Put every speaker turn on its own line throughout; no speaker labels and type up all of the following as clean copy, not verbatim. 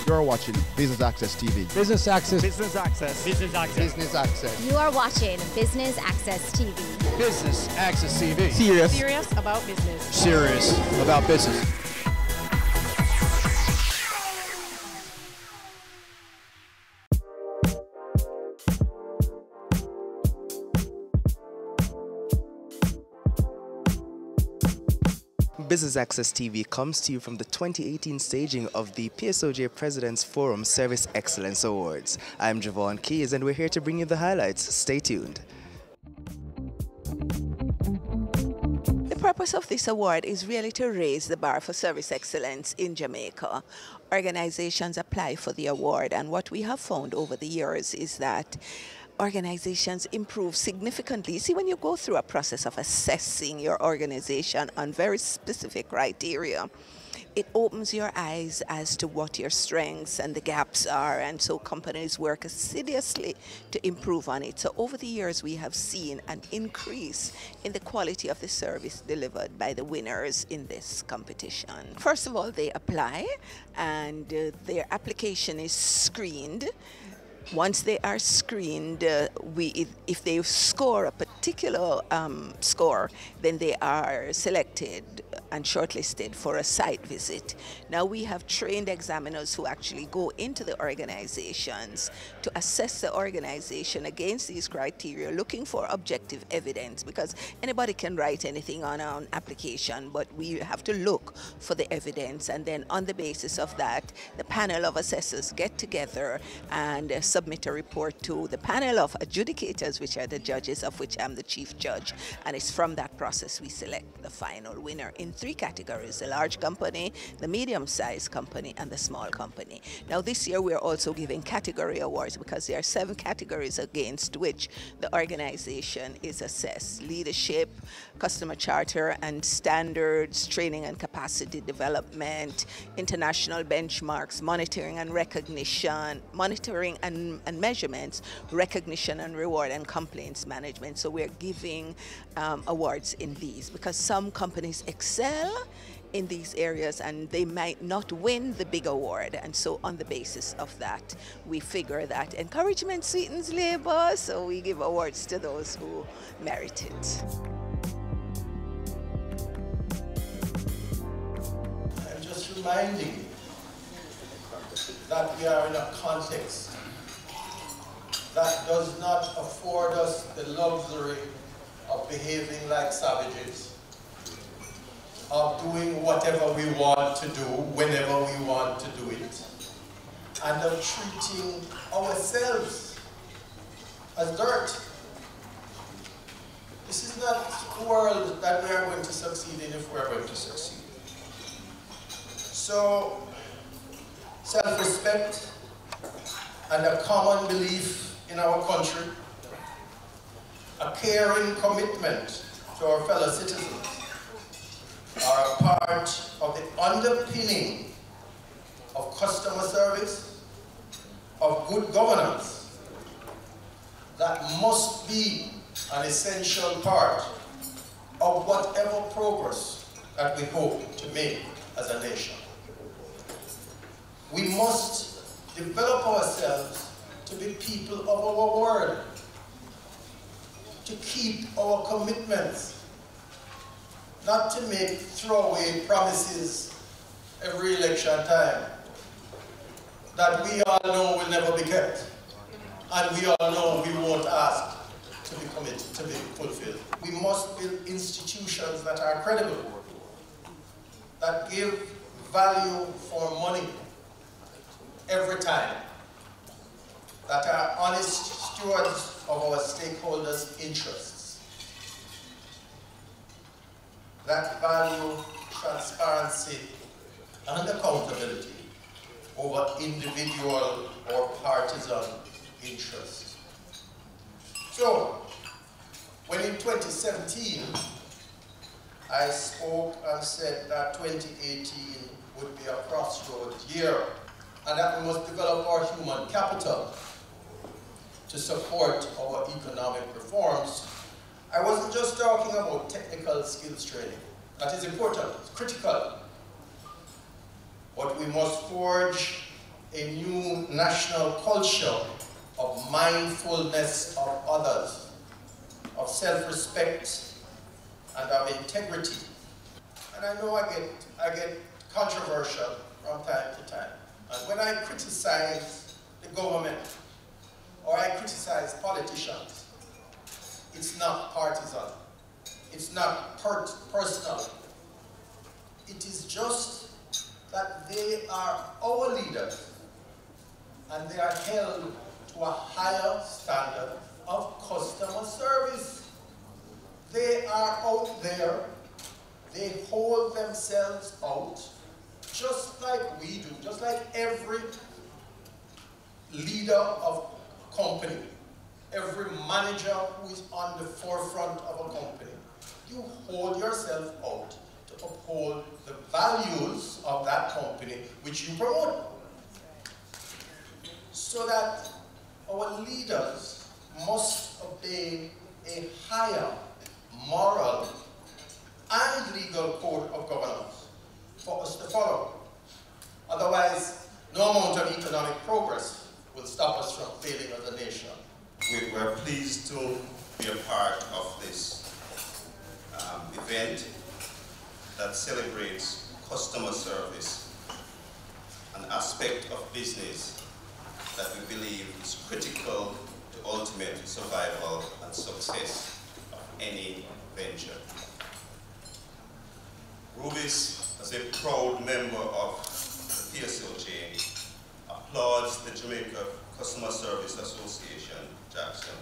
You're watching Business Access TV.
Business Access.
Business Access. Business Access.
Business Access.
You are watching Business Access TV.
Business Access TV.
Serious about business.
Serious about business.
Business Access TV comes to you from the 2018 staging of the PSOJ President's Forum Service Excellence Awards. I'm Javon Keys and we're here to bring you the highlights. Stay tuned.
The purpose of this award is really to raise the bar for service excellence in Jamaica. Organizations apply for the award, and what we have found over the years is that organizations improve significantly. See, when you go through a process of assessing your organization on very specific criteria, it opens your eyes as to what your strengths and the gaps are, and so companies work assiduously to improve on it. So over the years, we have seen an increase in the quality of the service delivered by the winners in this competition. First of all, they apply, and their application is screened. Once they are screened, if they score a particular score, then they are selected and shortlisted for a site visit. Now we have trained examiners who actually go into the organizations to assess the organization against these criteria, looking for objective evidence, because anybody can write anything on an application, but we have to look for the evidence, and then on the basis of that, the panel of assessors get together and submit a report to the panel of adjudicators, which are the judges, of which I'm the chief judge, and it's from that process we select the final winner in three categories: the large company, the medium-sized company, and the small company. Now this year we're also giving category awards because there are 7 categories against which the organization is assessed: leadership, customer charter and standards, training and capacity development, international benchmarks, monitoring and recognition, monitoring and measurements, recognition and reward, and complaints management. So we're giving awards in these because some companies excel in these areas and they might not win the big award, and so on the basis of that we figure that encouragement sweetens labor, so we give awards to those who merit it.
I'm just reminding you that we are in a context that does not afford us the luxury of behaving like savages, of doing whatever we want to do, whenever we want to do it, and of treating ourselves as dirt. This is not the world that we are going to succeed in if we are going to succeed. So, self-respect and a common belief in our country, a caring commitment to our fellow citizens, are a part of the underpinning of customer service, of good governance, that must be an essential part of whatever progress that we hope to make as a nation. We must develop ourselves to be people of our word, to keep our commitments, not to make throwaway promises every election time that we all know will never be kept, and we all know we won't ask to be committed, to be fulfilled. We must build institutions that are credible, that give value for money every time, that are honest stewards of our stakeholders' interests, that value transparency and accountability over individual or partisan interests. So, when in 2017, I spoke and said that 2018 would be a crossroads year, and that we must develop our human capital to support our economic reforms, I wasn't just talking about technical skills training. That is important, it's critical. But we must forge a new national culture of mindfulness of others, of self-respect, and of integrity. And I know I get controversial from time to time. And when I criticize the government or I criticize politicians, it's not partisan. It's not personal. It is just that they are our leaders and they are held to a higher standard of customer service. They are out there. They hold themselves out just like we do, just like every leader of a company, every manager who is on the forefront of a company. You hold yourself out to uphold the values of that company which you promote. So that our leaders must obey a higher moral and legal code of governance for us to follow. Otherwise, no amount of economic progress will stop us from failing as a nation.
We're pleased to be a part of this event that celebrates customer service, an aspect of business that we believe is critical to ultimate survival and success of any venture. Rubis, as a proud member of the PSOJ, applauds the Jamaica Customer Service Association, Jackson,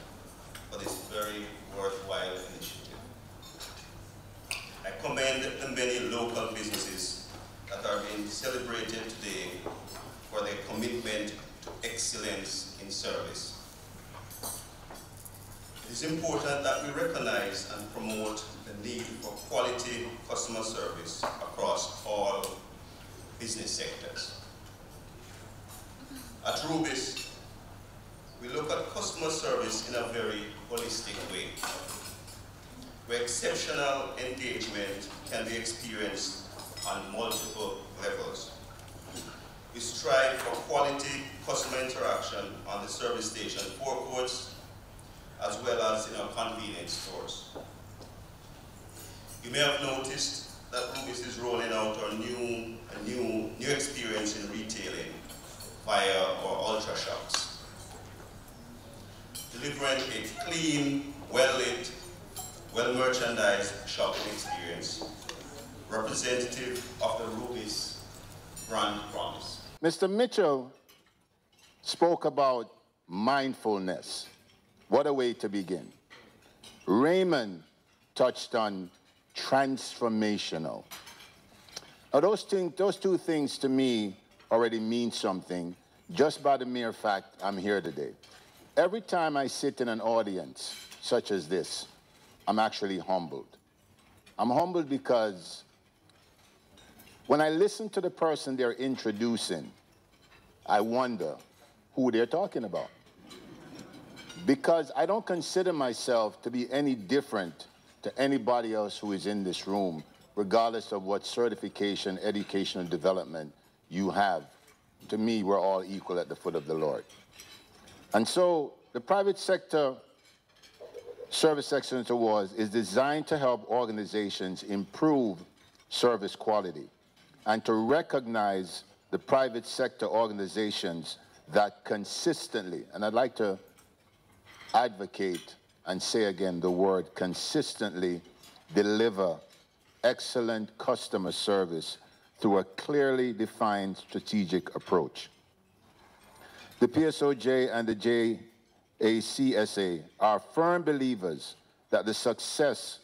for this very worthwhile initiative. I commend the many local businesses that are being celebrated today for their commitment to excellence in service. It is important that we recognize and promote the need for quality customer service across all business sectors. At Rubis, we look at customer service in a very holistic way, where exceptional engagement can be experienced on multiple levels. We strive for quality customer interaction on the service station forecourts, as well as in our convenience stores. You may have noticed that Rubis is rolling out a new experience in retailing via our Ultra Shops, delivering a clean, well-lit, well-merchandised shopping experience, representative of the Rubis brand promise.
Mr. Mitchell spoke about mindfulness. What a way to begin. Raymond touched on transformational. Now those two things to me already mean something just by the mere fact I'm here today. Every time I sit in an audience such as this, I'm actually humbled. I'm humbled because when I listen to the person they're introducing, I wonder who they're talking about. Because I don't consider myself to be any different to anybody else who is in this room, regardless of what certification, education, and development you have. To me, we're all equal at the foot of the Lord. And so the Private Sector Service Excellence Awards is designed to help organizations improve service quality and to recognize the private sector organizations that consistently, and I'd like to advocate and say again the word consistently, deliver excellent customer service through a clearly defined strategic approach. The PSOJ and the JACSA are firm believers that the success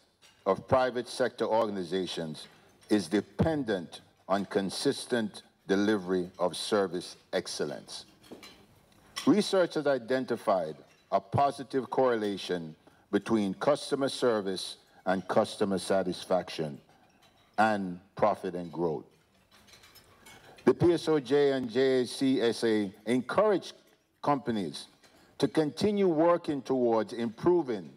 of private sector organizations is dependent on consistent delivery of service excellence. Research has identified a positive correlation between customer service and customer satisfaction and profit and growth. The PSOJ and JACSA encourage companies to continue working towards improving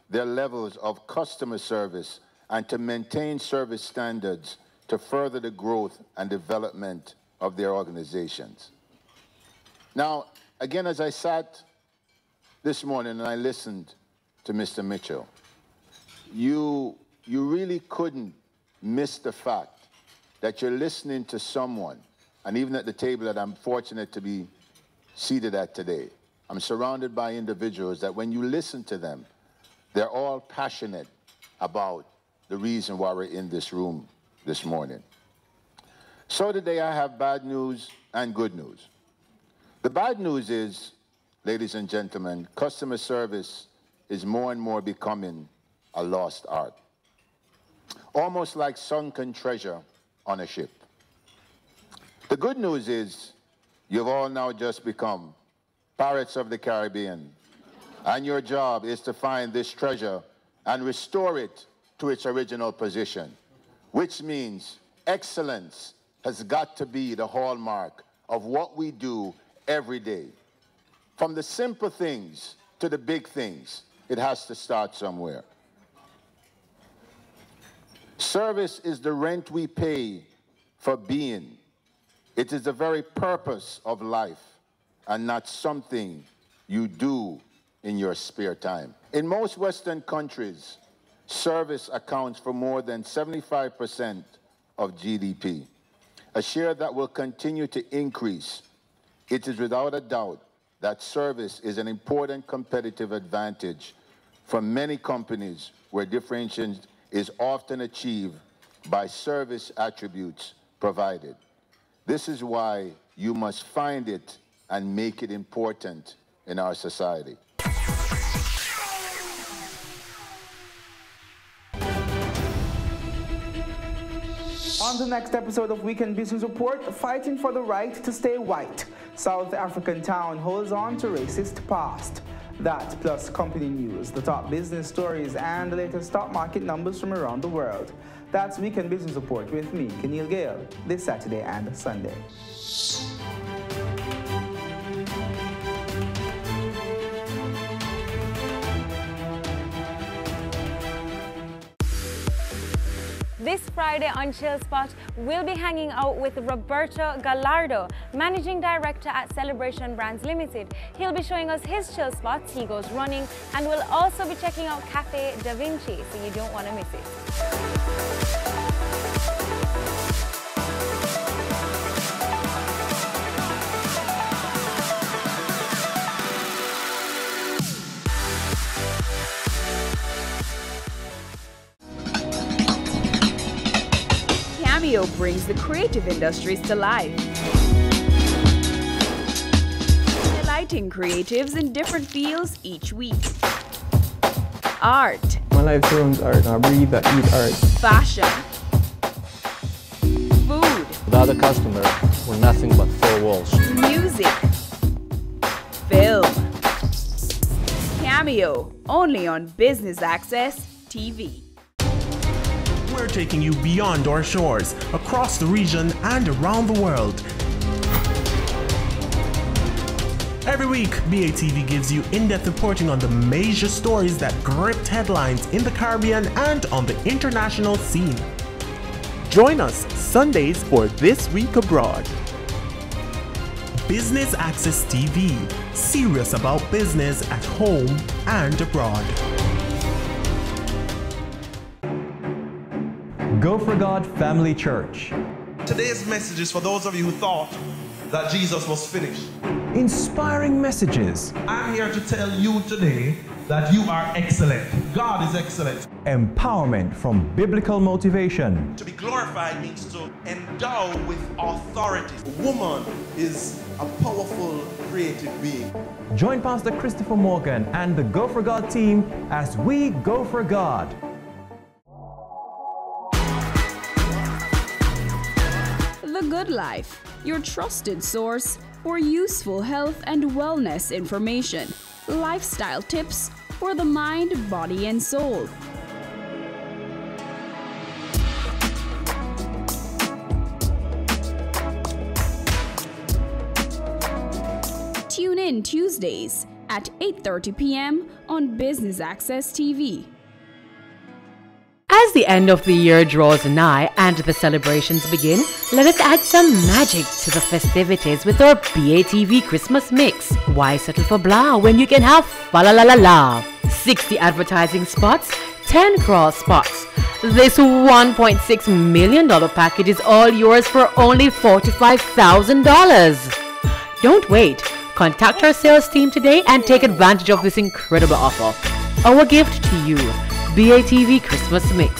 their levels of customer service and to maintain service standards to further the growth and development of their organizations. Now, again, as I sat this morning and I listened to Mr. Mitchell, you really couldn't miss the fact that you're listening to someone, and even at the table that I'm fortunate to be seated at today, I'm surrounded by individuals that when you listen to them, they're all passionate about the reason why we're in this room this morning. So today I have bad news and good news. The bad news is, ladies and gentlemen, customer service is more and more becoming a lost art. Almost like sunken treasure on a ship. The good news is you've all now just become Pirates of the Caribbean, and your job is to find this treasure and restore it to its original position, which means excellence has got to be the hallmark of what we do every day. From the simple things to the big things, it has to start somewhere. Service is the rent we pay for being. It is the very purpose of life and not something you do in your spare time. In most Western countries, service accounts for more than 75% of GDP, a share that will continue to increase. It is without a doubt that service is an important competitive advantage for many companies where differentiation is often achieved by service attributes provided. This is why you must find it and make it important in our society.
On the next episode of Weekend Business Report, fighting for the right to stay white. South African town holds on to racist past. That plus company news, the top business stories, and the latest stock market numbers from around the world. That's Weekend Business Report with me, Keneal Gale, this Saturday and Sunday.
This Friday on Chill Spot, we'll be hanging out with Roberto Gallardo, Managing Director at Celebration Brands Limited. He'll be showing us his chill spots, he goes running, and we'll also be checking out Cafe Da Vinci, so you don't want to miss it.
Cameo brings the creative industries to life, delighting creatives in different fields each week. Art.
My life surrounds art. I breathe, I eat art.
Fashion. Food.
Without a customer, we're nothing but four walls.
Music. Film. Cameo, only on Business Access TV.
We're taking you beyond our shores, across the region and around the world. Every week, BATV gives you in-depth reporting on the major stories that gripped headlines in the Caribbean and on the international scene. Join us Sundays for This Week Abroad. Business Access TV, serious about business at home and abroad.
Go for God Family Church.
Today's message is for those of you who thought that Jesus was finished.
Inspiring messages.
I'm here to tell you today that you are excellent. God is excellent.
Empowerment from biblical motivation.
To be glorified means to endow with authority. A woman is a powerful, creative being.
Join Pastor Christopher Morgan and the Go for God team as we go for God.
The Good Life, your trusted source for useful health and wellness information, lifestyle tips for the mind, body, and soul. Tune in Tuesdays at 8:30 p.m. on Business Access TV.
As the end of the year draws nigh and the celebrations begin, let us add some magic to the festivities with our BATV Christmas mix. Why settle for blah when you can have fa la la la la? 60 advertising spots, 10 cross spots. This $1.6 million package is all yours for only $45,000. Don't wait. Contact our sales team today and take advantage of this incredible offer. Our gift to you, BATV Christmas Mix.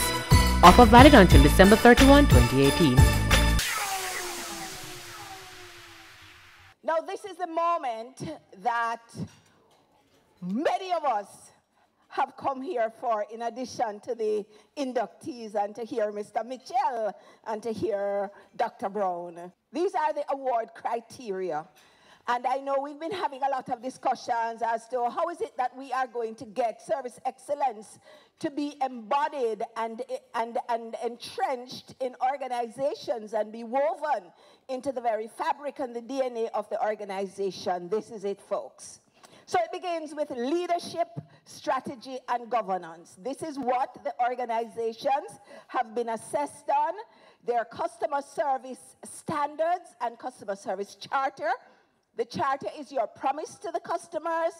Offer valid until December 31, 2018.
Now this is the moment that many of us have come here for, in addition to the inductees and to hear Mr. Mitchell and to hear Dr. Brown. These are the award criteria. And I know we've been having a lot of discussions as to how is it that we are going to get service excellence to be embodied and entrenched in organizations and be woven into the very fabric and the DNA of the organization. This is it, folks. So it begins with leadership, strategy, and governance. This is what the organizations have been assessed on. Their customer service standards and customer service charter. The charter is your promise to the customers.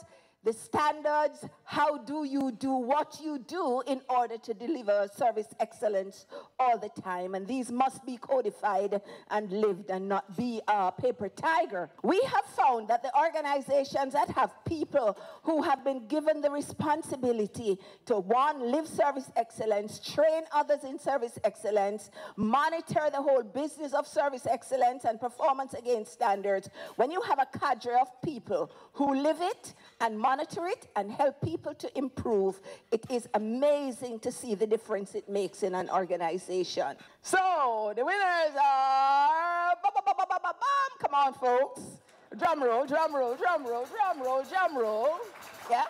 The standards, how do you do what you do in order to deliver service excellence all the time. And these must be codified and lived and not be a paper tiger. We have found that the organizations that have people who have been given the responsibility to, one, live service excellence, train others in service excellence, monitor the whole business of service excellence and performance against standards. When you have a cadre of people who live it and monitor it and help people to improve, it is amazing to see the difference it makes in an organization. So the winners are, come on folks, drum roll, drum roll, drum roll, drum roll, drum roll. Yeah.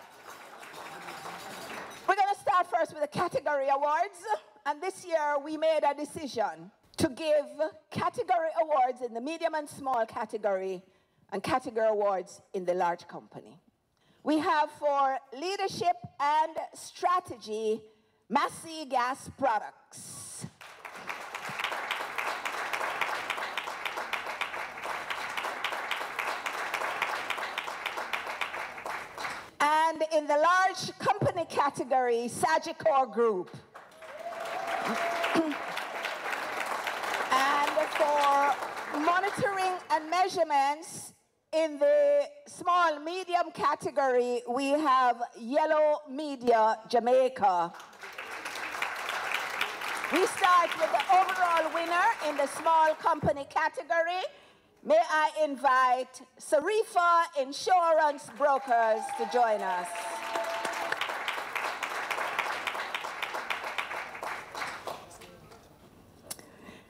We're going to start first with the category awards, and this year we made a decision to give category awards in the medium and small category and category awards in the large company. We have for leadership and strategy, Massey Gas Products. And in the large company category, Sagicor Group. And for monitoring and measurements, in the small medium category, we have Yellow Media Jamaica. We start with the overall winner in the small company category. May I invite Sarifa Insurance Brokers to join us.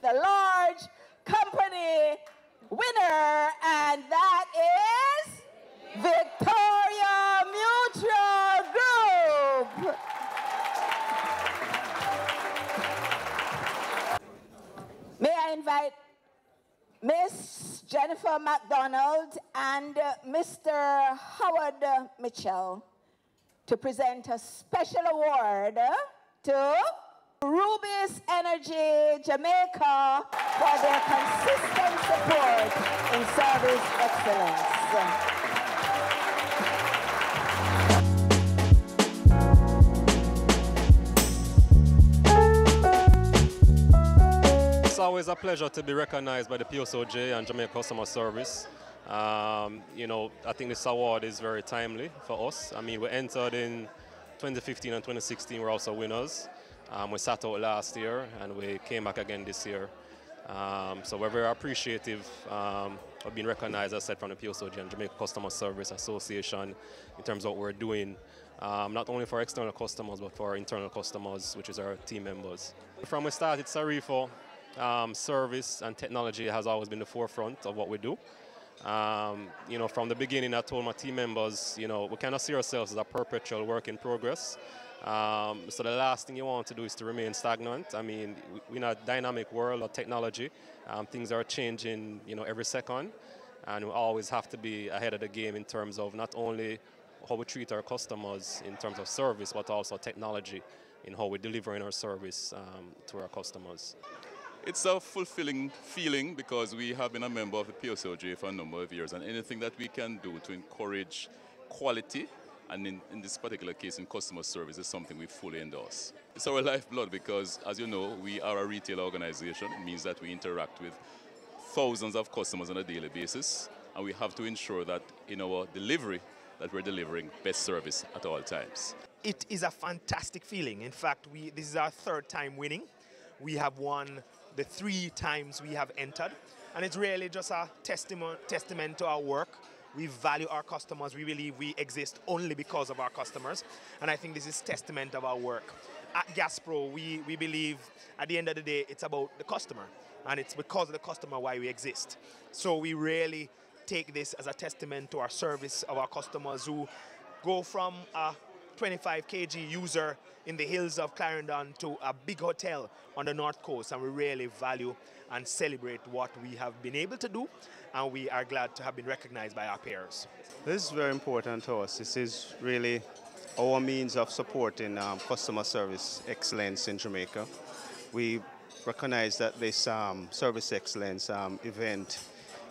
The large company winner, and that is Victoria Mutual Group. May I invite Miss Jennifer McDonald and Mr. Howard Mitchell to present a special award to Rubis Energy Jamaica for their consistent support in service excellence.
It's always a pleasure to be recognized by the PSOJ and Jamaica Customer Service. You know, I think this award is very timely for us. I mean, we entered in 2015 and 2016, we're also winners. We sat out last year and we came back again this year. So we're very appreciative of being recognized, as I said, from the PSOJ and Jamaica Customer Service Association in terms of what we're doing, not only for external customers, but for our internal customers, which is our team members. From the start, it's Sarifo. Service and technology has always been the forefront of what we do. You know, from the beginning, I told my team members, you know, we cannot see ourselves as a perpetual work in progress. So the last thing you want to do is to remain stagnant. I mean, we're in a dynamic world of technology. Things are changing, you know, every second, and we always have to be ahead of the game in terms of not only how we treat our customers in terms of service, but also technology. in how we're delivering our service to our customers.
It's a fulfilling feeling because we have been a member of the PSOJ for a number of years, and anything that we can do to encourage quality, and in this particular case in customer service, is something we fully endorse. It's our lifeblood because, as you know, we are a retail organization. It means that we interact with thousands of customers on a daily basis, and we have to ensure that in our delivery that we're delivering best service at all times.
It is a fantastic feeling. In fact, this is our third time winning. We have won the 3 times we have entered, and it's really just a testament to our work. We value our customers. We believe we exist only because of our customers, and I think this is testament of our work. At Gaspro, we believe at the end of the day it's about the customer, and it's because of the customer why we exist. So we really take this as a testament to our service of our customers who go from a 25 kg user in the hills of Clarendon to a big hotel on the North Coast, and we really value and celebrate what we have been able to do, and we are glad to have been recognized by our peers.
This is very important to us. This is really our means of supporting customer service excellence in Jamaica. We recognize that this service excellence event,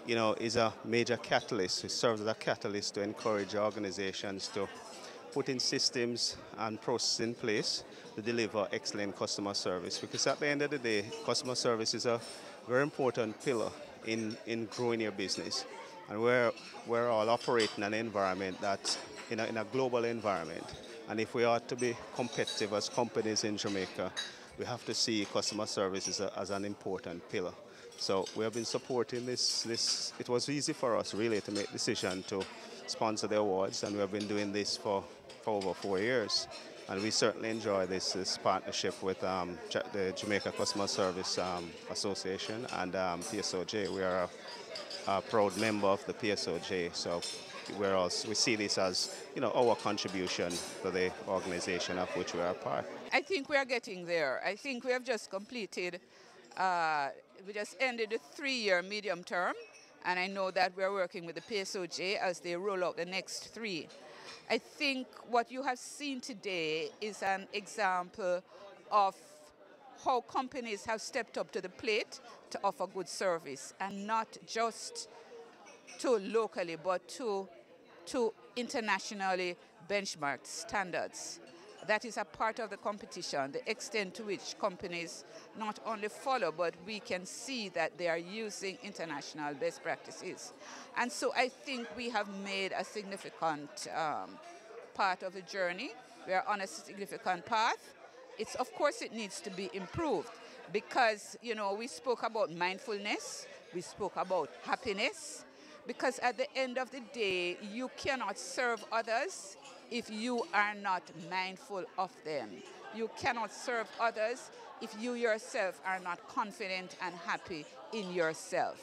is a major catalyst. It serves as a catalyst to encourage organizations to put in systems and processes in place to deliver excellent customer service. Because at the end of the day, customer service is a very important pillar in growing your business. And we're all operating in an environment that's in a global environment. And if we are to be competitive as companies in Jamaica, we have to see customer service as an important pillar. So we have been supporting this. It was easy for us really to make the decision to sponsor the awards, and we have been doing this for over 4 years. And we certainly enjoy this partnership with the Jamaica Customer Service Association and PSOJ. We are a proud member of the PSOJ, so we see this as our contribution to the organization of which we are a part.
I think we are getting there. I think we have just completed, we just ended the 3-year medium term, and I know that we're working with the PSOJ as they roll out the next 3. I think what you have seen today is an example of how companies have stepped up to the plate to offer good service, and not just to locally, but to internationally benchmarked standards. That is a part of the competition, the extent to which companies not only follow, but we can see that they are using international best practices. And so I think we have made a significant part of the journey. We are on a significant path. Of course, it needs to be improved because, we spoke about mindfulness, we spoke about happiness, because at the end of the day, you cannot serve others if you are not mindful of them. You cannot serve others if you yourself are not confident and happy in yourself.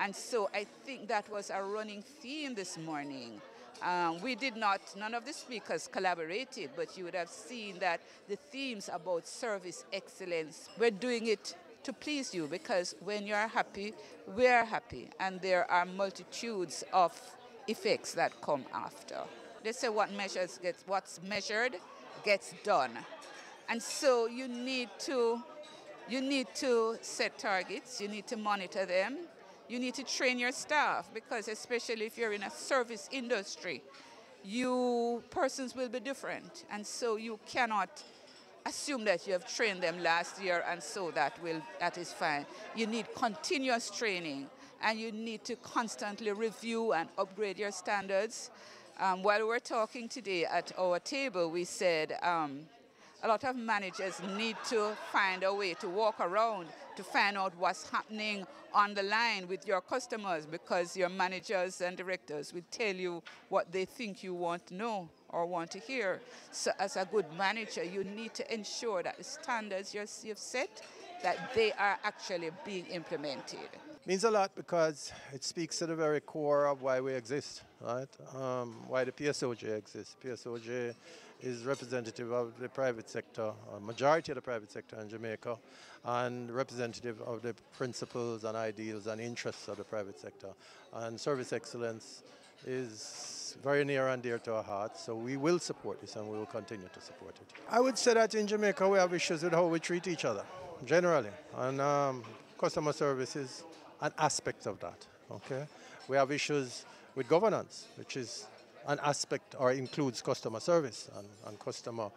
And so I think that was a running theme this morning. None of the speakers collaborated, but you would have seen that the themes about service excellence, we're doing it to please you, because when you're happy, we're happy, and there are multitudes of effects that come after. They say what's measured gets done. And so you need to set targets, you need to monitor them, you need to train your staff, because especially if you're in a service industry, persons will be different. And so you cannot assume that you have trained them last year and so that is fine. You need continuous training, and you need to constantly review and upgrade your standards. While we're talking today at our table, we said a lot of managers need to find a way to walk around to find out what's happening on the line with your customers, because your managers and directors will tell you what they think you want to know or want to hear. So as a good manager, you need to ensure that the standards you've set, that they are actually being implemented.
Means a lot because it speaks to the very core of why we exist, right? Why the PSOJ exists. PSOJ is representative of the private sector, a majority of the private sector in Jamaica, and representative of the principles and ideals and interests of the private sector. And service excellence is very near and dear to our hearts, so we will support this and we will continue to support it. I would say that in Jamaica we have issues with how we treat each other, generally, and customer service is an aspect of that, okay? We have issues with governance, which is an aspect or includes customer service and customer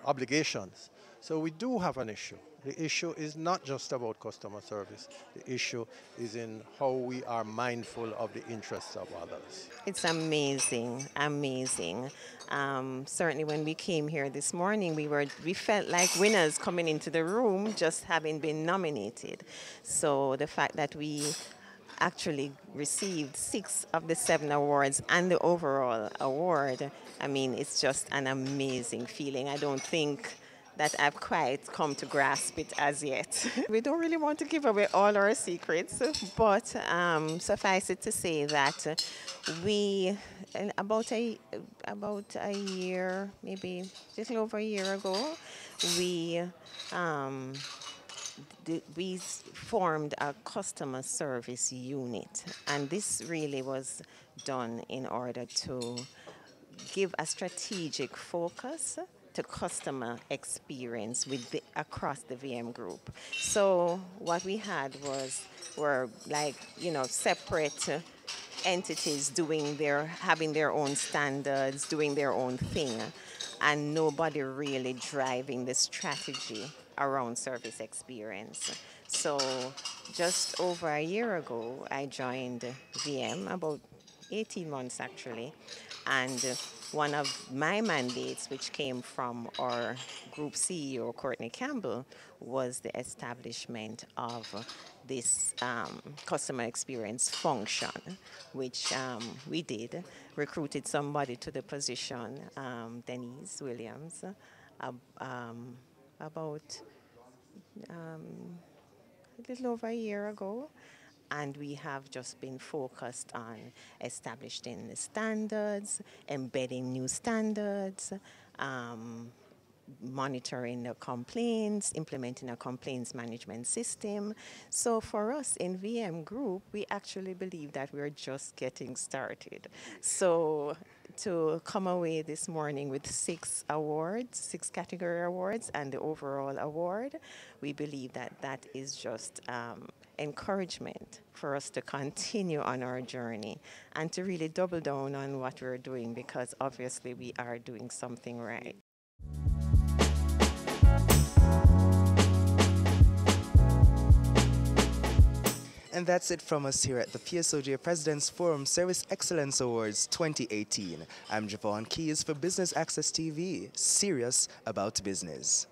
obligations. So we do have an issue. The issue is not just about customer service. The issue is in how we are mindful of the interests of others.
It's amazing, amazing. Certainly when we came here this morning, we felt like winners coming into the room, just having been nominated. So the fact that we actually received 6 of the 7 awards and the overall award, I mean, it's just an amazing feeling. I don't think that I've quite come to grasp it as yet. We don't really want to give away all our secrets, but suffice it to say that we, about a year, maybe a little over a year ago, we formed a customer service unit, and this really was done in order to give a strategic focus to customer experience across the VM group. So what we had were like, you know, separate entities having their own standards, doing their own thing, and nobody really driving the strategy around service experience. So just over a year ago, I joined VM, about 18 months actually, and one of my mandates, which came from our group CEO, Courtney Campbell, was the establishment of this customer experience function, which we did, recruited somebody to the position, Denise Williams, about a little over a year ago. And we have just been focused on establishing the standards, embedding new standards, monitoring the complaints, implementing a complaints management system. So for us in VM Group, we actually believe that we're just getting started. So to come away this morning with 6 awards, 6 category awards, and the overall award, we believe that that is just encouragement for us to continue on our journey and to really double down on what we're doing, because obviously we are doing something right.
And that's it from us here at the PSOJ President's Forum Service Excellence Awards 2018. I'm Javon Keys for Business Access TV, serious about business.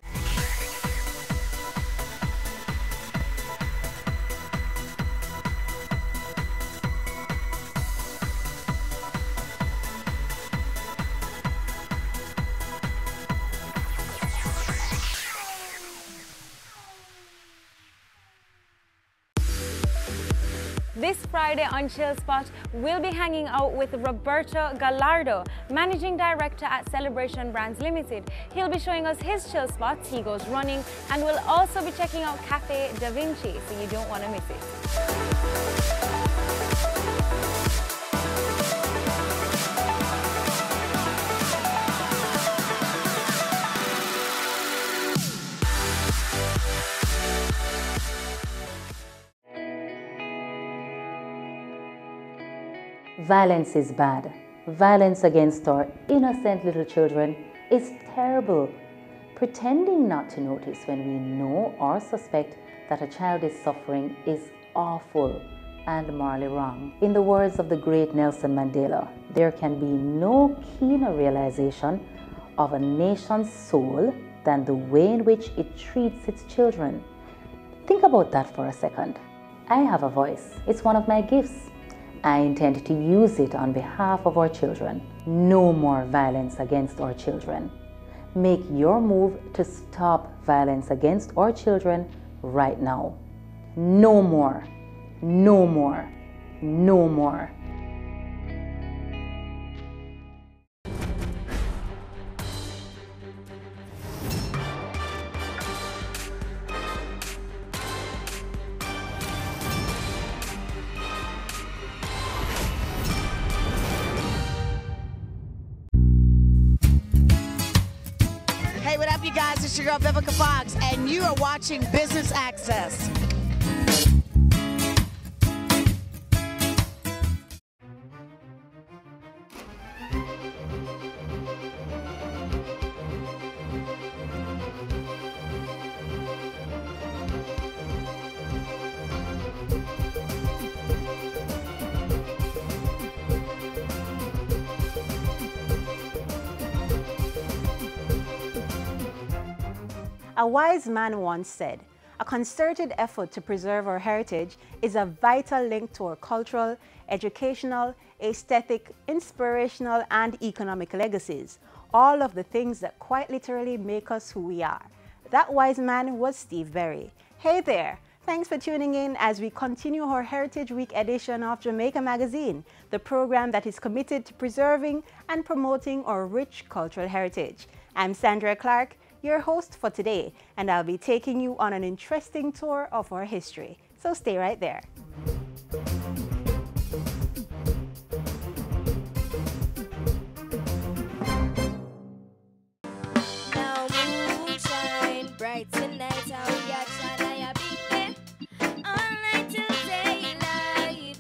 This Friday on Chill Spot, we'll be hanging out with Roberto Gallardo, Managing Director at Celebration Brands Limited. He'll be showing us his chill spots he goes running, and we'll also be checking out Cafe Da Vinci, so you don't want to miss it.
Violence is bad. Violence against our innocent little children is terrible. Pretending not to notice when we know or suspect that a child is suffering is awful and morally wrong. In the words of the great Nelson Mandela, there can be no keener realization of a nation's soul than the way in which it treats its children. Think about that for a second. I have a voice. It's one of my gifts. I intend to use it on behalf of our children. No more violence against our children. Make your move to stop violence against our children right now. No more. No more. No more.
you guys? It's your girl, Vivica Fox, and you are watching Business Access.
A wise man once said, "A concerted effort to preserve our heritage is a vital link to our cultural, educational, aesthetic, inspirational, and economic legacies, all of the things that quite literally make us who we are." That wise man was Steve Berry. Hey there! Thanks for tuning in as we continue our Heritage Week edition of Jamaica Magazine, the program that is committed to preserving and promoting our rich cultural heritage. I'm Sandra Clark, your host for today, and I'll be taking you on an interesting tour of our history. So stay right there.
Now moonshine, bright tonight, how we are shine a big all night till daylight.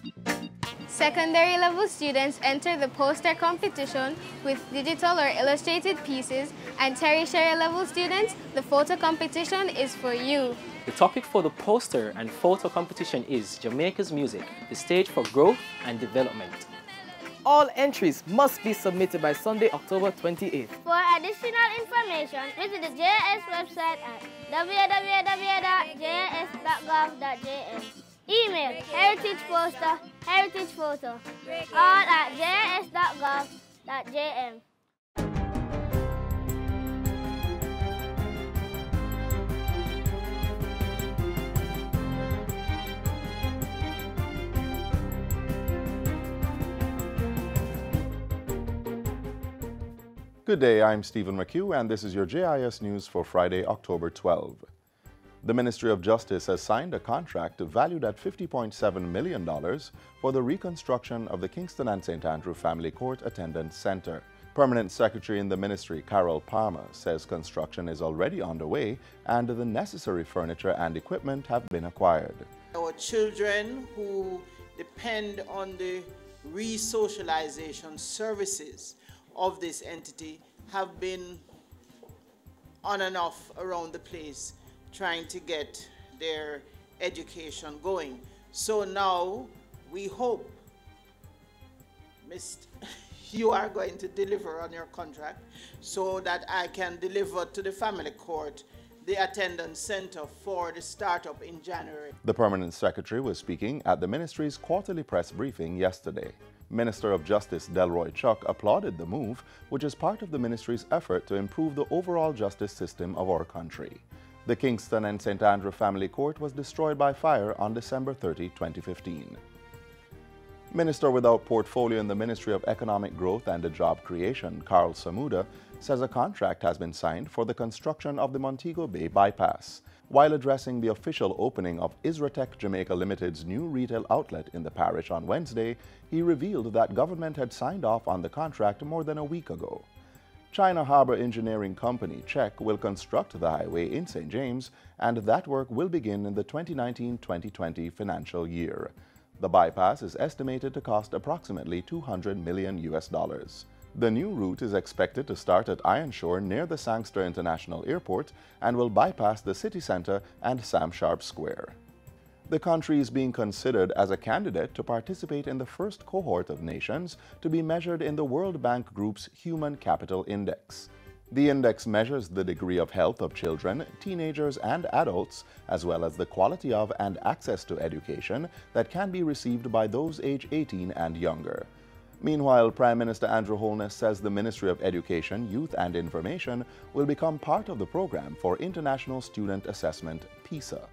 Secondary level students enter the poster competition with digital or illustrated pieces, and tertiary level students, the photo competition is for you.
The topic for the poster and photo competition is Jamaica's music, the stage for growth and development.
All entries must be submitted by Sunday, October 28th.
For additional information, visit the JS website at www.js.gov.jm. Email heritageposter, all at js.gov.jm.
Good day, I'm Stephen McHugh, and this is your JIS News for Friday, October 12. The Ministry of Justice has signed a contract valued at $50.7 million for the reconstruction of the Kingston and St. Andrew Family Court Attendance Center. Permanent Secretary in the Ministry, Carol Palmer, says construction is already underway and the necessary furniture and equipment have been acquired.
Our children who depend on the re-socialization services of this entity have been on and off around the place trying to get their education going. So now we hope, you are going to deliver on your contract so that I can deliver to the family court the attendance center for the startup in January.
The Permanent Secretary was speaking at the Ministry's quarterly press briefing yesterday. Minister of Justice Delroy Chuck applauded the move, which is part of the Ministry's effort to improve the overall justice system of our country. The Kingston and St. Andrew Family Court was destroyed by fire on December 30, 2015. Minister without portfolio in the Ministry of Economic Growth and Job Creation, Carl Samuda, says a contract has been signed for the construction of the Montego Bay Bypass. While addressing the official opening of Isratec Jamaica Limited's new retail outlet in the parish on Wednesday, he revealed that government had signed off on the contract more than a week ago. China Harbour Engineering Company, CHEC, will construct the highway in St. James, and that work will begin in the 2019-2020 financial year. The bypass is estimated to cost approximately $200 million. The new route is expected to start at Ironshore near the Sangster International Airport and will bypass the city centre and Sam Sharp Square. The country is being considered as a candidate to participate in the first cohort of nations to be measured in the World Bank Group's Human Capital Index. The index measures the degree of health of children, teenagers, and adults, as well as the quality of and access to education that can be received by those age 18 and younger. Meanwhile, Prime Minister Andrew Holness says the Ministry of Education, Youth and Information will become part of the program for International Student Assessment, PISA.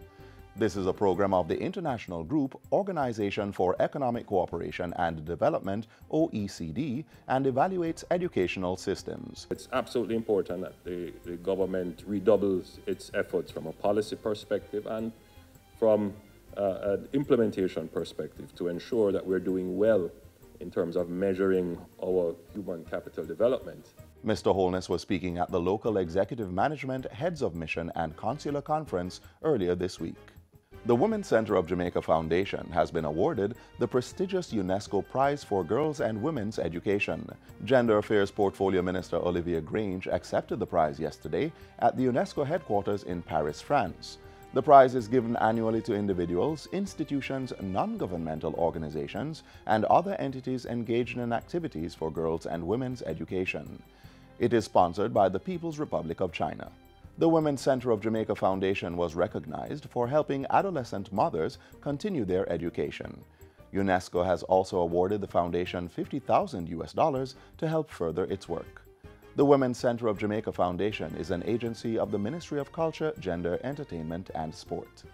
This is a program of the international group Organization for Economic Cooperation and Development, OECD, and evaluates educational systems.
It's absolutely important that the government redoubles its efforts from a policy perspective and from an implementation perspective to ensure that we're doing well in terms of measuring our human capital development.
Mr. Holness was speaking at the local Executive Management Heads of Mission and Consular Conference earlier this week. The Women's Center of Jamaica Foundation has been awarded the prestigious UNESCO Prize for Girls and Women's Education. Gender Affairs Portfolio Minister Olivia Grange accepted the prize yesterday at the UNESCO headquarters in Paris, France. The prize is given annually to individuals, institutions, non-governmental organizations, and other entities engaged in activities for girls and women's education. It is sponsored by the People's Republic of China. The Women's Center of Jamaica Foundation was recognized for helping adolescent mothers continue their education. UNESCO has also awarded the foundation $50,000 to help further its work. The Women's Center of Jamaica Foundation is an agency of the Ministry of Culture, Gender, Entertainment and Sport.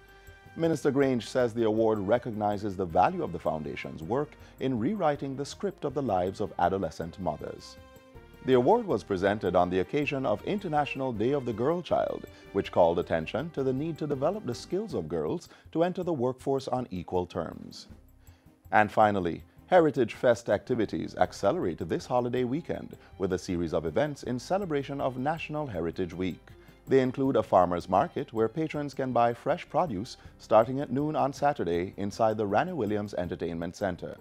Minister Grange says the award recognizes the value of the foundation's work in rewriting the script of the lives of adolescent mothers. The award was presented on the occasion of International Day of the Girl Child, which called attention to the need to develop the skills of girls to enter the workforce on equal terms. And finally, Heritage Fest activities accelerate this holiday weekend with a series of events in celebration of National Heritage Week. They include a farmers market where patrons can buy fresh produce starting at noon on Saturday inside the Ranny Williams Entertainment Center.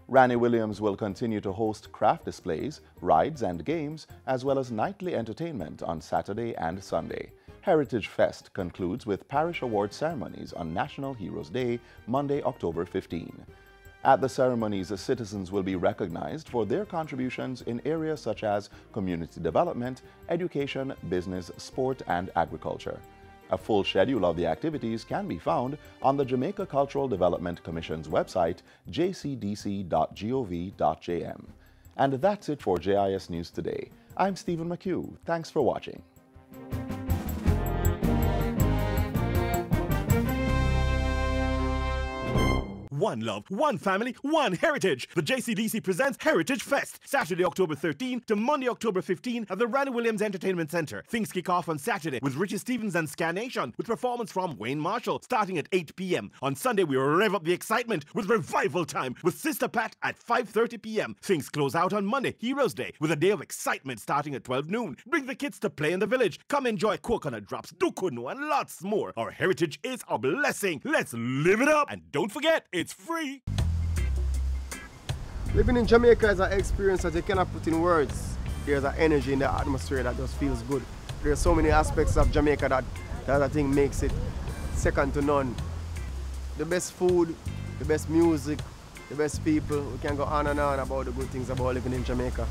Ranny Williams will continue to host craft displays, rides and games, as well as nightly entertainment on Saturday and Sunday. Heritage Fest concludes with parish award ceremonies on National Heroes Day, Monday, October 15. At the ceremonies, the citizens will be recognized for their contributions in areas such as community development, education, business, sport, and agriculture. A full schedule of the activities can be found on the Jamaica Cultural Development Commission's website, jcdc.gov.jm. And that's it for JIS News Today. I'm Stephen McHugh. Thanks for watching.
One love, one family, one heritage. The JCDC presents Heritage Fest, Saturday, October 13 to Monday, October 15 at the Ranny Williams Entertainment Center. Things kick off on Saturday with Richie Stevens and Scanation with performance from Wayne Marshall starting at 8 p.m. On Sunday, we rev up the excitement with Revival Time with Sister Pat at 5:30 p.m. Things close out on Monday, Heroes Day, with a day of excitement starting at 12 noon. Bring the kids to play in the village. Come enjoy coconut drops, dukunu, and lots more. Our heritage is our blessing. Let's live it up. And don't forget, it's free.
Living in Jamaica is an experience that you cannot put in words. There's an energy in the atmosphere that just feels good. There's so many aspects of Jamaica that I think makes it second to none. The best food, the best music, the best people. We can go on and on about the good things about living in Jamaica.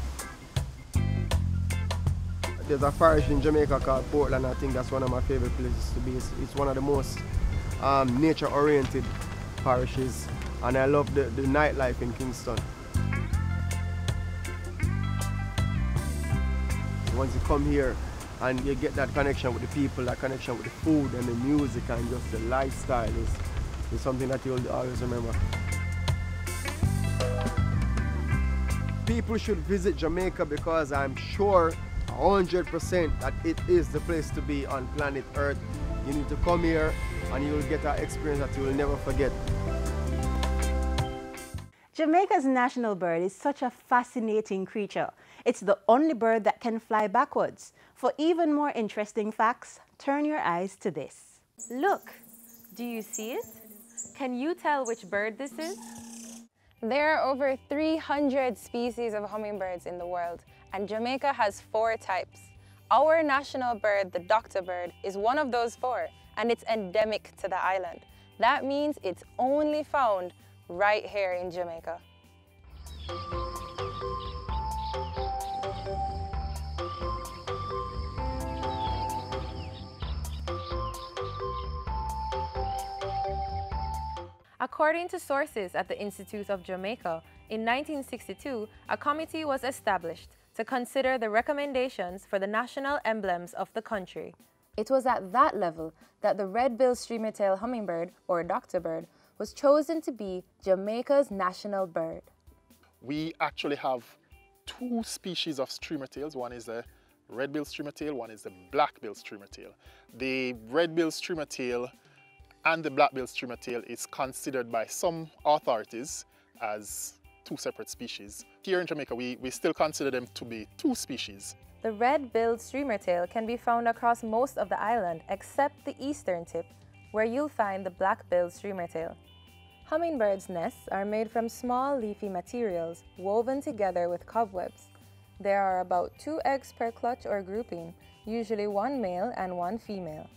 There's a parish in Jamaica called Portland. I think that's one of my favorite places to be. It's one of the most nature-oriented parishes, and I love the nightlife in Kingston. Once you come here and you get that connection with the people, that connection with the food and the music and just the lifestyle is something that you'll always remember. People should visit Jamaica because I'm sure 100% that it is the place to be on planet Earth. You need to come here and you will get an experience that you will never forget.
Jamaica's national bird is such a fascinating creature. It's the only bird that can fly backwards. For even more interesting facts, turn your eyes to this.
Look, do you see it? Can you tell which bird this is? There are over 300 species of hummingbirds in the world, and Jamaica has 4 types. Our national bird, the doctor bird, is one of those 4, and it's endemic to the island. That means it's only found right here in Jamaica. According to sources at the Institute of Jamaica, in 1962, a committee was established to consider the recommendations for the national emblems of the country. It was at that level that the red-billed streamer-tailed hummingbird, or doctor bird, was chosen to be Jamaica's national bird.
We actually have 2 species of streamer-tails. One is the red-billed streamer-tail, one is the black-billed streamer-tail. The red-billed streamer-tail and the black-billed streamer-tail is considered by some authorities as 2 separate species. Here in Jamaica, we still consider them to be 2 species.
The red-billed streamer-tail can be found across most of the island except the eastern tip, where you'll find the black-billed streamer-tail. Hummingbirds' nests are made from small leafy materials woven together with cobwebs. There are about 2 eggs per clutch or grouping, usually 1 male and 1 female.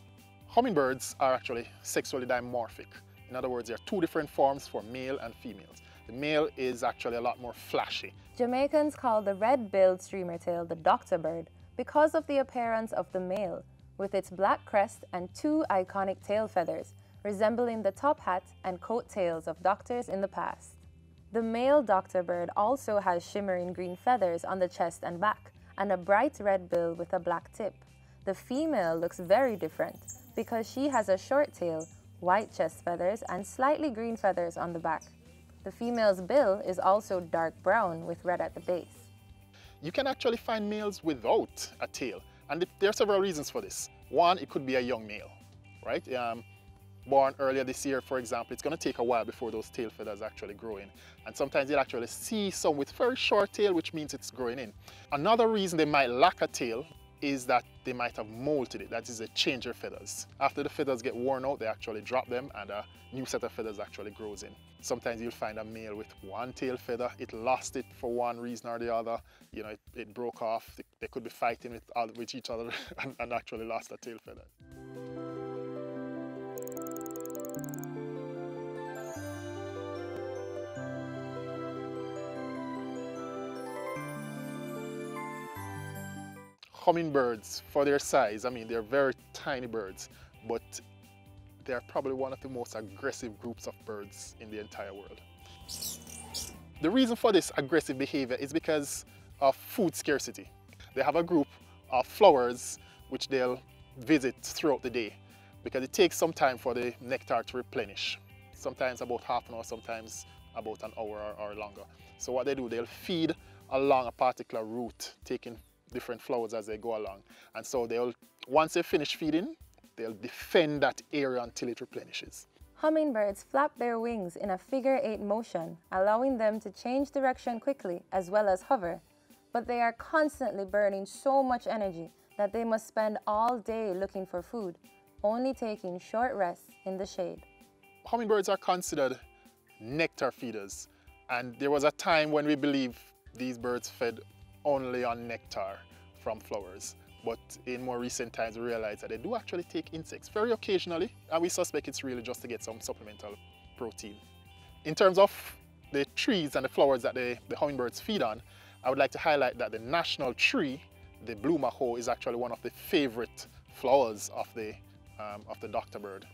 Hummingbirds are actually sexually dimorphic. In other words, there are 2 different forms for male and females. The male is actually a lot more flashy.
Jamaicans call the red-billed streamer-tail the doctor bird because of the appearance of the male, with its black crest and 2 iconic tail feathers, resembling the top hat and coat tails of doctors in the past. The male doctor bird also has shimmering green feathers on the chest and back, and a bright red bill with a black tip. The female looks very different because she has a short tail, white chest feathers, and slightly green feathers on the back. The female's bill is also dark brown with red at the base.
You can actually find males without a tail, and there are several reasons for this. One, it could be a young male, right? Born earlier this year, for example, it's going to take a while before those tail feathers actually grow in. And sometimes you'll actually see some with very short tail, which means it's growing in. Another reason they might lack a tail is that they might have molted it, that is, they change their feathers. After the feathers get worn out, they actually drop them and a new set of feathers actually grows in. Sometimes you'll find a male with 1 tail feather, it lost it for one reason or the other, you know, it broke off, they could be fighting with each other and actually lost a tail feather. Hummingbirds, for their size, I mean, they're very tiny birds, but they're probably one of the most aggressive groups of birds in the entire world. The reason for this aggressive behavior is because of food scarcity. They have a group of flowers which they'll visit throughout the day because it takes some time for the nectar to replenish. Sometimes about half an hour, sometimes about an hour or longer. So what they do, they'll feed along a particular route, taking different flowers as they go along. And so once they finish feeding, they'll defend that area until it replenishes.
Hummingbirds flap their wings in a figure-8 motion, allowing them to change direction quickly as well as hover. But they are constantly burning so much energy that they must spend all day looking for food, only taking short rests in the shade.
Hummingbirds are considered nectar feeders, and there was a time when we believed these birds fed only on nectar from flowers. But in more recent times, we realize that they do actually take insects very occasionally, and we suspect it's really just to get some supplemental protein. In terms of the trees and the flowers that the hummingbirds feed on, I would like to highlight that the national tree, the blue maho, is actually one of the favorite flowers of the doctor bird.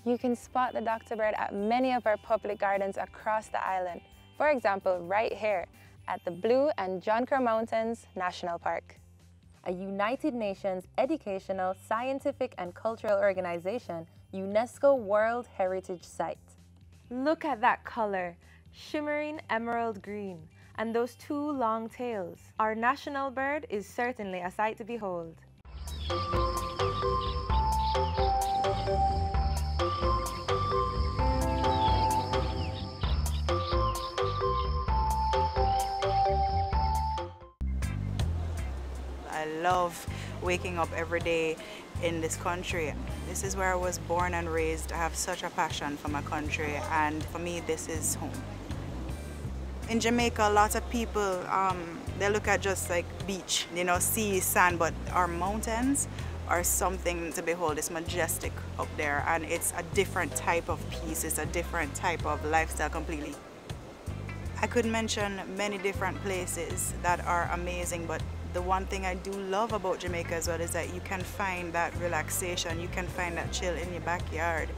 You can spot the doctor bird at many of our public gardens across the island. For example, right here at the Blue and John Crow Mountains National Park, a United Nations educational, scientific and cultural organization, UNESCO World Heritage Site. Look at that color, shimmering emerald green, and those 2 long tails. Our national bird is certainly a sight to behold.
I love waking up every day in this country. This is where I was born and raised. I have such a passion for my country, and for me, this is home. In Jamaica, a lot of people, they look at just like beach, you know, sea, sand, but our mountains are something to behold. It's majestic up there, and it's a different type of peace. It's a different type of lifestyle completely. I could mention many different places that are amazing, but the one thing I do love about Jamaica as well is that you can find that relaxation, you can find that chill in your backyard.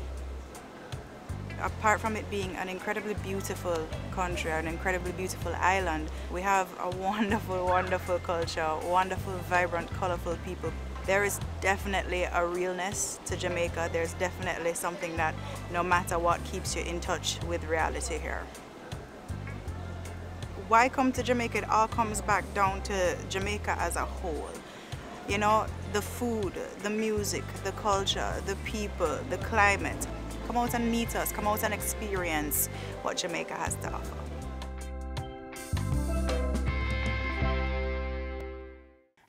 Apart from it being an incredibly beautiful country, an incredibly beautiful island, we have a wonderful, wonderful culture, wonderful, vibrant, colorful people. There is definitely a realness to Jamaica. There's definitely something that no matter what keeps you in touch with reality here. Why come to Jamaica? It all comes back down to Jamaica as a whole. You know, the food, the music, the culture, the people, the climate. Come out and meet us, come out and experience what Jamaica has to offer.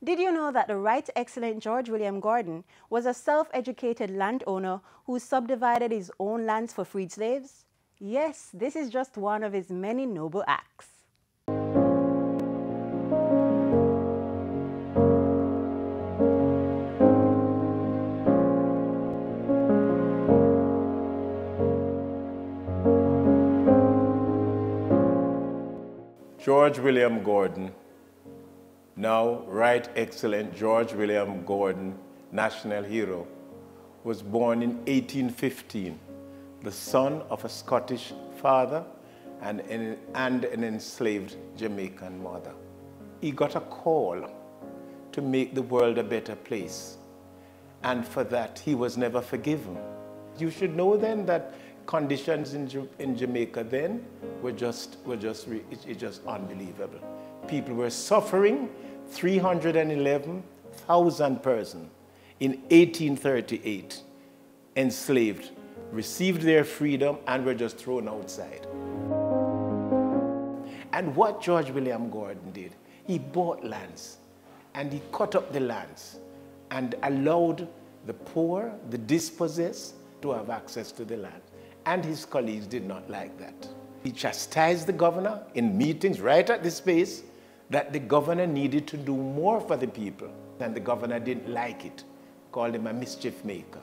Did you know that the Right Excellent George William Gordon was a self-educated landowner who subdivided his own lands for freed slaves? Yes, this is just one of his many noble acts.
George William Gordon, now Right Excellent George William Gordon, national hero, was born in 1815, the son of a Scottish father and an enslaved Jamaican mother. He got a call to make the world a better place, and for that he was never forgiven. You should know then that conditions in Jamaica then were just unbelievable. People were suffering. 311,000 persons in 1838 enslaved, received their freedom and were just thrown outside. And what George William Gordon did, he bought lands and he cut up the lands and allowed the poor, the dispossessed, to have access to the land. And his colleagues did not like that. He chastised the governor in meetings right at the space that the governor needed to do more for the people. And the governor didn't like it, called him a mischief maker.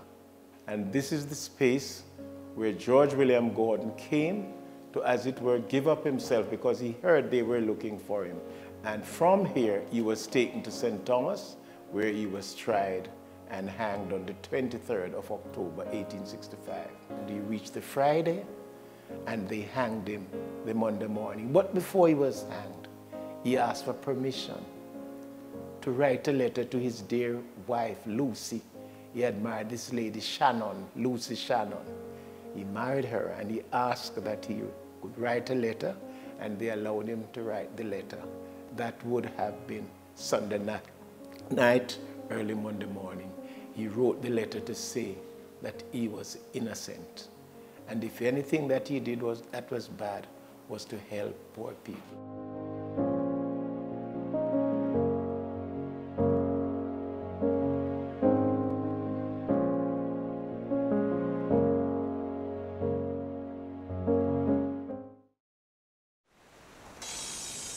And this is the space where George William Gordon came to, as it were, give up himself because he heard they were looking for him. And from here, he was taken to St. Thomas, where he was tried and hanged on the 23rd of October, 1865. And he reached the Friday, and they hanged him the Monday morning. But before he was hanged, he asked for permission to write a letter to his dear wife, Lucy. He had married this lady, Shannon, Lucy Shannon. He married her, and he asked that he could write a letter, and they allowed him to write the letter. That would have been Sunday night, early Monday morning. He wrote the letter to say that he was innocent. And if anything that he did that was bad, was to help poor people.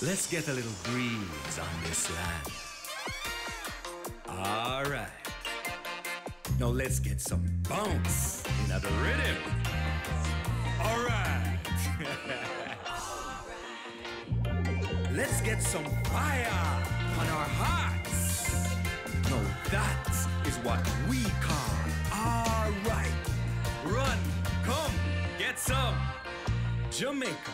Let's get a little breeze on this land. All right. Now let's get some bounce in the rhythm. All right. Let's get some fire on our hearts. Now that is what we call all right. Run, come, get some Jamaica.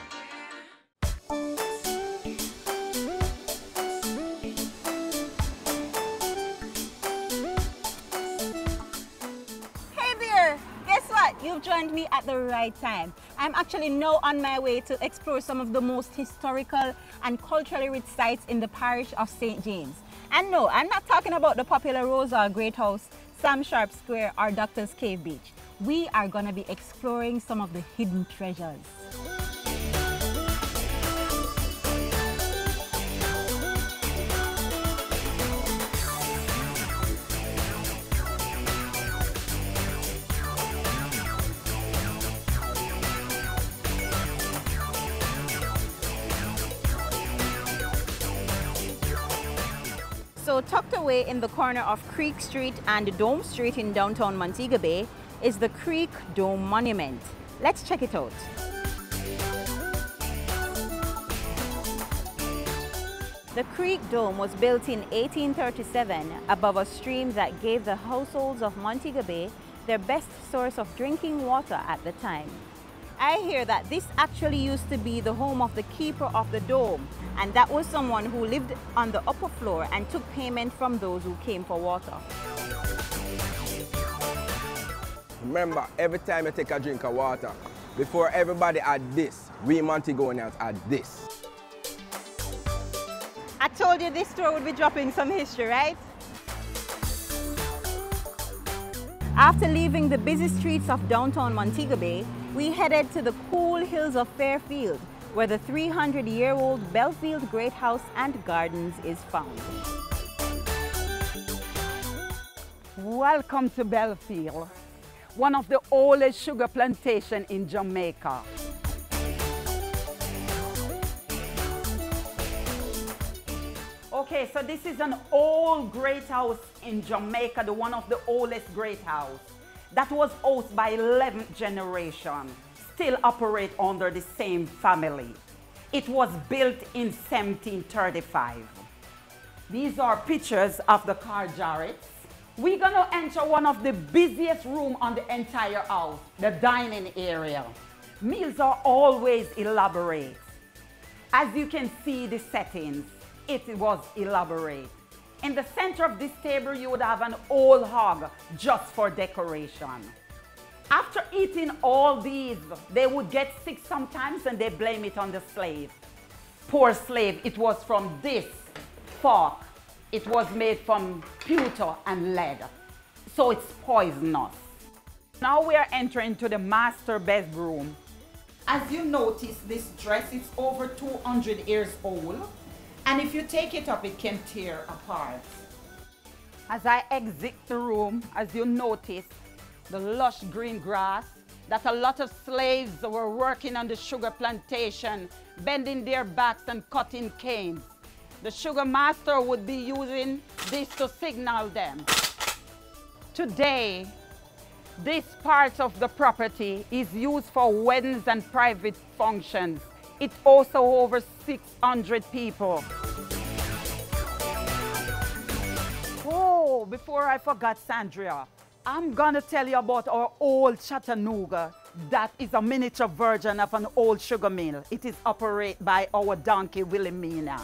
You've joined me at the right time. I'm actually now on my way to explore some of the most historical and culturally rich sites in the parish of St. James. And no, I'm not talking about the popular Rosal Great House, Sam Sharp Square, or Doctor's Cave Beach. We are going to be exploring some of the hidden treasures. So tucked away in the corner of Creek Street and Dome Street in downtown Montego Bay is the Creek Dome Monument. Let's check it out. The Creek Dome was built in 1837 above a stream that gave the households of Montego Bay their best source of drinking water at the time. I hear that this actually used to be the home of the keeper of the dome, and that was someone who lived on the upper floor and took payment from those who came for water.
Remember, every time you take a drink of water, before everybody had this, we Montegonians had this.
I told you this tour would be dropping some history, right? After leaving the busy streets of downtown Montego Bay, we headed to the cool hills of Fairfield, where the 300-year-old Belfield Great House and Gardens is found.
Welcome to Belfield, one of the oldest sugar plantations in Jamaica. Okay, so this is an old great house in Jamaica, one of the oldest great house that was owned by 11th generation, still operate under the same family. It was built in 1735. These are pictures of the car Jarrett's. We're gonna enter one of the busiest rooms on the entire house, the dining area. Meals are always elaborate. As you can see the settings, it was elaborate. In the center of this table, you would have an old hog just for decoration. After eating all these, they would get sick sometimes and they blame it on the slave. Poor slave, it was from this fork. It was made from pewter and lead, so it's poisonous. Now we are entering to the master bedroom. As you notice, this dress is over 200 years old, and if you take it up, it can tear apart. As I exit the room, as you notice, the lush green grass that a lot of slaves were working on the sugar plantation, bending their backs and cutting canes. The sugar master would be using this to signal them. Today, this part of the property is used for weddings and private functions. It's also over 600 people. Oh, before I forgot, Sandria, I'm gonna tell you about our old Chattanooga. That is a miniature version of an old sugar mill. It is operated by our donkey, Wilhelmina.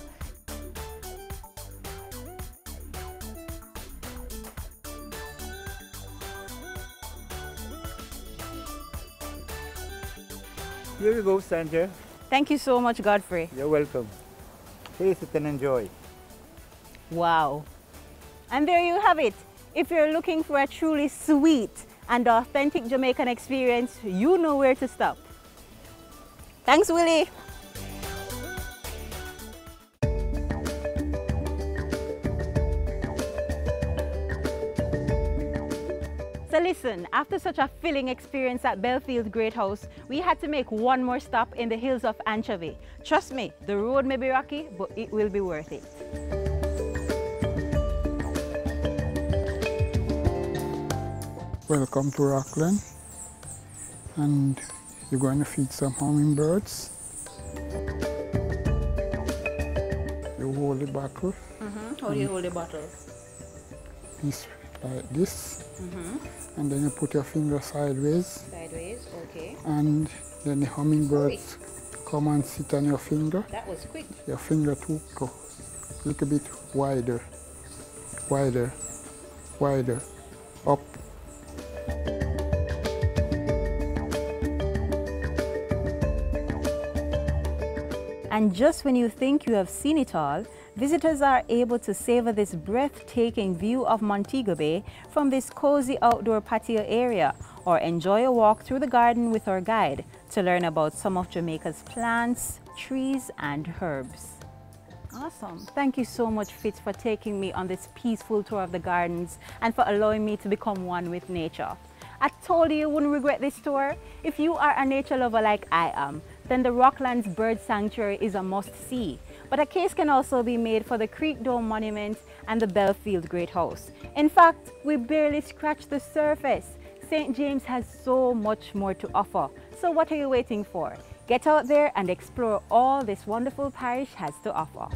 Here you go, Sandra.
Thank you so much, Godfrey.
You're welcome. Taste it and enjoy.
Wow. And there you have it. If you're looking for a truly sweet and authentic Jamaican experience, you know where to stop. Thanks, Willie. So listen, after such a filling experience at Belfield Great House, we had to make one more stop in the hills of Anchovy. Trust me, the road may be rocky, but it will be worth it.
Welcome to Rockland, and you're going to feed some hummingbirds. You hold the bottle.
How do you hold the bottle?
Piece like this, and then you put your finger sideways.
Sideways, okay.
And then the hummingbirds come and sit on your finger.
That was quick.
Your finger to go a little bit wider, wider, wider, up.
And just when you think you have seen it all, visitors are able to savor this breathtaking view of Montego Bay from this cozy outdoor patio area, or enjoy a walk through the garden with our guide to learn about some of Jamaica's plants, trees, and herbs. Awesome. Thank you so much, Fitz, for taking me on this peaceful tour of the gardens and for allowing me to become one with nature. I told you you wouldn't regret this tour. If you are a nature lover like I am, then the Rocklands Bird Sanctuary is a must-see. But a case can also be made for the Creek Dome Monument and the Belfield Great House. In fact, we barely scratched the surface. St. James has so much more to offer. So what are you waiting for? Get out there and explore all this wonderful parish has to offer.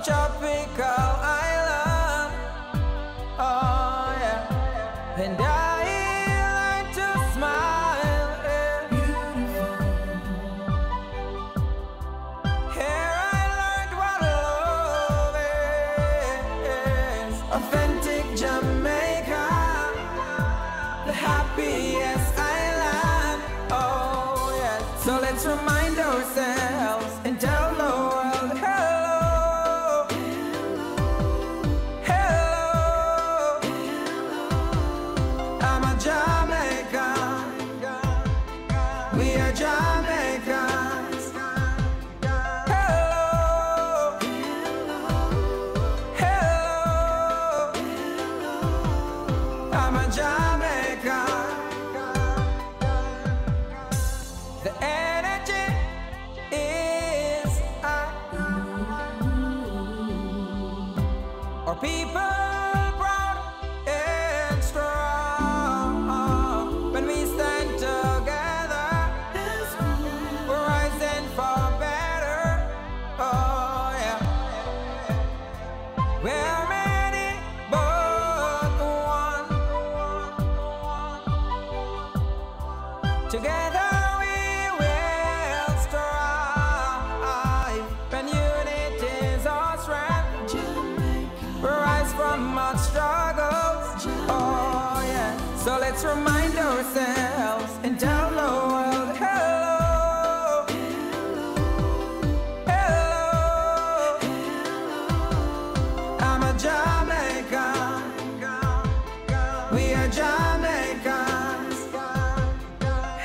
Tropical island, oh yeah, and I learned to smile, Here I learned what love is, authentic Jamaica, the happiest island. heart struggles. Oh yeah. So let's remind ourselves and tell the world hello. Hello. I'm a Jamaican. We are Jamaicans.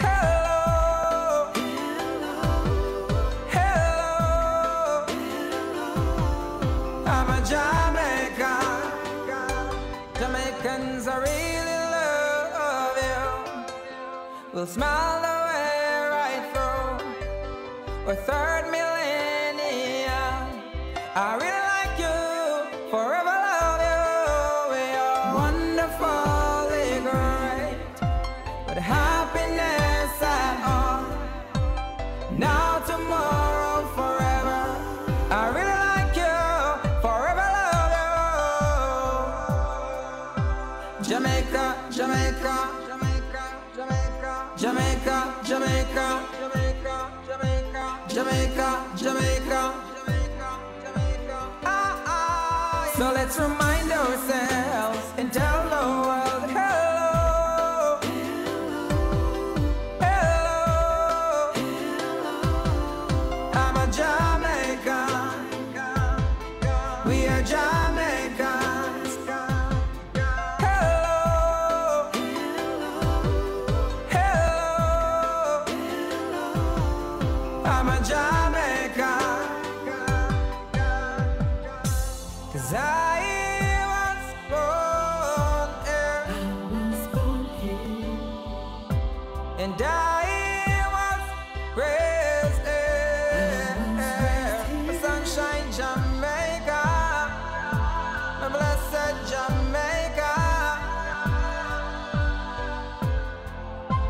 Hello. Hello. I'm a Jamaican. Jamaicans, I really love you. We'll smile the way right through. We're third millennium. I really like you, forever love you. We are wonderfully great, but happiness at all. Now, tomorrow, forever. I really like you, forever love you. Jamaica, Jamaica, Jamaica, Jamaica, Jamaica, Jamaica, Jamaica, Jamaica. So let's remind ourselves and tell the world hello. Hello. I'm a Jamaican. We are Jamaicans. Hello. Hello. I'm a Jamaican. 'Cause I was born here, and I was raised here. Sunshine Jamaica, my blessed Jamaica,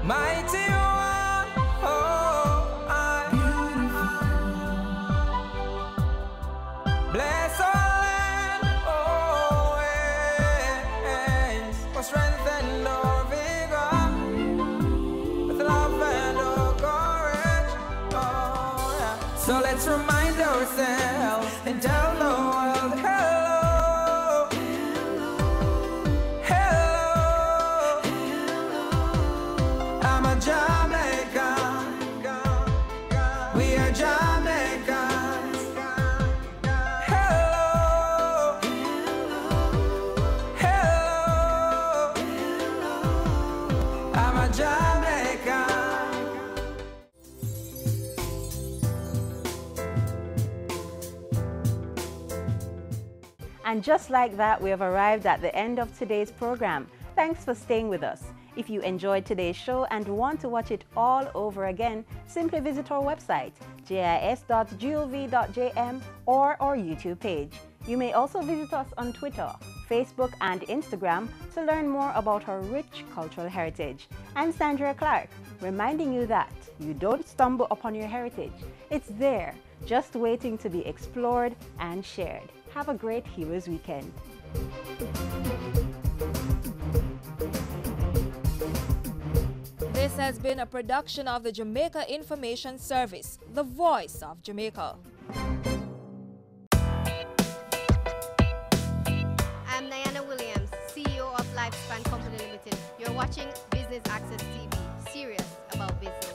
mighty one. Oh, I bless our strength and our vigor, with love and our courage. Oh, yeah. So let's remind ourselves and tell the world hello. Hello. I'm a Jamaican. We are Jamaicans. Hello. Hello. I'm a Jamaican.
And just like that, we have arrived at the end of today's program. Thanks for staying with us. If you enjoyed today's show and want to watch it all over again, simply visit our website, jis.gov.jm, or our YouTube page. You may also visit us on Twitter, Facebook, and Instagram to learn more about our rich cultural heritage. I'm Sandra Clark, reminding you that you don't stumble upon your heritage. It's there, just waiting to be explored and shared. Have a great Heroes Weekend.
This has been a production of the Jamaica Information Service, the voice of Jamaica.
I'm Diana Williams, CEO of Lifespan Company Limited. You're watching Business Access TV, serious about business.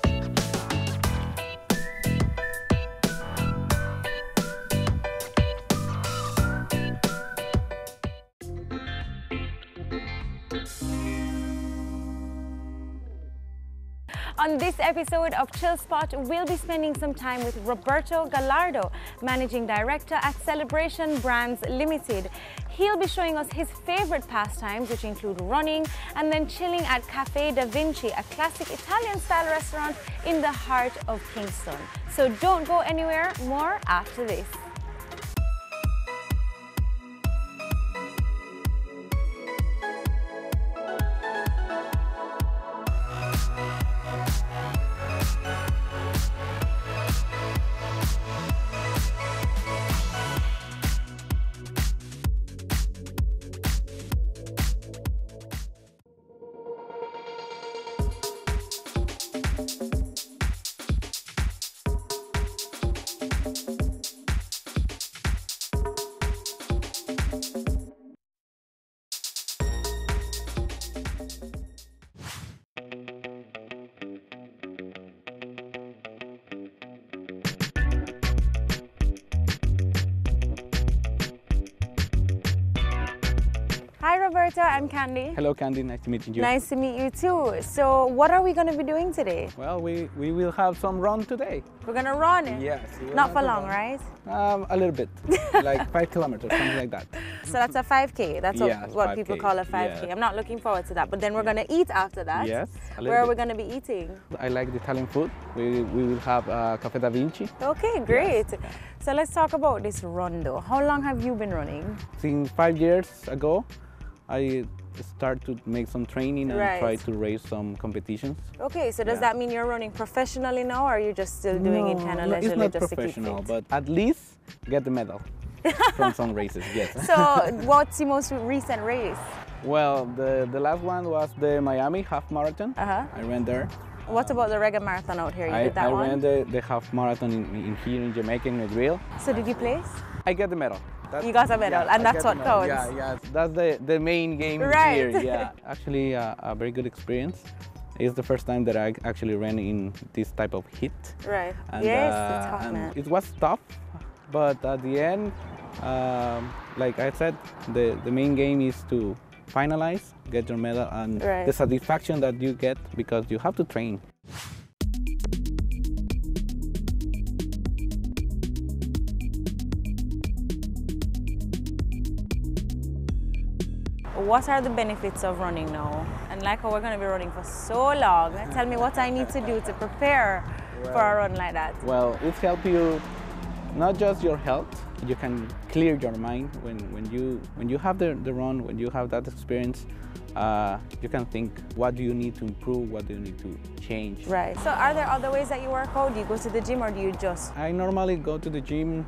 On this episode of Chill Spot, we'll be spending some time with Roberto Gallardo, Managing Director at Celebration Brands Limited. He'll be showing us his favorite pastimes, which include running and then chilling at Cafe Da Vinci, a classic Italian-style restaurant in the heart of Kingston. So don't go anywhere, more after this. Roberta and Candy.
Hello, Candy. Nice to meet you.
Nice to meet you too. So what are we going to be doing today?
Well, we will have some run today.
We're going to run?
Yes.
Not for long, right?
A little bit, like 5 kilometers, something like that.
So that's a 5K. That's what
5K.
people call a 5K.
Yeah.
I'm not looking forward to that. But then we're going to eat after that.
Yes.
Where are we going to be eating?
I like the Italian food. We will have Cafe Da Vinci.
Okay, great.
Yes.
So let's talk about this run though. How long have you been running?
Since 5 years ago, I started to make some training and try to race some competitions.
Okay, so does that mean you're running professionally now, or are you just still doing it kind of leisurely
it's not
just
professional,
to keep fit?
but at least get the medal from some races, yes.
So what's your most recent race?
Well, the last one was the Miami half marathon. I ran there.
What about the Reggae Marathon out here? You did that one?
I ran the half marathon in here in Jamaica, in Negril.
So did you place?
I got the medal.
You got a medal, and that's what counts.
Yeah, that's the main game
right.
here. Yeah, actually a very good experience. It's the first time that I actually ran in this type of heat.
Right.
And,
yes, it's tough, man.
It was tough, but at the end, like I said, the main game is to finalize, get your medal, and the satisfaction that you get because you have to train.
What are the benefits of running now? And like how we're going to be running for so long, tell me what I need to do to prepare for a run like that.
Well, it helps you not just your health. You can clear your mind when you have the run, when you have that experience. You can think, what do you need to improve, what do you need to change.
Right. So are there other ways that you work out? Do you go to the gym or do you just?
I normally go to the gym,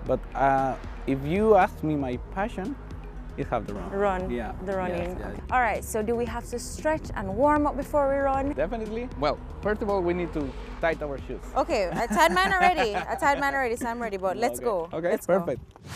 but if you ask me my passion, it have the run. Yeah.
The running.
Yes,
okay. All right, so do we have to stretch and warm up before we run?
Definitely. Well, first of all, we need to tighten our shoes.
Okay, I tied mine already. So I'm ready, but let's go.
Okay,
let's
perfect.
Go.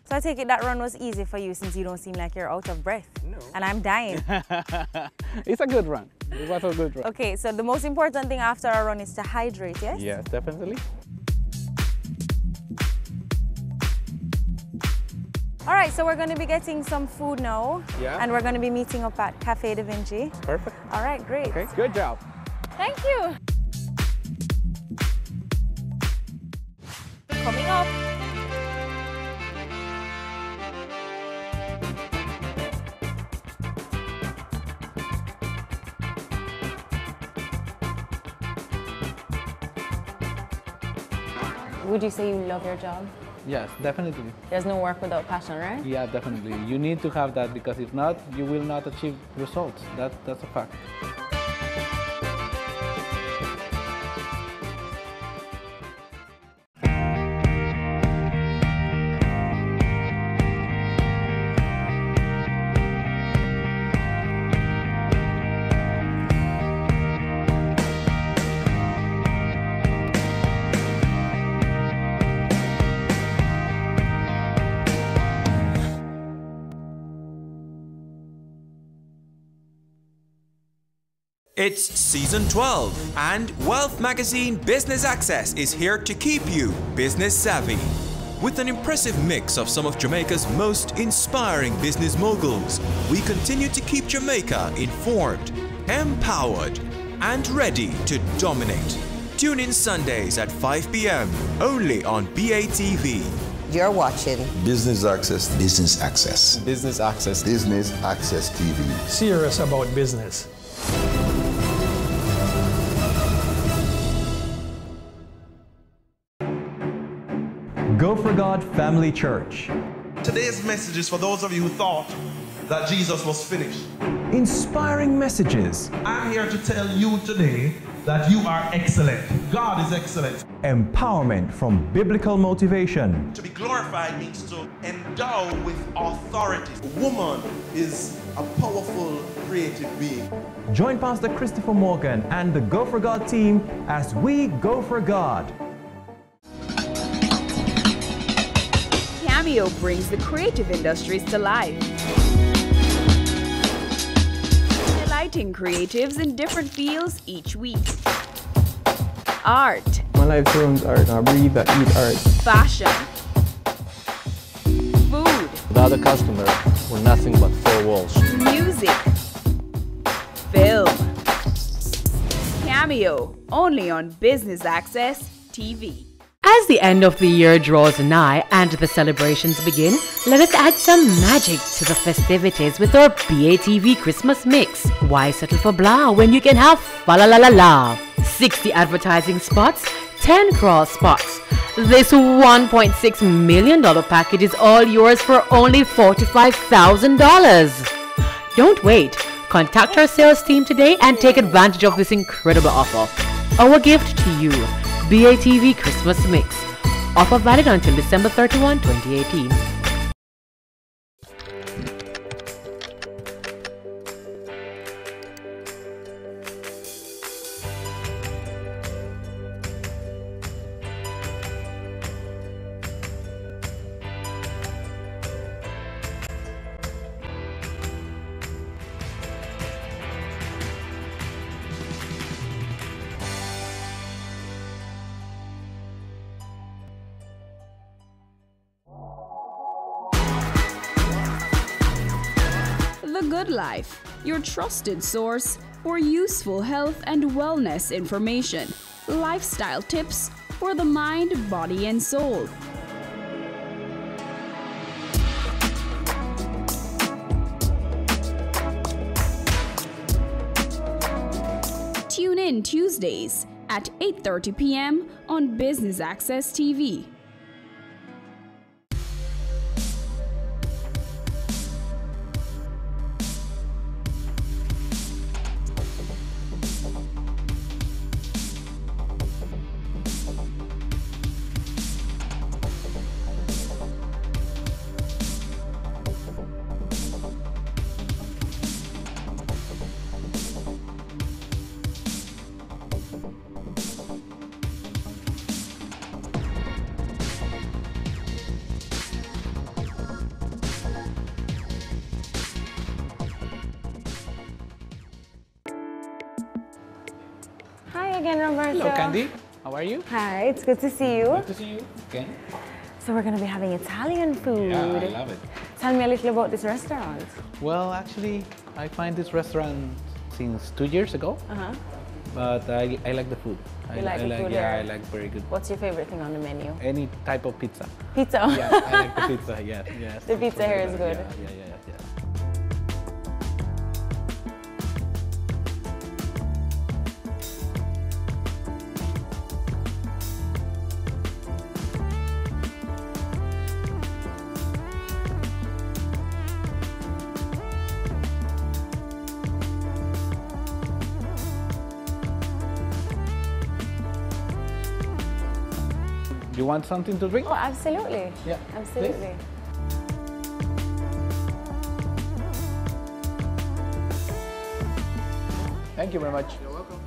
So I take it that run was easy for you since you don't seem like you're out of breath. No. And I'm dying.
It's a good run. It was a good run.
Okay, so the most important thing after a run is to hydrate, yes?
Yes, definitely.
All right, so we're going to be getting some food now.
Yeah.
And we're going to be meeting up at Cafe Da Vinci.
Perfect.
All right, great.
Okay, good job.
Thank you. Coming up. Would you say you love your job?
Yes, definitely.
There's no work without passion, right?
Yeah, definitely. You need to have that because if not, you will not achieve results. That's a fact.
It's season 12, and Wealth Magazine Business Access is here to keep you business savvy. With an impressive mix of some of Jamaica's most inspiring business moguls, we continue to keep Jamaica informed, empowered, and ready to dominate. Tune in Sundays at 5 p.m. only on BATV.
You're watching
Business Access.
Business Access.
Business Access. Business Access TV.
Serious about business.
Go for God Family Church.
Today's message is for those of you who thought that Jesus was finished.
Inspiring messages.
I'm here to tell you today that you are excellent. God is excellent.
Empowerment from biblical motivation.
To be glorified means to endow with authority. A woman is
a powerful, creative being.
Join Pastor Christopher Morgan and the Go For God team as we go for God.
Cameo brings the creative industries to life, highlighting creatives in different fields each week. Art.
My life turns art. I breathe, I eat art.
Fashion. Food.
Without a customer, we're nothing but four walls.
Music. Film. Cameo, only on Business Access TV.
As the end of the year draws nigh and the celebrations begin, let us add some magic to the festivities with our BATV Christmas mix. Why settle for blah when you can have fa la la la la? 60 advertising spots, 10 cross spots. This $1.6 million package is all yours for only $45,000. Don't wait. Contact our sales team today and take advantage of this incredible offer. Our gift to you. BATV Christmas Mix. Offer valid until December 31, 2018.
The Good Life, your trusted source for useful health and wellness information, lifestyle tips for the mind, body, and soul. Tune in Tuesdays at 8:30 p.m. on Business Access TV.
Hi again, Roberto.
Hello, Candy. How are you?
Hi, it's good to see you.
Good to see you. Okay.
So we're going to be having Italian food.
Yeah, I love it.
Tell me a little about this restaurant.
Well, actually, I find this restaurant since 2 years ago. But I like the food.
You like the food?
Yeah, I like very good.
What's your favorite thing on the menu?
Any type of pizza.
Pizza?
Yeah, I like the pizza, yes.
The pizza here is good.
Yeah. You want something to drink?
Oh, absolutely.
Yeah.
Absolutely.
Thank you very much. You're welcome.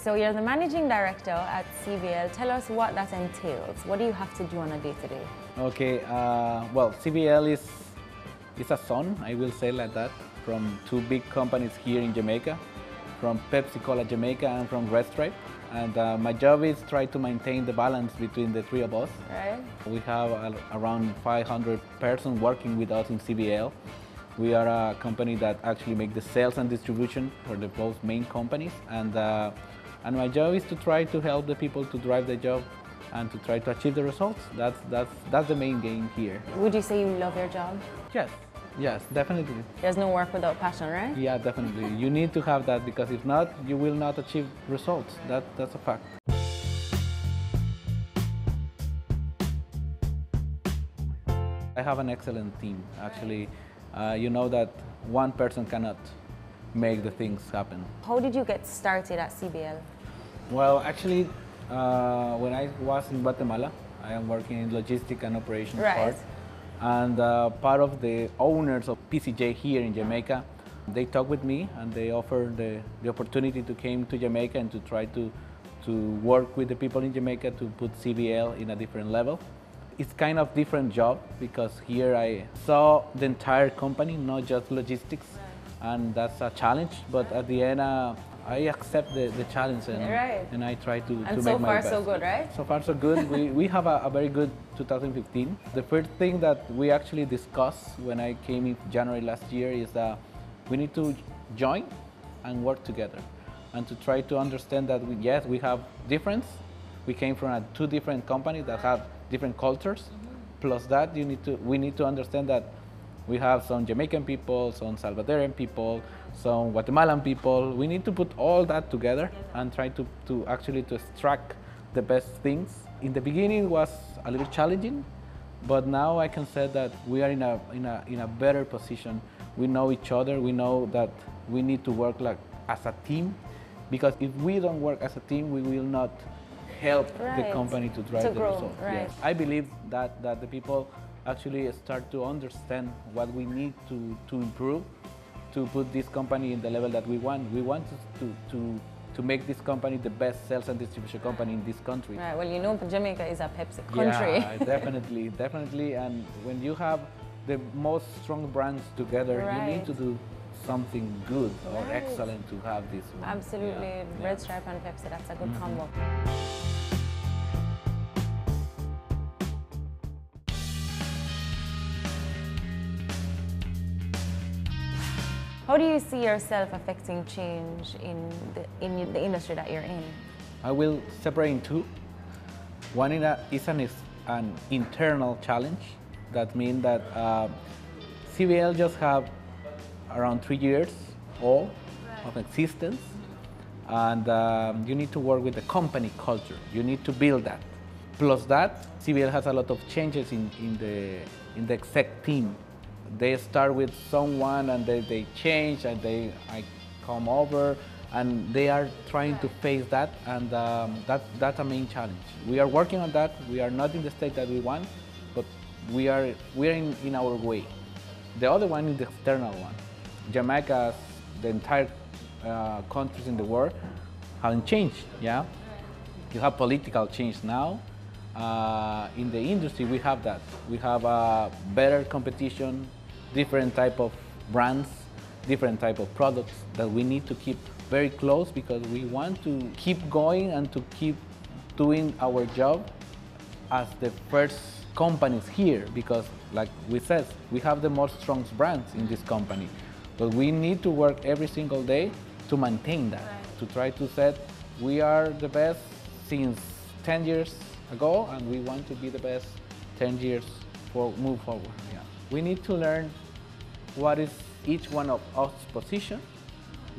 So you're the managing director at CVL. Tell us what that entails. What do you have to do on a day-to-day?
Okay, well, CVL is a son, I will say like that, from two big companies here in Jamaica, from Pepsi Cola Jamaica and from Red Stripe. And my job is try to maintain the balance between the three of us.
Right.
We have around 500 persons working with us in CVL. We are a company that actually make the sales and distribution for the both main companies. And my job is to try to help the people to drive the job and to try to achieve the results. That's the main game here.
Would you say you love your job?
Yes, Yes, definitely.
There's no work without passion, right?
Yeah, definitely. You need to have that because if not, you will not achieve results. That's a fact. I have an excellent team, actually. You know that one person cannot make the things happen.
How did you get started at CBL?
Well, actually, when I was in Guatemala, I am working in logistics and operations part. And part of the owners of PCJ here in Jamaica, they talked with me and they offered the opportunity to come to Jamaica and to try to work with the people in Jamaica to put CBL in a different level. It's kind of different job because here I saw the entire company, not just logistics, and that's a challenge. But at the end, I accept the challenge and I try to make my best.
And so far, so good, right?
So far, so good. we have a very good 2015. The first thing that we actually discussed when I came in January last year is that we need to join and work together and to try to understand that yes, we have difference. We came from two different companies that have different cultures. Plus that, we need to understand that we have some Jamaican people, some Salvadorian people, some Guatemalan people. We need to put all that together and try to actually extract the best things. In the beginning, it was a little challenging, but now I can say that we are in a better position. We know each other. We know that we need to work like as a team, because if we don't work as a team, we will not help the company to drive the result. Yes. I believe that the people actually start to understand what we need to improve to put this company in the level that we want. We want to make this company the best sales and distribution company in this country.
Right. Well, you know, Jamaica is a Pepsi country.
Yeah, definitely, definitely. And when you have the most strong brands together, you need to do something good or excellent to have this one.
Absolutely. Red Stripe and Pepsi, that's a good combo. How do you see yourself affecting change in the industry that you're in?
I will separate in two. One is an internal challenge. That means that CBL just have around 3 years old of existence, and you need to work with the company culture. You need to build that. Plus that, CBL has a lot of changes in the exec team. They start with someone and they change and I come over, and they are trying to face that, and that's a main challenge. We are working on that. We are not in the state that we want, but we're in our way. The other one is the external one. Jamaica, the entire countries in the world haven't changed. Yeah, you have political change now. In the industry, we have that. We have better competition, different type of brands, different type of products that we need to keep very close because we want to keep going and to keep doing our job as the first companies here, because like we said, we have the most strong brands in this company. But we need to work every single day to maintain that, to try to say we are the best since 10 years ago and we want to be the best 10 years move forward. Yeah. We need to learn what is each one of us position,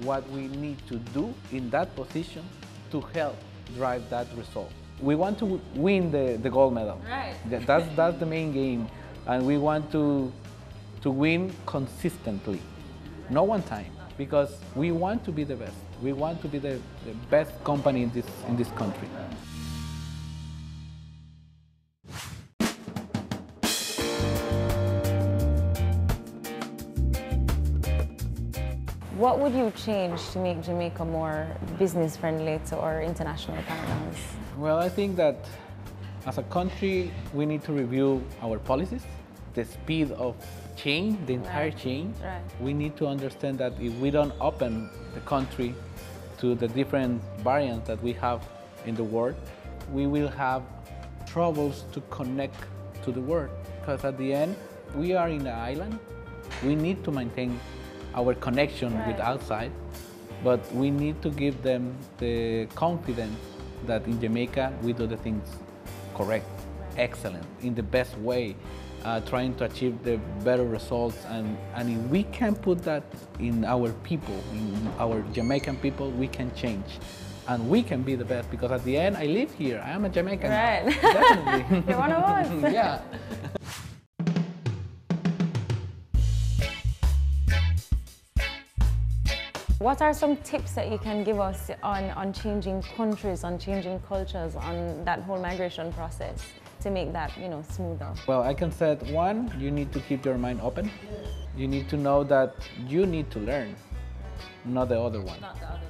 what we need to do in that position to help drive that result. We want to win the gold medal.
Right.
That's the main game, and we want to win consistently, not one time, because we want to be the best. We want to be the best company in this country.
What would you change to make Jamaica more business friendly to our international partners?
Well, I think that as a country, we need to review our policies, the speed of change, the entire change.
Right.
We need to understand that if we don't open the country to the different variants that we have in the world, we will have troubles to connect to the world. Because at the end, we are in an island. We need to maintain our connection with outside, but we need to give them the confidence that in Jamaica we do the things correct, excellent, in the best way. trying to achieve the better results. And if we can put that in our people, in our Jamaican people, we can change. And we can be the best, because at the end, I live here. I am a Jamaican.
Right.
Definitely.
You're one of us.
Yeah.
What are some tips that you can give us on changing countries, on changing cultures, on that whole migration process to make that, smoother?
Well, I can say, one, you need to keep your mind open. You need to know that you need to learn, not the other one.
Not the other way around.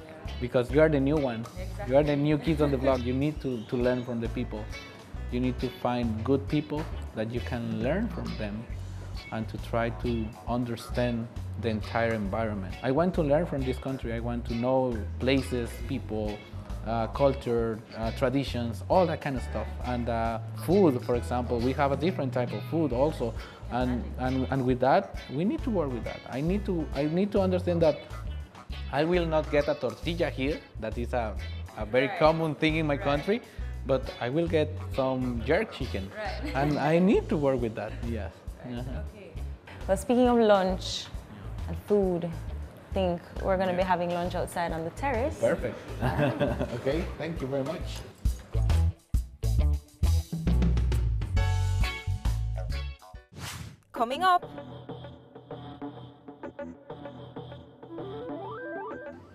Because you are the new one.
Exactly.
You are the new kids on the block. You need to learn from the people. You need to find good people that you can learn from them and to try to understand the entire environment. I want to learn from this country. I want to know places, people, culture, traditions, all that kind of stuff. And food, for example, we have a different type of food also. And with that, we need to work with that. I need to understand that I will not get a tortilla here. That is a very common thing in my country. But I will get some jerk chicken.
Right.
And I need to work with that, yes.
Right. Okay. Well, speaking of lunch and food, I think we're going to be having lunch outside on the terrace.
Perfect. Okay, thank you very much.
Coming up.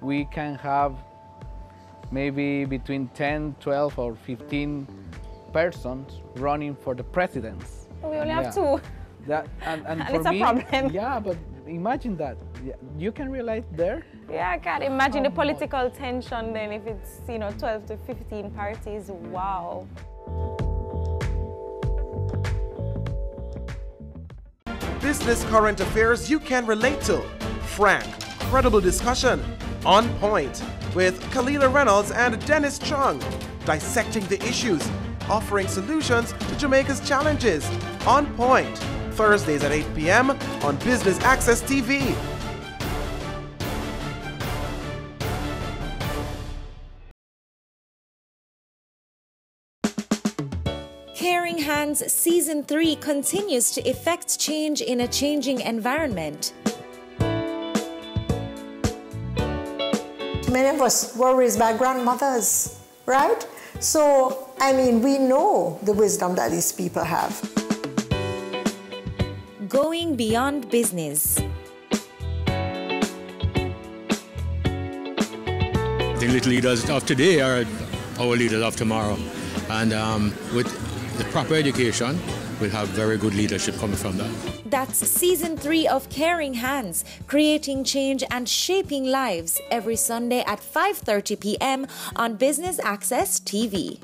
We can have maybe between 10, 12 or 15 persons running for the presidents.
We only have two.
That, and for
it's a
me,
problem.
Yeah, but imagine that. You can realize there.
Yeah, I can't imagine the political tension then if it's 12 to 15 parties. Wow.
Business current affairs you can relate to. Frank, credible discussion. On point with Kalila Reynolds and Dennis Chung, dissecting the issues, offering solutions to Jamaica's challenges. On Point, Thursdays at 8 p.m. on Business Access TV.
Caring Hands Season 3 continues to effect change in a changing environment.
Many of us were raised by grandmothers, right? So, we know the wisdom that these people have.
Going beyond business.
The little leaders of today are our leaders of tomorrow. And with the proper education, we'll have very good leadership coming from that.
That's Season 3 of Caring Hands, creating change and shaping lives, every Sunday at 5:30 p.m. on Business Access TV.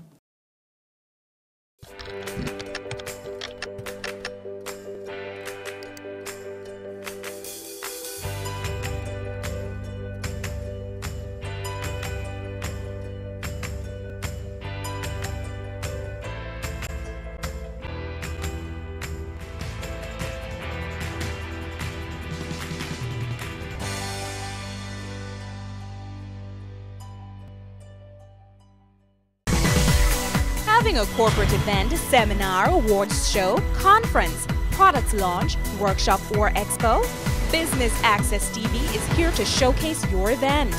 Having a corporate event, seminar, awards show, conference, product launch, workshop or expo? Business Access TV is here to showcase your event.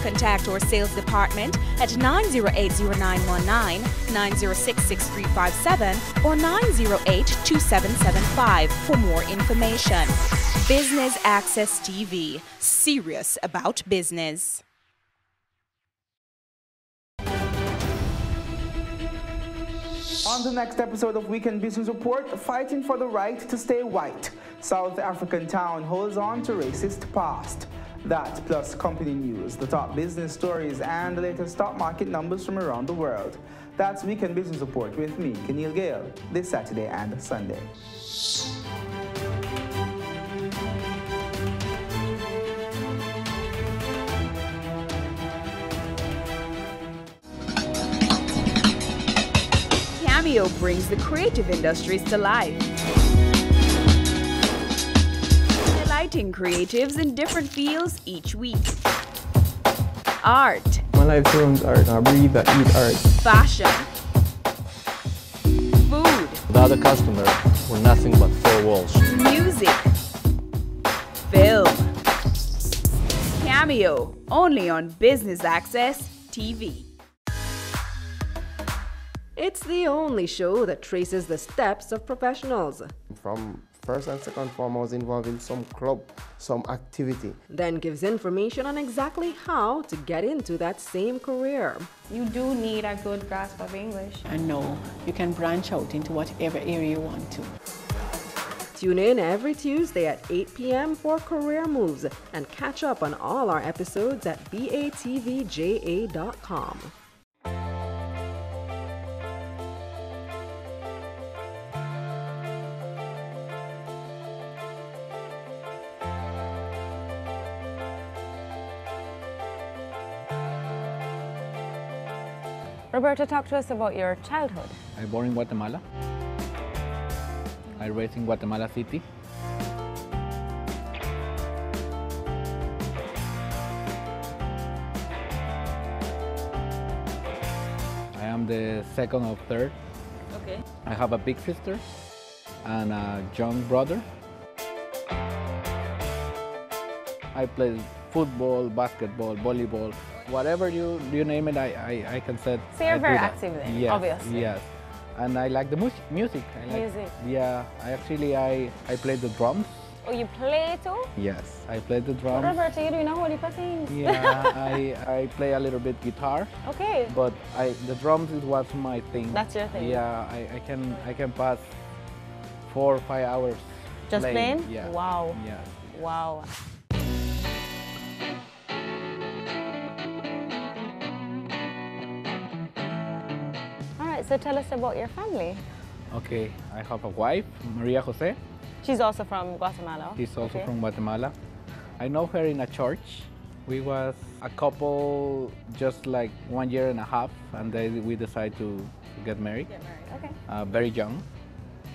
Contact our sales department at 908-0919, 906-6357 or 908-2775 for more information. Business Access TV, serious about business.
On the next episode of Weekend Business Report, fighting for the right to stay white. South African town holds on to racist past. That plus company news, the top business stories, and the latest stock market numbers from around the world. That's Weekend Business Report with me, Keneal Gale, this Saturday and Sunday.
Cameo brings the creative industries to life. Highlighting creatives in different fields each week. Art.
My life rooms art. I breathe, I eat art.
Fashion. Food.
Without a customer, were nothing but four walls.
Music, film, cameo, only on Business Access TV.
It's the only show that traces the steps of professionals.
From first and second form, I was involved in some club, some activity.
Then gives information on exactly how to get into that same career.
You do need a good grasp of English.
And no, you can branch out into whatever area you want to.
Tune in every Tuesday at 8 p.m. for Career Moves and catch up on all our episodes at batvja.com.
Roberto, talk to us about your childhood.
I born in Guatemala. I raised in Guatemala City. I am the second of third.
Okay.
I have a big sister and a young brother. I play football, basketball, volleyball, whatever you name it, I can say.
So you're very active then,
yes,
obviously.
Yes, and I like the music. I like,
music.
Yeah, I play the drums.
Oh, you play too?
Yes, I play the drums.
Roberto, you do know what you things.
Yeah, I play a little bit guitar.
Okay.
But the drums was my thing.
That's your thing.
Yeah, I can pass 4 or 5 hours.
Just playing?
Yeah.
Wow.
Yeah.
Wow. So tell us about your family.
Okay, I have a wife, Maria Jose.
She's also from Guatemala.
She's also from Guatemala. I know her in a church. We was a couple just like 1.5 years, and then we decided to get married.
Okay.
Very young.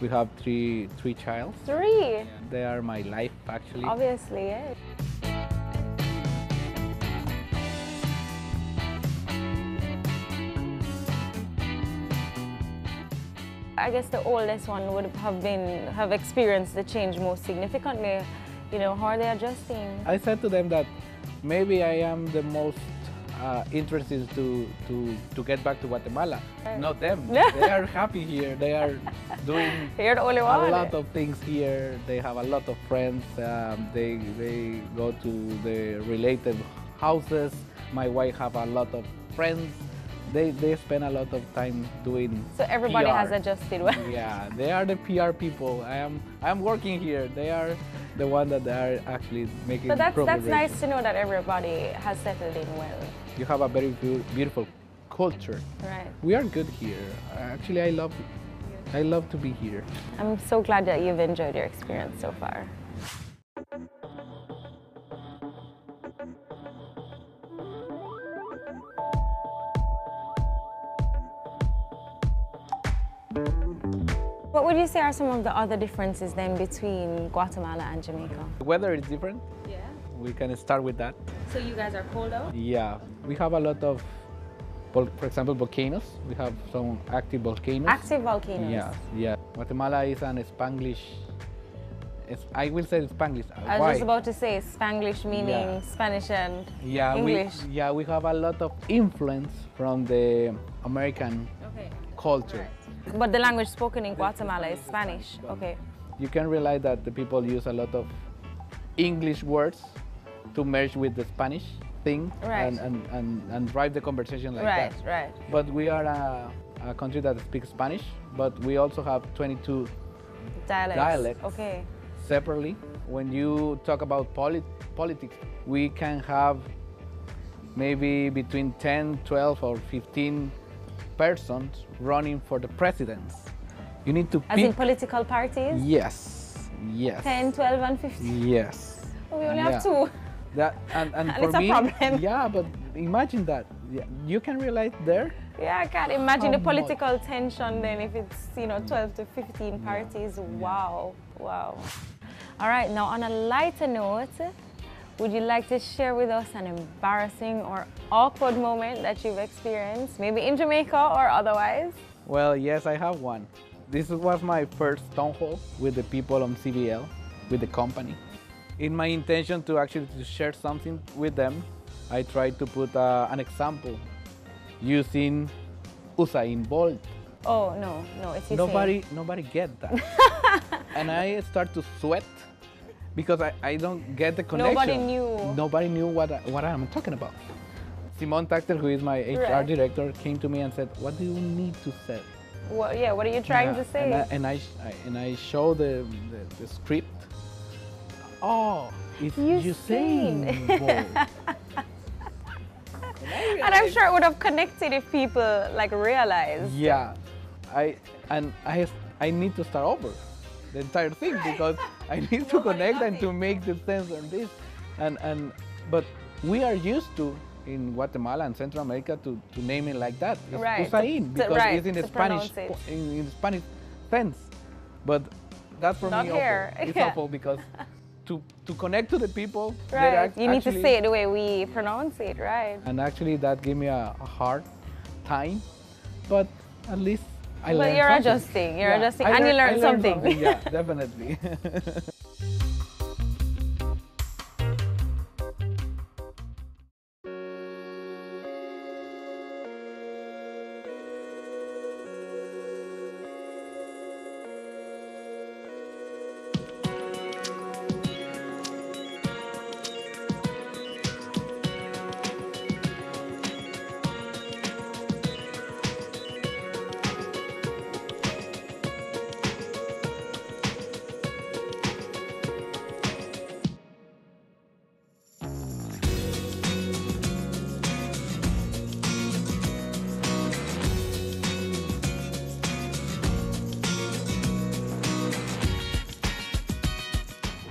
We have three children.
3?
They are my life, actually.
Obviously, yeah. I guess the oldest one would have experienced the change most significantly. You know, how are they adjusting?
I said to them that maybe I am the most interested to get back to Guatemala. Not them. They are happy here. They are doing
You're the only
a
one.
lot of things here. They have a lot of friends. They go to the related houses. My wife have a lot of friends. They spend a lot of time doing
So everybody
PR.
has adjusted well.
Yeah, they are the PR people. I am working here. They are the one that are actually making
But that's
progress.
nice to know that everybody has settled in well.
You have a very beautiful culture.
Right.
We are good here. Actually, I love to be here.
I'm so glad that you've enjoyed your experience so far. What would you say are some of the other differences then between Guatemala and Jamaica?
The weather is different.
Yeah.
We can start with that.
So you guys are cold out?
Yeah, we have a lot of, for example, volcanoes. We have some active volcanoes.
Active volcanoes?
Yeah, yeah. Guatemala is an Spanglish. I will say Spanglish.
I was just about to say Spanglish meaning
Yeah.
Spanish and
Yeah,
English.
we have a lot of influence from the American culture.
But the language spoken in Guatemala is Spanish. Okay.
You can realize that the people use a lot of English words to merge with the Spanish thing
Right.
and drive the conversation like that.
Right.
But we are a country that speaks Spanish, but we also have 22 dialects
Okay.
separately. When you talk about politics, we can have maybe between 10, 12 or 15 persons running for the presidents. You need to
As in political parties?
Yes.
10, 12 and 15?
Yes.
Oh, we only
Yeah.
have 2.
That and
And
for
it's a
me,
problem.
Yeah, but imagine that. Yeah, you can relate there.
Yeah, I can't imagine
How
the political tension then if it's, 12 to 15 parties. Wow. All right, now on a lighter note, would you like to share with us an embarrassing or awkward moment that you've experienced, maybe in Jamaica or otherwise?
Well, yes, I have one. This was my first town hall with the people on CBL, with the company. In my intention to actually share something with them, I tried to put an example using Usain Bolt.
Oh, no, it's Usain.
Nobody get that. And I start to sweat because I don't get the connection. Nobody knew what I'm talking about. Simone Tachter, who is my HR director, came to me and said, "What do you need to say?"
What are you trying to say?
And I show the script. Oh, it's Usain Bolt.
And I'm sure it would have connected if people like realized.
Yeah, I need to start over the entire thing because I need to connect and to make the sense of this. But we are used to in Guatemala and Central America to name it like that. It's Usain because it's in the Spanish in Spanish sense. But that for me it's awful because to connect to the people,
you need to say it the way we pronounce it, right?
And actually that gave me a hard time, but at least I learned
But you're
something.
adjusting, adjusting, and you learned something.
Yeah, definitely.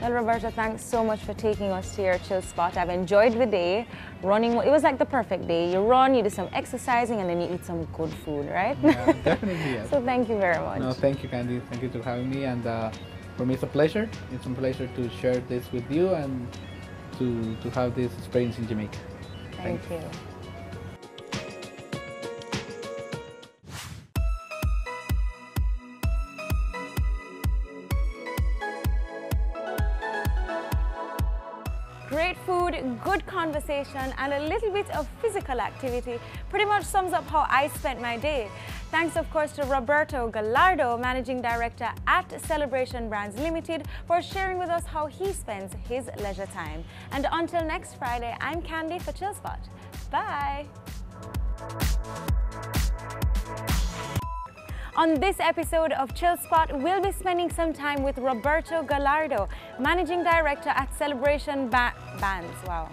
Well, Roberto, thanks so much for taking us to your chill spot. I've enjoyed the day. Running, it was like the perfect day. You run, you do some exercising, and then you eat some good food, right?
Yeah, definitely, yes.
So thank you very much.
No, thank you, Candy. Thank you for having me. And for me, it's a pleasure. It's a pleasure to share this with you and to have this experience in Jamaica.
Thank you. Great food, good conversation, and a little bit of physical activity pretty much sums up how I spent my day. Thanks, of course, to Roberto Gallardo, Managing Director at Celebration Brands Limited, for sharing with us how he spends his leisure time. And until next Friday, I'm Candy for Chill Spot. Bye! On this episode of Chill Spot, we'll be spending some time with Roberto Gallardo, Managing Director at Celebration Brands. Wow.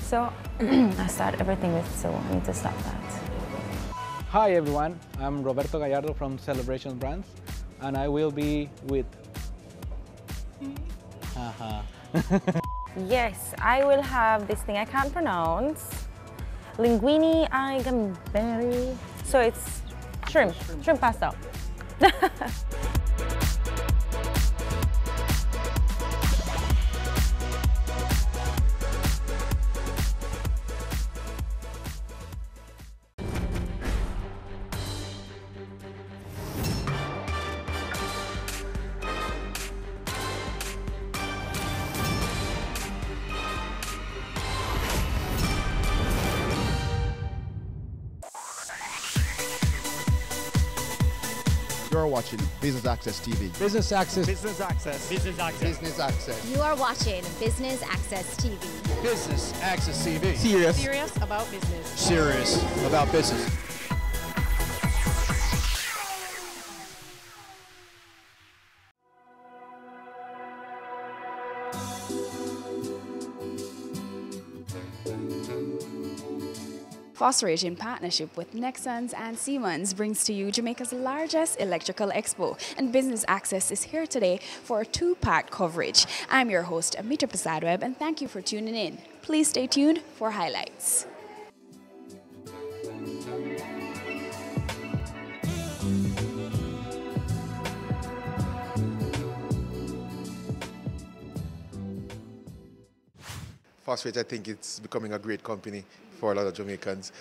So, I start everything with so. I need to stop that.
Hi everyone, I'm Roberto Gallardo from Celebration Brands, and I will be with...
Yes, I will have this thing I can't pronounce. Linguine ai gamberi. So it's shrimp pasta.
You're watching Business Access TV.
Business Access.
Business Access.
Business Access.
Business Access.
You are watching Business Access TV.
Business Access TV.
Serious about business.
Serious about business.
Phosphorate, in partnership with Nexans and Siemens, brings to you Jamaica's largest electrical expo, and Business Access is here today for a two-part coverage. I'm your host, Amita Prasad-Webb, and thank you for tuning in. Please stay tuned for highlights.
Phosphate, I think it's becoming a great company for a lot of Jamaicans.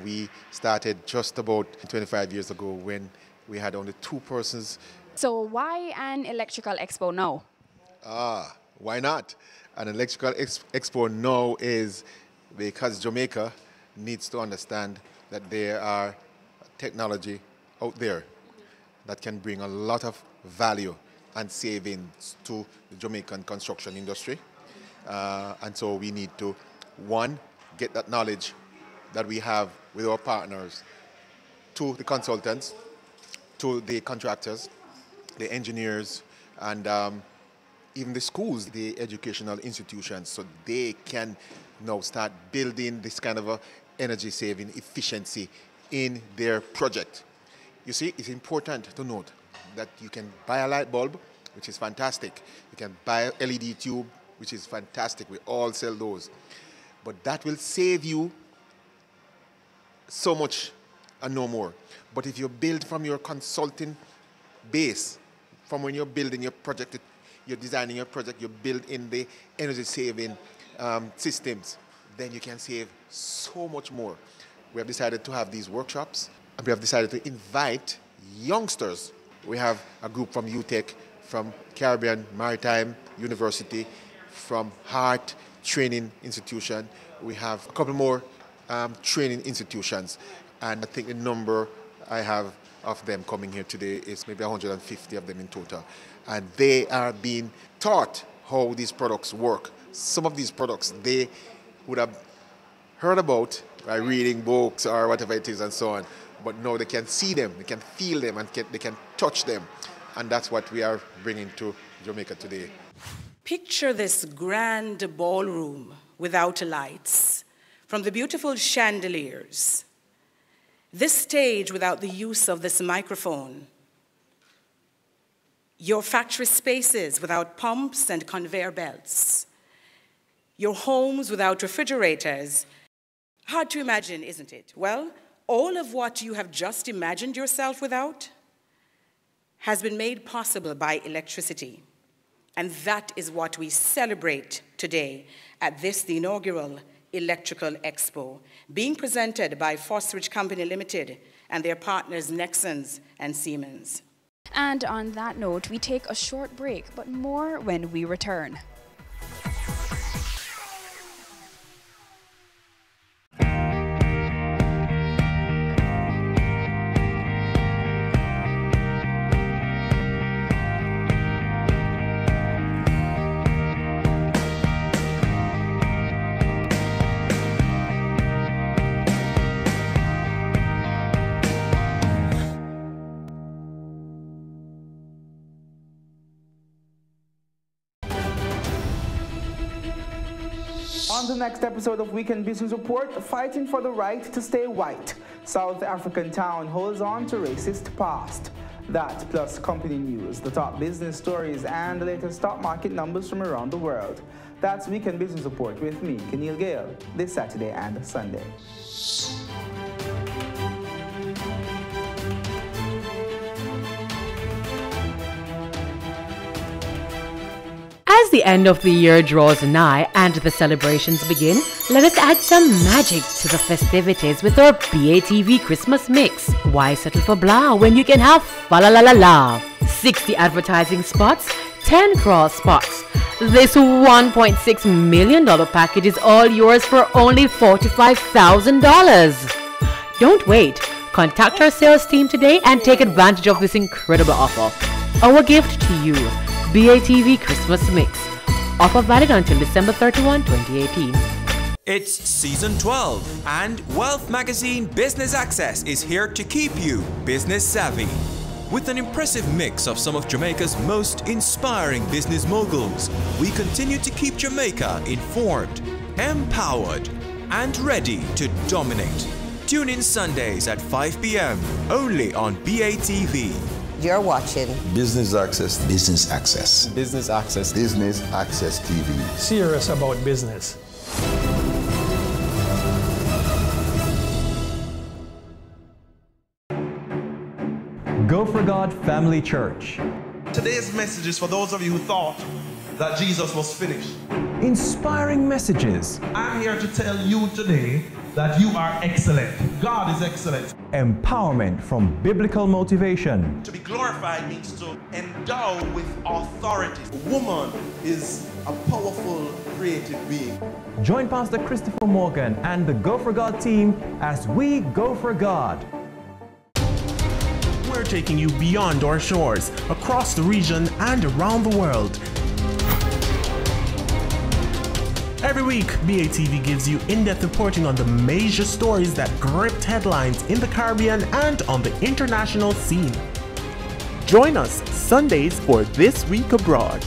We started just about 25 years ago when we had only 2 persons.
So why an electrical expo now?
Why not? An electrical expo now is because Jamaica needs to understand that there are technology out there that can bring a lot of value and savings to the Jamaican construction industry. And so we need to, 1, get that knowledge that we have with our partners to the consultants, to the contractors, the engineers, and even the schools, the educational institutions, so they can now start building this kind of a energy saving efficiency in their project. You see, it's important to note that you can buy a light bulb, which is fantastic. You can buy an LED tube, which is fantastic. We all sell those. But that will save you so much and no more. But if you build from your consulting base, from when you're building your project, you're designing your project, you build in the energy saving systems, then you can save so much more. We have decided to have these workshops, and we have decided to invite youngsters. We have a group from UTech, from Caribbean Maritime University, from Hart Training Institution. We have a couple more training institutions, and I think the number I have of them coming here today is maybe 150 of them in total. And they are being taught how these products work. Some of these products they would have heard about by reading books or whatever it is and so on, but now they can see them, they can feel them, and they can touch them. And that's what we are bringing to Jamaica today.
Picture this grand ballroom without lights, from the beautiful chandeliers, this stage without the use of this microphone, your factory spaces without pumps and conveyor belts, your homes without refrigerators. Hard to imagine, isn't it? Well, all of what you have just imagined yourself without has been made possible by electricity. And that is what we celebrate today at this, the inaugural Electrical Expo, being presented by Phosphate Company Limited and their partners Nexans and Siemens.
And on that note, we take a short break, but more when we return.
On the next episode of Weekend Business Report, fighting for the right to stay white. South African town holds on to racist past. That plus company news, the top business stories, and the latest stock market numbers from around the world. That's Weekend Business Report with me, Keneal Gale, this Saturday and Sunday.
As the end of the year draws nigh and the celebrations begin, let us add some magic to the festivities with our BATV Christmas mix. Why settle for blah when you can have fa la la la la? 60 advertising spots, 10 cross spots. This $1.6 million package is all yours for only $45,000. Don't wait. Contact our sales team today and take advantage of this incredible offer. Our gift to you. BATV Christmas Mix. Offer valid until December 31, 2018.
It's season 12 and Wealth Magazine Business Access is here to keep you business savvy. With an impressive mix of some of Jamaica's most inspiring business moguls, we continue to keep Jamaica informed, empowered, and ready to dominate. Tune in Sundays at 5 p.m. only on BATV.
You're watching
Business Access.
Business Access.
Business Access.
Business Access TV.
Serious about business.
Go for God Family Church.
Today's message is for those of you who thought that Jesus was finished.
Inspiring messages.
I'm here to tell you today that you are excellent. God is excellent.
Empowerment from biblical motivation.
To be glorified means to endow with authority. A woman is a powerful, creative being.
Join Pastor Christopher Morgan and the Go for God team as we go for God.
We're taking you beyond our shores, across the region and around the world. Every week, BATV gives you in-depth reporting on the major stories that gripped headlines in the Caribbean and on the international scene. Join us Sundays for This Week Abroad.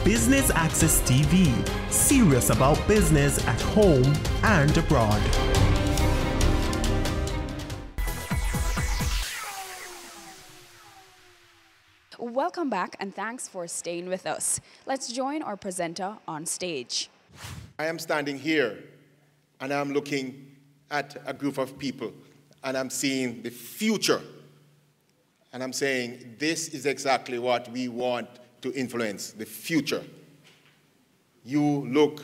Business Access TV, serious about business at home and abroad.
Welcome back and thanks for staying with us. Let's join our presenter on stage.
I am standing here and I'm looking at a group of people and I'm seeing the future. And I'm saying this is exactly what we want to influence, the future. You look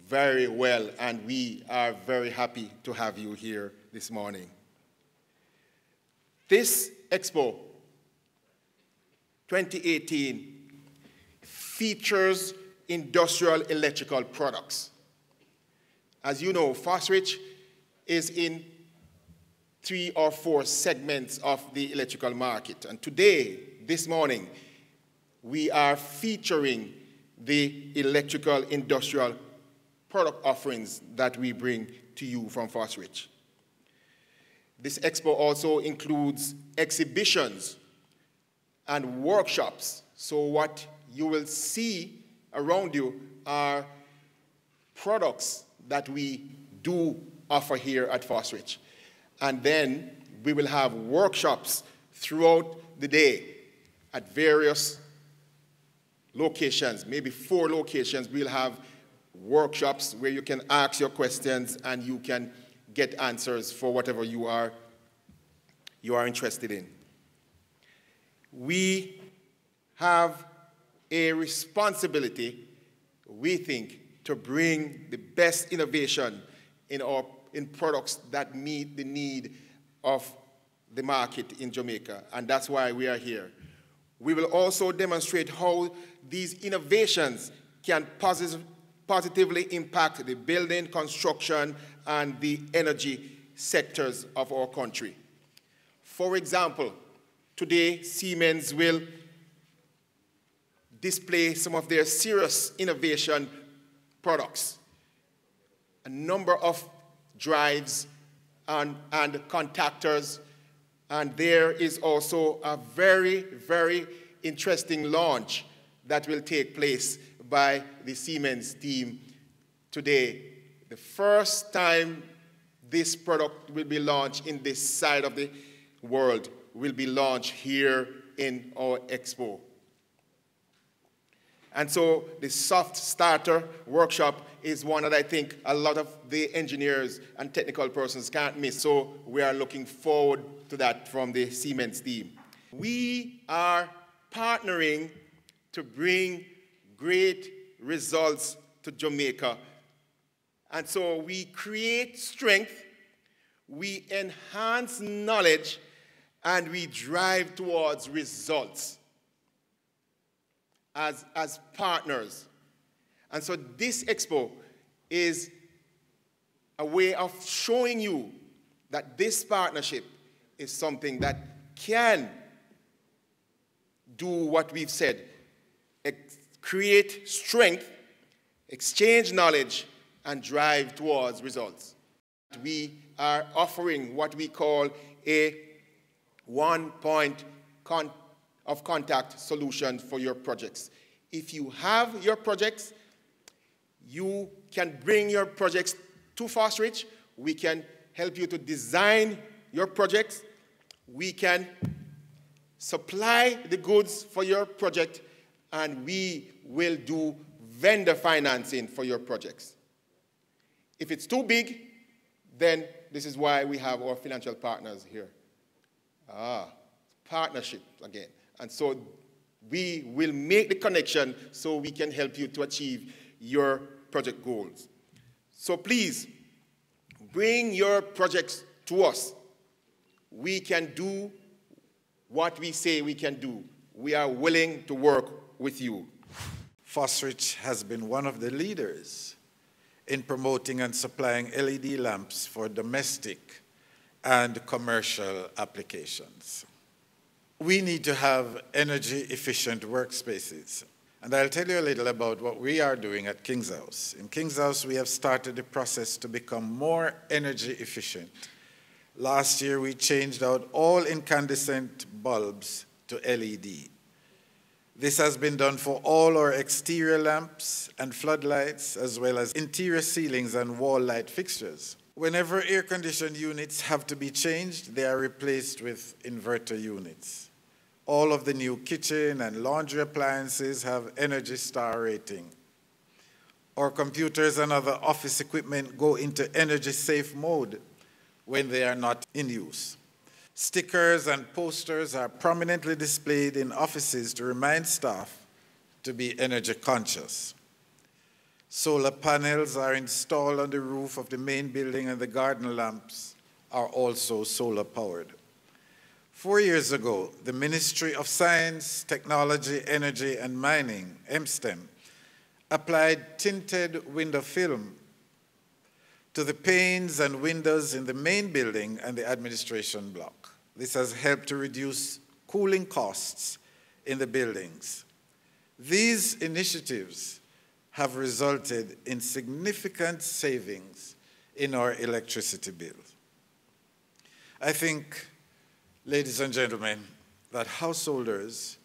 very well and we are very happy to have you here this morning. This Expo 2018 features industrial electrical products. As you know, Fosrich is in 3 or 4 segments of the electrical market. And today, this morning, we are featuring the electrical industrial product offerings that we bring to you from Fosrich. This expo also includes exhibitions and workshops. So what you will see around you are products that we do offer here at Fosrich. And then we will have workshops throughout the day at various locations, maybe 4 locations. We'll have workshops where you can ask your questions and you can get answers for whatever you are interested in. We have a responsibility, we think, to bring the best innovation in products that meet the need of the market in Jamaica, and that's why we are here. We will also demonstrate how these innovations can positively impact the building, construction, and the energy sectors of our country. For example, today, Siemens will display some of their serious innovation products. A number of drives and contactors, and there is also a very, very interesting launch that will take place by the Siemens team today. The first time this product will be launched in this side of the world will be launched here in our expo. And so the soft starter workshop is one that I think a lot of the engineers and technical persons can't miss. So we are looking forward to that from the Siemens team. We are partnering to bring great results to Jamaica. And so we create strength, we enhance knowledge, and we drive towards results as partners. And so this expo is a way of showing you that this partnership is something that can do what we've said, create strength, exchange knowledge, and drive towards results. We are offering what we call a one-point of contact solution for your projects. If you have your projects, you can bring your projects to Fosrich. We can help you to design your projects. We can supply the goods for your project, and we will do vendor financing for your projects. If it's too big, then this is why we have our financial partners here. Partnership again. And so We will make the connection so we can help you to achieve your project goals. So please, bring your projects to us. We can do what we say we can do. We are willing to work with you.
Fosrich has been one of the leaders in promoting and supplying LED lamps for domestic and commercial applications. We need to have energy-efficient workspaces. And I'll tell you a little about what we are doing at King's House. In King's House, we have started the process to become more energy efficient. Last year, we changed out all incandescent bulbs to LED. This has been done for all our exterior lamps and floodlights, as well as interior ceilings and wall light fixtures. Whenever air-conditioned units have to be changed, they are replaced with inverter units. All of the new kitchen and laundry appliances have Energy Star rating. Our computers and other office equipment go into energy safe mode when they are not in use. Stickers and posters are prominently displayed in offices to remind staff to be energy conscious. Solar panels are installed on the roof of the main building, and the garden lamps are also solar powered. 4 years ago, the Ministry of Science, Technology, Energy and Mining, MSTEM, applied tinted window film to the panes and windows in the main building and the administration block. This has helped to reduce cooling costs in the buildings. These initiatives have resulted in significant savings in our electricity bills. I think, ladies and gentlemen, that householders,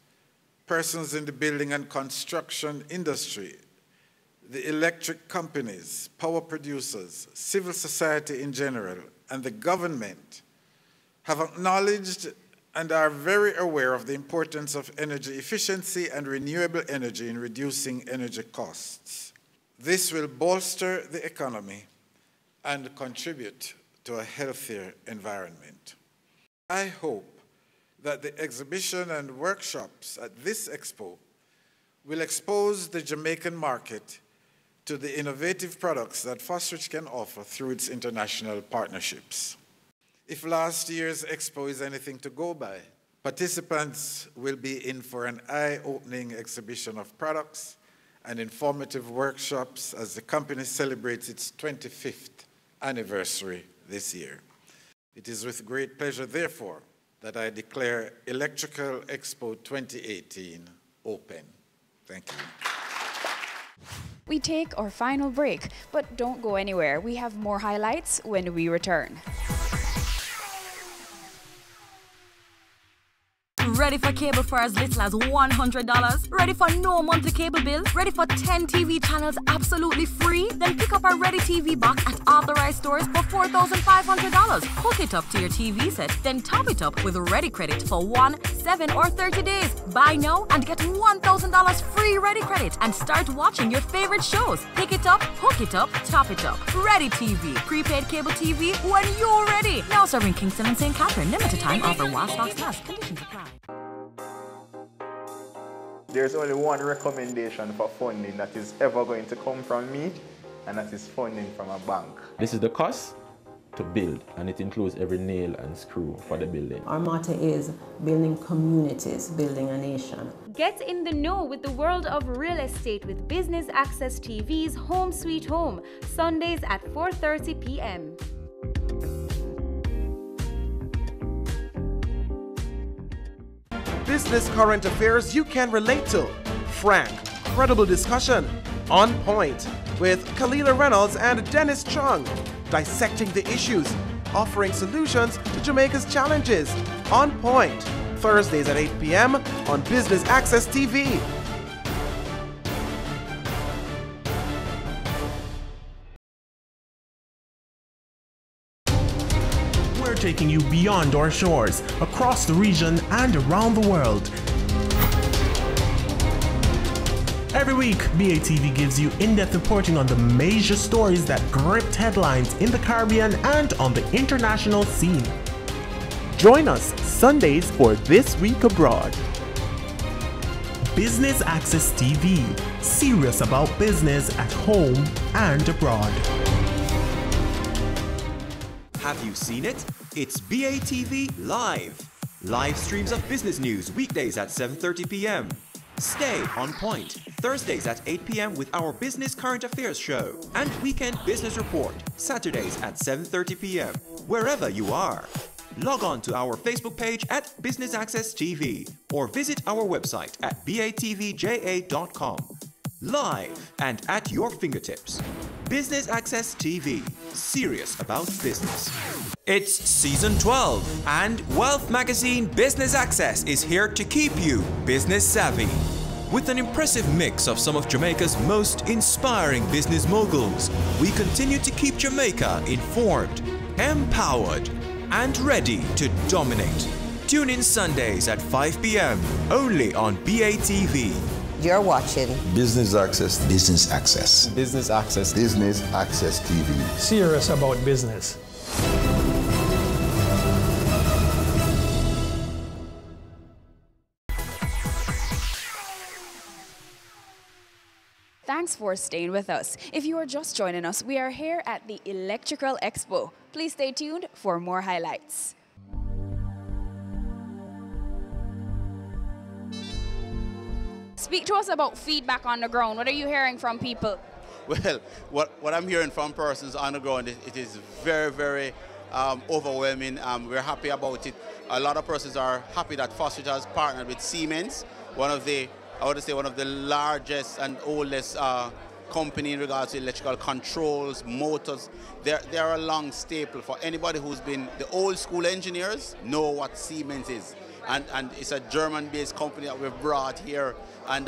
persons in the building and construction industry, the electric companies, power producers, civil society in general, and the government have acknowledged and are very aware of the importance of energy efficiency and renewable energy in reducing energy costs. This will bolster the economy and contribute to a healthier environment. I hope that the exhibition and workshops at this expo will expose the Jamaican market to the innovative products that Fosrich can offer through its international partnerships. If last year's expo is anything to go by, participants will be in for an eye-opening exhibition of products and informative workshops as the company celebrates its 25th anniversary this year. It is with great pleasure, therefore, that I declare Electrical Expo 2018 open. Thank you.
We take our final break, but don't go anywhere. We have more highlights when we return.
Ready for cable for as little as $100? Ready for no monthly cable bill? Ready for 10 TV channels absolutely free? Then pick up our Ready TV box at authorized stores for $4,500. Hook it up to your TV set, then top it up with Ready Credit for 1, 7 or 30 days. Buy now and get $1,000 free Ready Credit and start watching your favorite shows. Pick it up, hook it up, top it up. Ready TV. Prepaid cable TV when you're ready. Now serving Kingston and St. Catherine. Limited time offer while stocks last. Conditions apply.
There's only one recommendation for funding that is ever going to come from me, and that is funding from a bank.
This is the cost to build, and it includes every nail and screw for the building.
Our motto is building communities, building a nation.
Get in the know with the world of real estate with Business Access TV's Home Sweet Home, Sundays at 4:30 p.m.
Business current affairs you can relate to. Frank, credible discussion. On point with Kalila Reynolds and Dennis Chung. Dissecting the issues, offering solutions to Jamaica's challenges. On point. Thursdays at 8 p.m. on Business Access TV. We're taking you beyond our shores, across the region and around the world. Every week, BATV gives you in-depth reporting on the major stories that gripped headlines in the Caribbean and on the international scene. Join us Sundays for This Week Abroad. Business Access TV, serious about business at home and abroad.
Have you seen it? It's BATV Live. Live streams of business news weekdays at 7:30 p.m. Stay on point Thursdays at 8 p.m. with our Business Current Affairs show and Weekend Business Report Saturdays at 7:30 p.m. wherever you are. Log on to our Facebook page at Business Access TV or visit our website at batvja.com. Live and at your fingertips. Business Access TV, serious about business. It's season 12 and Wealth Magazine Business Access is here to keep you business savvy. With an impressive mix of some of Jamaica's most inspiring business moguls, we continue to keep Jamaica informed, empowered, and ready to dominate. Tune in Sundays at 5 p.m. only on BATV.
You're watching
Business Access.
Business Access.
Business Access.
Business Access TV.
Serious about business.
Thanks for staying with us. If you are just joining us, we are here at the Electrical Expo. Please stay tuned for more highlights. Speak to us about feedback on the ground. What are you hearing from people?
Well, what I'm hearing from persons on the ground, it is very, very overwhelming. We're happy about it. A lot of persons are happy that Foster has partnered with Siemens, one of the largest and oldest company in regards to electrical controls, motors. They're a long staple for anybody who's been the old school engineers know what Siemens is. And it's a German-based company that we've brought here. And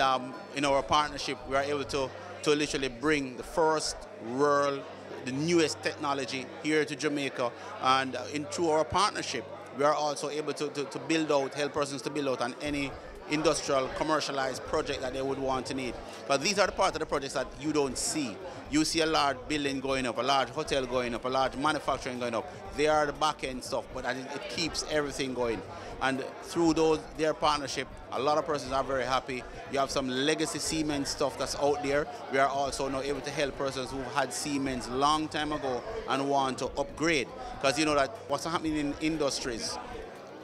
in our partnership, we are able to literally bring the first world, the newest technology here to Jamaica. And through our partnership, we are also able to build out, help persons to build out on any industrial, commercialized project that they would want to need. But these are the part of the projects that you don't see. You see a large building going up, a large hotel going up, a large manufacturing going up. They are the back-end stuff, but it keeps everything going. And through their partnership, a lot of persons are very happy. You have some legacy Siemens stuff that's out there. We are also now able to help persons who had Siemens long time ago and want to upgrade. Because you know that what's happening in industries,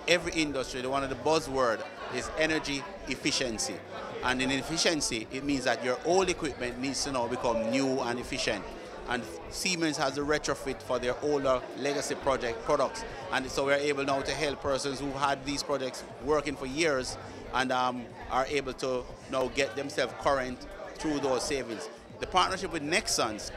every industry, one of the buzzwords is energy efficiency. And in efficiency, it means that your old equipment needs to now become new and efficient. And Siemens has a retrofit for their older legacy products. And so we're able now to help persons who've had these projects working for years and are able to now get themselves current through those savings. The partnership with Nexans,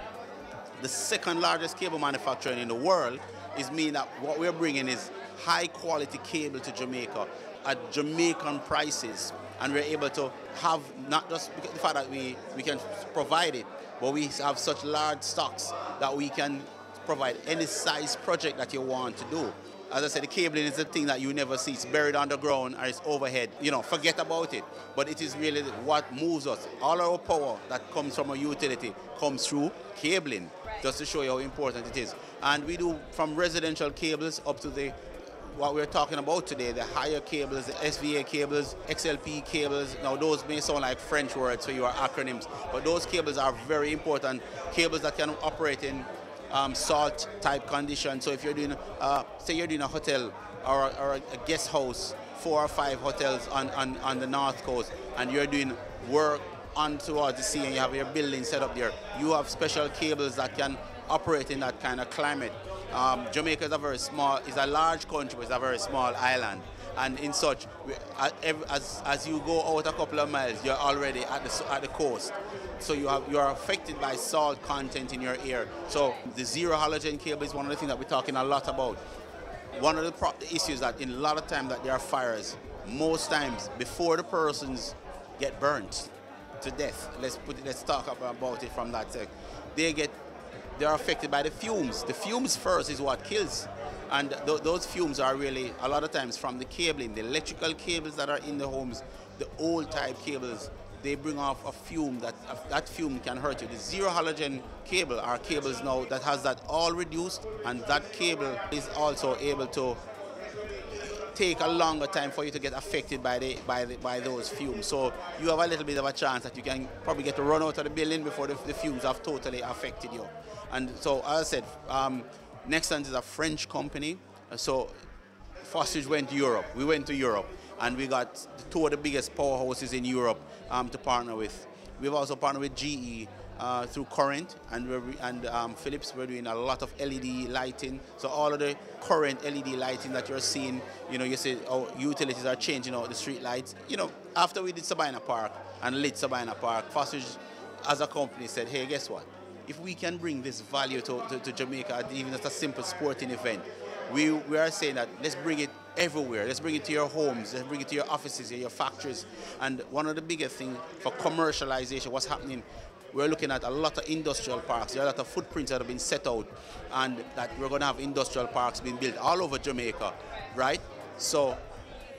the second largest cable manufacturer in the world, is meaning that what we're bringing is high quality cable to Jamaica at Jamaican prices. And we're able to have not just the fact that we can provide it, but we have such large stocks that we can provide any size project that you want to do. As I said, the cabling is the thing that you never see. It's buried underground or it's overhead. You know, forget about it. But it is really what moves us. All our power that comes from a utility comes through cabling, just to show you how important it is. And we do from residential cables up to what we're talking about today, the higher cables, the SVA cables, XLP cables. Now those may sound like French words for your acronyms, but those cables are very important. Cables that can operate in salt type conditions. So if you're doing, say you're doing a hotel or a guest house, 4 or 5 hotels on the North Coast, and you're doing work on towards the sea and you have your building set up there, you have special cables that can operate in that kind of climate. Jamaica is is a large country, but it's a very small island. And in such, as you go out a couple of miles, you're already at the coast. So you are affected by salt content in your air. So the zero halogen cable is one of the things that we're talking a lot about. One of the issues that in a lot of times that there are fires, most times before the persons get burnt to death, let's talk about it from that side. They are affected by the fumes. The fumes first is what kills. And those fumes are really, a lot of times, from the cabling, the electrical cables that are in the homes, the old type cables, they bring off a fume that fume can hurt you. The zero halogen cable are cables now that has that all reduced, and that cable is also able to take a longer time for you to get affected by those fumes. So you have a little bit of a chance that you can probably get to run out of the building before the fumes have totally affected you. And so, as I said, Nexans is a French company. So Fosrich went to Europe. We went to Europe, and we got two of the biggest powerhouses in Europe to partner with. We've also partnered with GE through Current, and Philips. We're doing a lot of LED lighting. So all of the current LED lighting that you're seeing, you see how utilities are changing out the street lights. After we did Sabina Park and lit Sabina Park, Fosrich as a company said, hey, guess what? If we can bring this value to Jamaica, even as a simple sporting event, we are saying that let's bring it everywhere. Let's bring it to your homes. Let's bring it to your offices, your factories. And one of the biggest things for commercialization, what's happening, we're looking at a lot of industrial parks. There are a lot of footprints that have been set out, and that we're going to have industrial parks being built all over Jamaica, right? So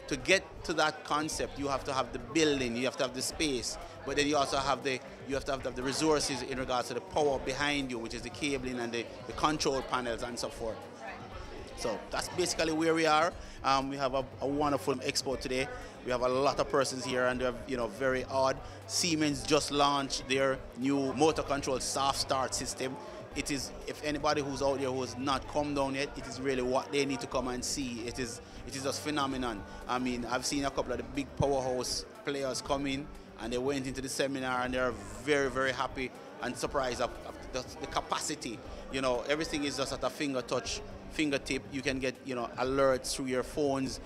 to get to that concept, you have to have the building, you have to have the space, but then you also have the resources in regards to the power behind you, which is the cabling and the control panels and so forth. So that's basically where we are. We have a wonderful expo today. We have a lot of persons here, and they're very odd. Siemens just launched their new motor control soft start system. It is, if anybody who's out there who has not come down yet, it is really what they need to come and see. It is just phenomenon. I mean, I've seen a couple of the big powerhouse players come in, and they went into the seminar, and they're very, very happy and surprised of the capacity. Everything is just at a fingertip. You can get alerts through your phones.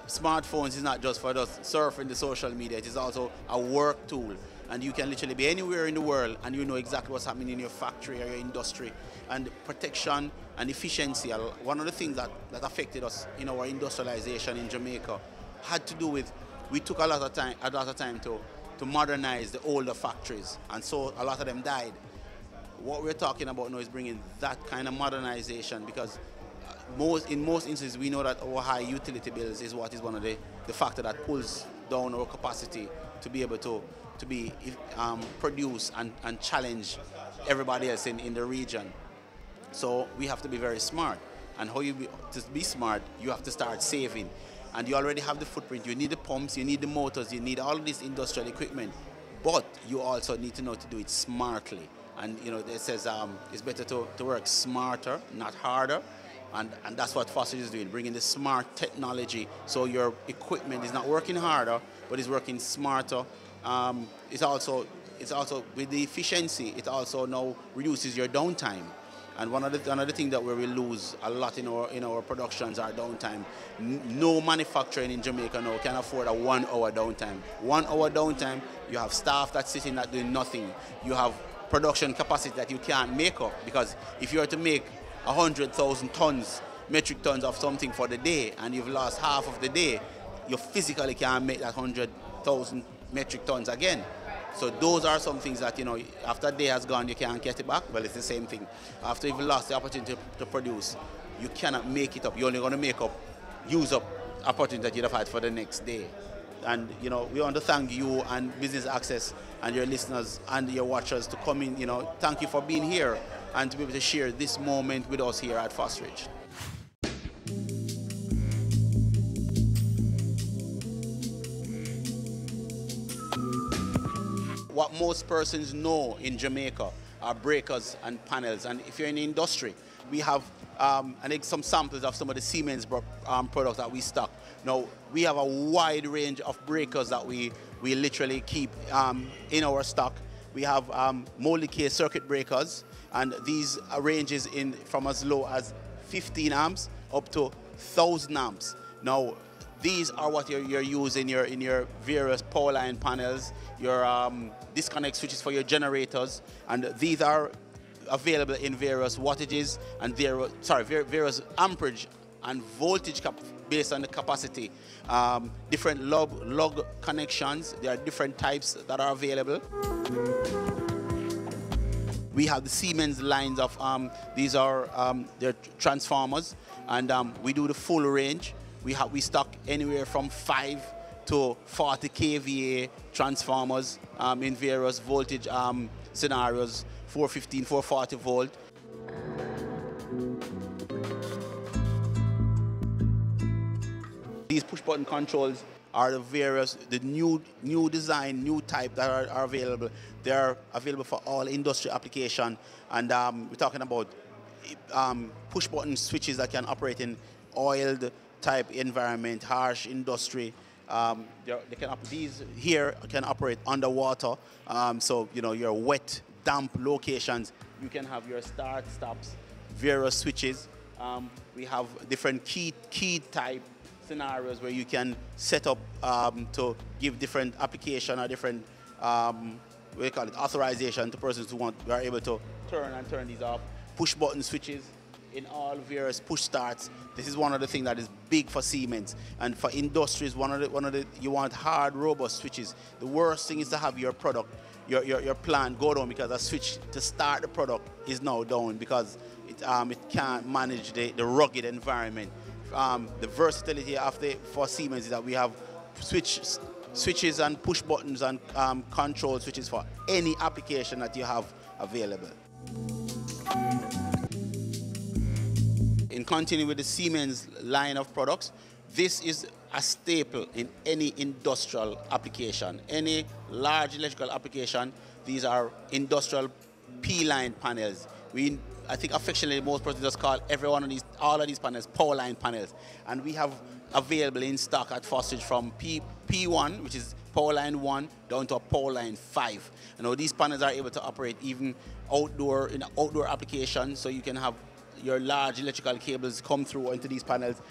Smartphones is not just for just surfing the social media. It is also a work tool, and you can literally be anywhere in the world and you know exactly what's happening in your factory or your industry. And protection and efficiency, one of the things that affected us in our industrialization in Jamaica had to do with, we took a lot of time to modernize the older factories, and so a lot of them died. What we're talking about now is bringing that kind of modernization, because in most instances, we know that our high utility bills is what is one of the factors that pulls down our capacity to be able to produce and challenge everybody else in the region. So we have to be very smart. And to be smart, you have to start saving. And you already have the footprint. You need the pumps, you need the motors, you need all of this industrial equipment. But you also need to know to do it smartly. And it says it's better to work smarter, not harder. And that's what Fosrich is doing, bringing the smart technology so your equipment is not working harder, but is working smarter. It's also with the efficiency, it also now reduces your downtime. And another thing that we will lose a lot in our productions are downtime. No manufacturing in Jamaica now can afford a 1 hour downtime. 1 hour downtime, you have staff that's sitting there doing nothing. You have production capacity that you can't make up, because if you are to make 100,000 metric tons of something for the day, and you've lost half of the day, you physically can't make that 100,000 metric tons again. So those are some things that, after a day has gone, you can't get it back. Well, it's the same thing. After you've lost the opportunity to produce, you cannot make it up. You're only going to use up opportunity that you'd have had for the next day. And, we want to thank you and Business Access and your listeners and your watchers to come in. Thank you for being here and to be able to share this moment with us here at Fosrich. What most persons know in Jamaica are breakers and panels. And if you're in the industry, we have some samples of some of the Siemens products that we stock. Now, we have a wide range of breakers that we literally keep in our stock. We have molded case circuit breakers, and these ranges from as low as 15 amps up to 1,000 amps. Now, these are what you're using in your various power line panels, your disconnect switches for your generators, and these are available in various wattages and various amperage and voltage based on the capacity. Different lug connections. There are different types that are available. We have the Siemens lines of these are they're transformers, and we do the full range. We stock anywhere from 5 to 40 kVA transformers in various voltage scenarios, 415, 440 volt. These push-button controls are the new design, new type that are available. They are available for all industry application, and we're talking about push-button switches that can operate in oiled type environment, harsh industry. These here can operate underwater, so your wet, damp locations. You can have your start, stops, various switches. We have different key type scenarios where you can set up to give different application or different authorization to persons who are able to turn these off. Push button switches in all various push starts. This is one of the things that is big for Siemens, and for industries. You want hard, robust switches. The worst thing is to have your product, your plant go down because a switch to start the product is now down because it can't manage the rugged environment. The versatility for Siemens is that we have switches and push buttons and control switches for any application that you have available. In continuing with the Siemens line of products, this is a staple in any industrial application, any large electrical application. These are industrial P-line panels. I think affectionately most persons just call all of these panels power line panels, and we have available in stock at Fosrich from P1, which is power line 1, down to a power line 5. These panels are able to operate even outdoor in outdoor applications, so you can have your large electrical cables come through into these panels.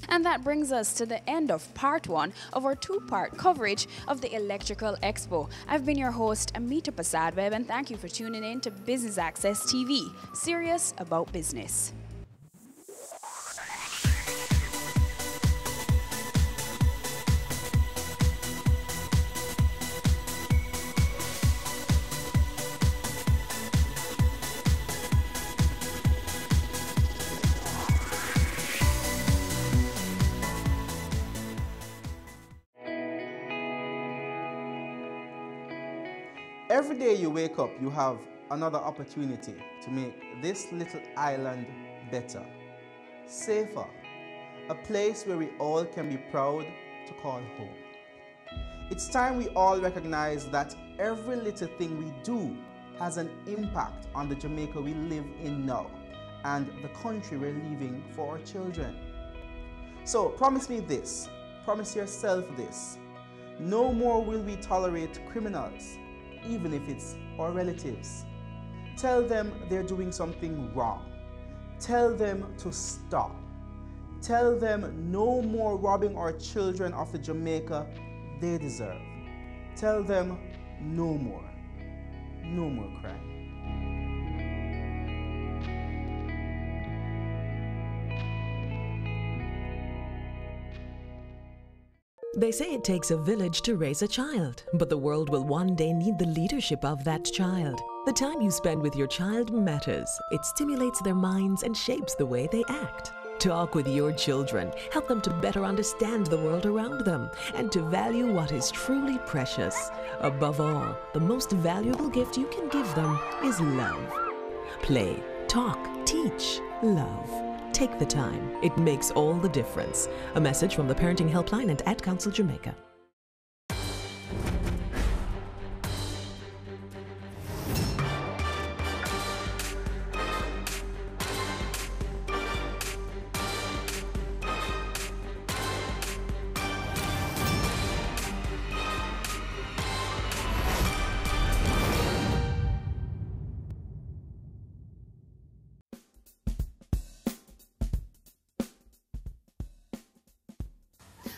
And that brings us to the end of part 1 of our 2-part coverage of the Electrical Expo. I've been your host, Amita Prasad-Webb, and thank you for tuning in to Business Access TV, serious about business.
Every day you wake up, you have another opportunity to make this little island better, safer, a place where we all can be proud to call home. It's time we all recognize that every little thing we do has an impact on the Jamaica we live in now and the country we're leaving for our children. So promise me this, promise yourself this: no more will we tolerate criminals, even if it's our relatives. Tell them they're doing something wrong. Tell them to stop. Tell them no more robbing our children of the Jamaica they deserve. Tell them no more crime.
They say it takes a village to raise a child, but the world will one day need the leadership of that child. The time you spend with your child matters. It stimulates their minds and shapes the way they act. Talk with your children. Help them to better understand the world around them and to value what is truly precious. Above all, the most valuable gift you can give them is love. Play, talk, teach, love. Take the time. It makes all the difference. A message from the Parenting Helpline and Ad Council Jamaica.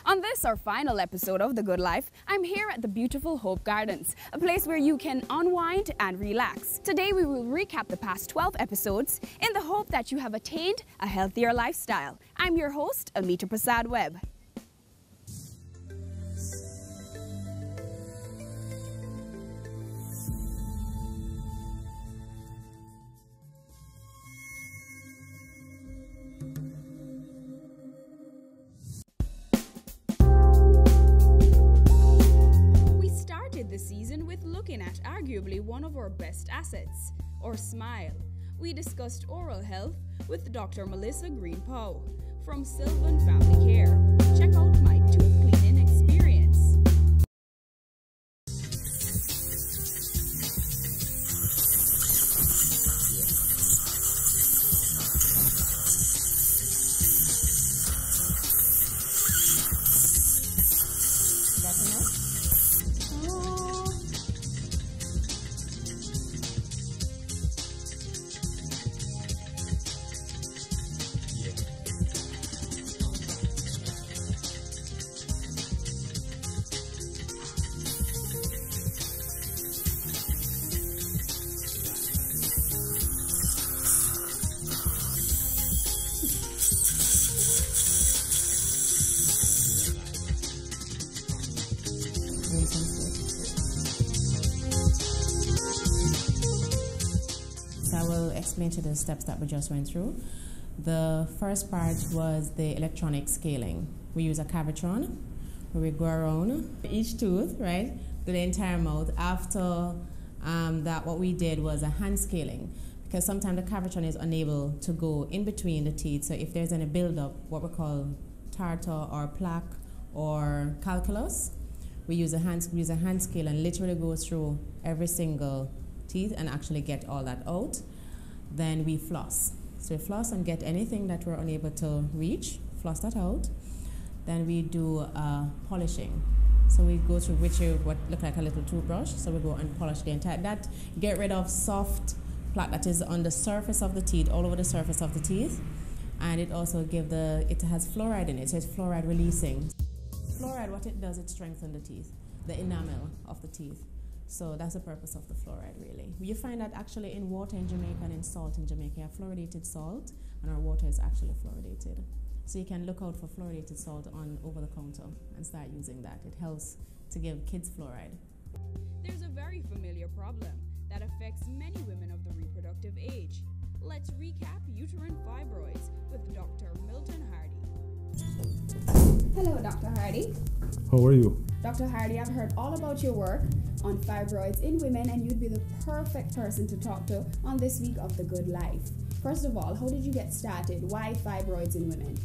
On this, our final episode of The Good Life, I'm here at the beautiful Hope Gardens, a place where you can unwind and relax. Today, we will recap the past 12 episodes in the hope that you have attained a healthier lifestyle. I'm your host, Amita Prasad-Webb. The season with looking at arguably one of our best assets, our smile. We discussed oral health with Dr. Melissa Green-Pow. from Sylvan Family Care. Check out my tooth cleaning experience.
So I will explain to the steps that we just went through. The first part was the electronic scaling. We use a Cavitron where we go around each tooth, right, to the entire mouth. After that, what we did was a hand scaling, because sometimes the Cavitron is unable to go in between the teeth. So if there's any buildup, what we call tartar or plaque or calculus, we use a hand scale and literally go through every single teeth and actually get all that out. Then we floss. So we floss and get anything that we're unable to reach, floss that out. Then we do polishing. So we go through what look like a little toothbrush. So we go and polish the entire, that get rid of soft plaque that is on the surface of the teeth, all over the surface of the teeth. And it also it has fluoride in it, so it's fluoride releasing. Fluoride, what it does, it strengthens the teeth, the enamel of the teeth. So that's the purpose of the fluoride, really. You find that actually in water in Jamaica and in salt in Jamaica. You have fluoridated salt, and our water is actually fluoridated. So you can look out for fluoridated salt on over the counter and start using that. It helps to give kids fluoride.
There's a very familiar problem that affects many women of the reproductive age. Let's recap uterine fibroids with Dr. Milton Hardy.
Hello, Dr. Hardy.
How are you?
Dr. Hardy, I've heard all about your work on fibroids in women, and you'd be the perfect person to talk to on this week of The Good Life. First of all, how did you get started? Why fibroids in women?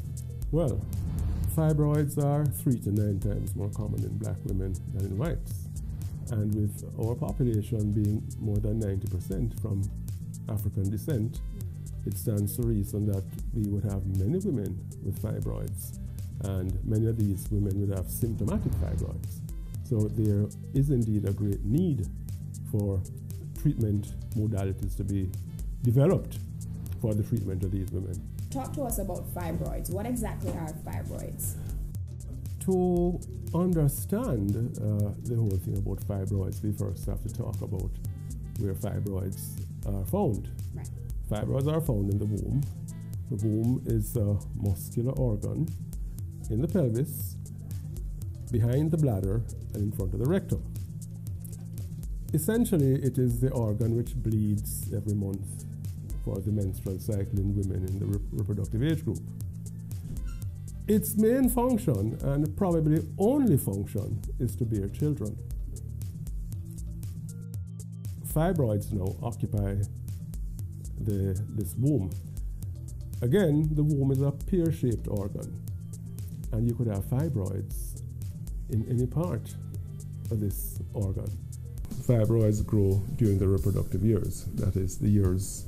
Well, fibroids are 3 to 9 times more common in black women than in whites. And with our population being more than 90% from African descent, it stands to reason that we would have many women with fibroids, and many of these women would have symptomatic fibroids. So there is indeed a great need for treatment modalities to be developed for the treatment of these women.
Talk to us about fibroids. What exactly are fibroids?
To understand the whole thing about fibroids, we first have to talk about where fibroids are found.
Right.
Fibroids are found in the womb. The womb is a muscular organ in the pelvis, behind the bladder, and in front of the rectum. Essentially, it is the organ which bleeds every month for the menstrual cycle in women in the reproductive age group. Its main function, and probably only function, is to bear children. Fibroids now occupy this womb. Again, the womb is a pear-shaped organ, and you could have fibroids in any part of this organ. Fibroids grow during the reproductive years, that is, the years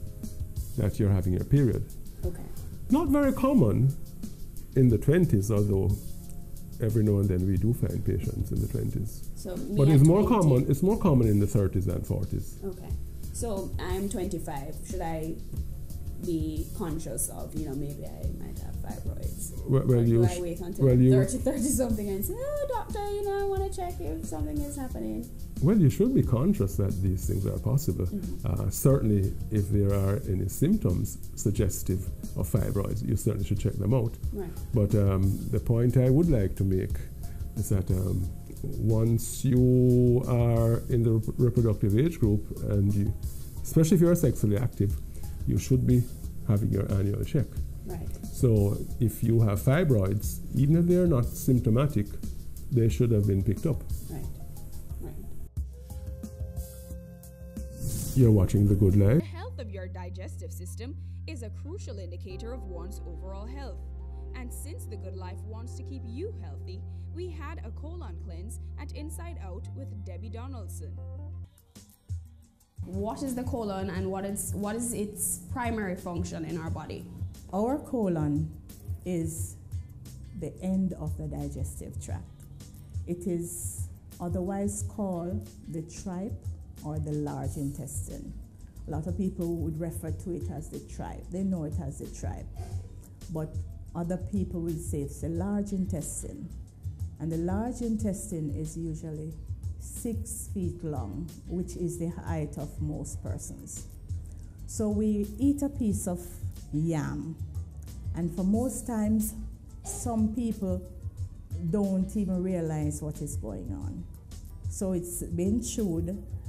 that you're having your period.
Okay.
Not very common in the 20s, although every now and then we do find patients in the 20s.
So
but it's more common. It's more common in the 30s and 40s.
Okay. So I'm 25. Should I be conscious of, maybe I might have fibroids?
Well,
or do I wait until 30 something and say, oh, doctor, I want to check if something is happening?
Well, you should be conscious that these things are possible.
Mm-hmm.
Certainly, if there are any symptoms suggestive of fibroids, you certainly should check them out.
Right.
But the point I would like to make is that once you are in the reproductive age group, and especially if you're sexually active, you should be having your annual check.
Right.
So if you have fibroids, even if they're not symptomatic, they should have been picked up.
Right. Right.
You're watching The Good Life.
The health of your digestive system is a crucial indicator of one's overall health. And since The Good Life wants to keep you healthy, we had a colon cleanse at Inside Out with Debbie Donaldson.
What is the colon and what is its primary function in our body?
Our colon is the end of the digestive tract. It is otherwise called the tripe or the large intestine. A lot of people would refer to it as the tripe. They know it as the tripe. But other people will say it's the large intestine. And the large intestine is usually 6 feet long, which is the height of most persons. So we eat a piece of yam, and for most times, some people don't even realize what is going on. So it's been chewed,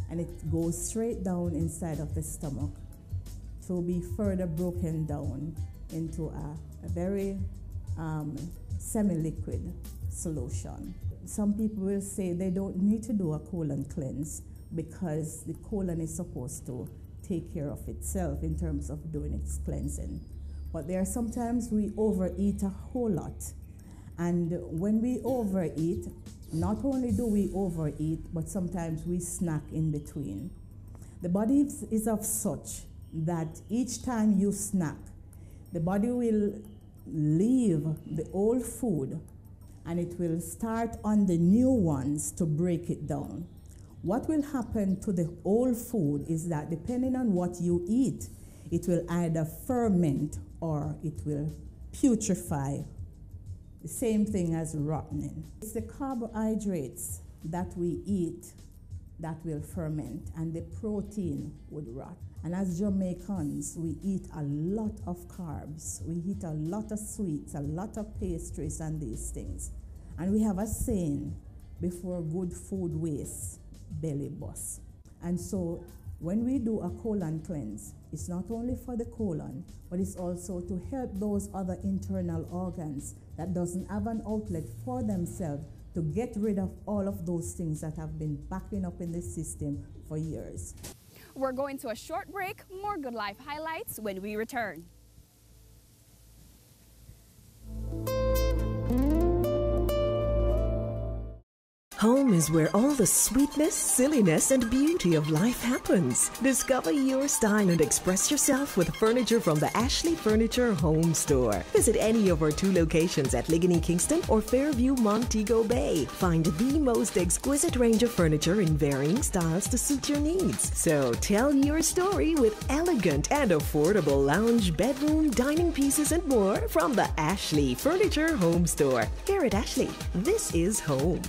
and it goes straight down inside of the stomach to be further broken down into a very semi-liquid solution. Some people will say they don't need to do a colon cleanse because the colon is supposed to take care of itself in terms of doing its cleansing. But there are sometimes we overeat a whole lot. And when we overeat, not only do we overeat, but sometimes we snack in between. The body is of such that each time you snack, the body will leave the old food and it will start on the new ones to break it down. What will happen to the old food is that depending on what you eat, it will either ferment or it will putrefy. The same thing as rotting. It's the carbohydrates that we eat that will ferment, and the protein would rot. And as Jamaicans, we eat a lot of carbs. We eat a lot of sweets, a lot of pastries and these things. And we have a saying, before good food wastes, belly bust. And so when we do a colon cleanse, it's not only for the colon, but it's also to help those other internal organs that doesn't have an outlet for themselves to get rid of all of those things that have been backing up in the system for years.
We're going to a short break. More Good Life highlights when we return.
Home is where all the sweetness, silliness, and beauty of life happens. Discover your style and express yourself with furniture from the Ashley Furniture Home Store. Visit any of our 2 locations at Ligony Kingston or Fairview Montego Bay. Find the most exquisite range of furniture in varying styles to suit your needs. So tell your story with elegant and affordable lounge, bedroom, dining pieces, and more from the Ashley Furniture Home Store. Here at Ashley, this is home.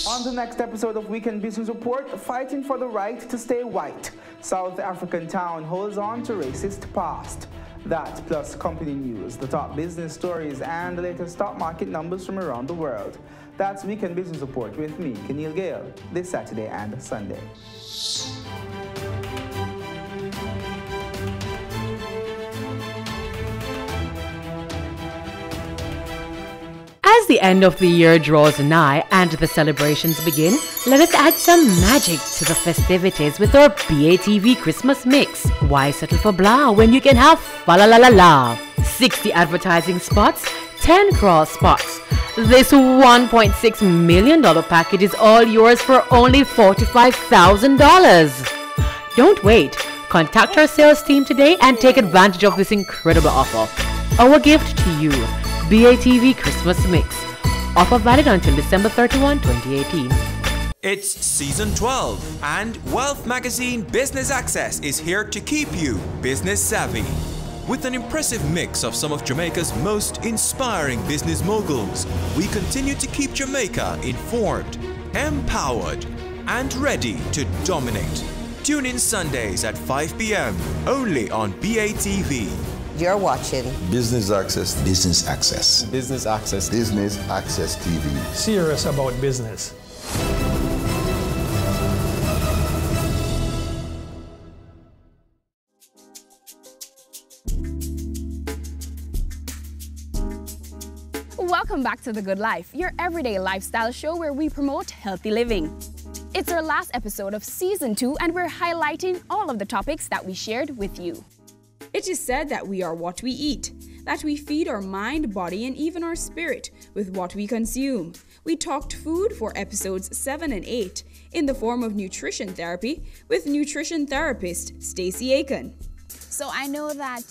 On the next episode of Weekend Business Report, fighting for the right to stay white. South African town holds on to racist past. That plus company news, the top business stories, and the latest stock market numbers from around the world. That's Weekend Business Report with me, Keneal Gale, this Saturday and Sunday.
As the end of the year draws nigh and the celebrations begin, let us add some magic to the festivities with our BATV Christmas mix. Why settle for blah when you can have fa la la la la? 60 advertising spots, 10 cross spots. This $1.6 million package is all yours for only $45,000. Don't wait. Contact our sales team today and take advantage of this incredible offer. Our gift to you. BATV Christmas Mix. Offer valid until December 31, 2018.
It's season 12 and Wealth Magazine Business Access is here to keep you business savvy. With an impressive mix of some of Jamaica's most inspiring business moguls, we continue to keep Jamaica informed, empowered, and ready to dominate. Tune in Sundays at 5 p.m. only on BATV.
You're watching
Business Access.
Business Access.
Business Access.
Business Access TV.
Serious about business.
Welcome back to The Good Life, your everyday lifestyle show where we promote healthy living. It's our last episode of Season 2 and we're highlighting all of the topics that we shared with you. It is said that we are what we eat, that we feed our mind, body, and even our spirit with what we consume. We talked food for episodes 7 and 8 in the form of nutrition therapy with nutrition therapist Stacey Aiken.
So I know that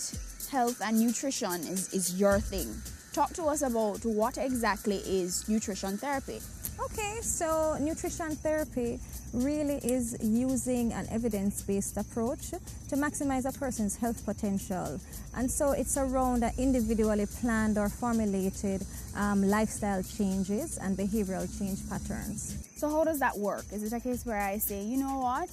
health and nutrition is your thing. Talk to us about what exactly is nutrition therapy.
Okay, so nutrition therapy really is using an evidence-based approach to maximize a person's health potential. And so it's around individually planned or formulated lifestyle changes and behavioral change patterns.
So how does that work? Is it a case where I say, you know what,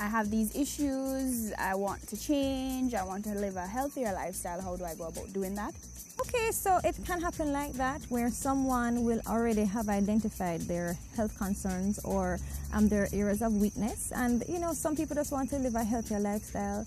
I have these issues, I want to change, I want to live a healthier lifestyle, how do I go about doing that?
Okay, so it can happen like that, where someone will already have identified their health concerns or their areas of weakness. And, you know, some people just want to live a healthier lifestyle.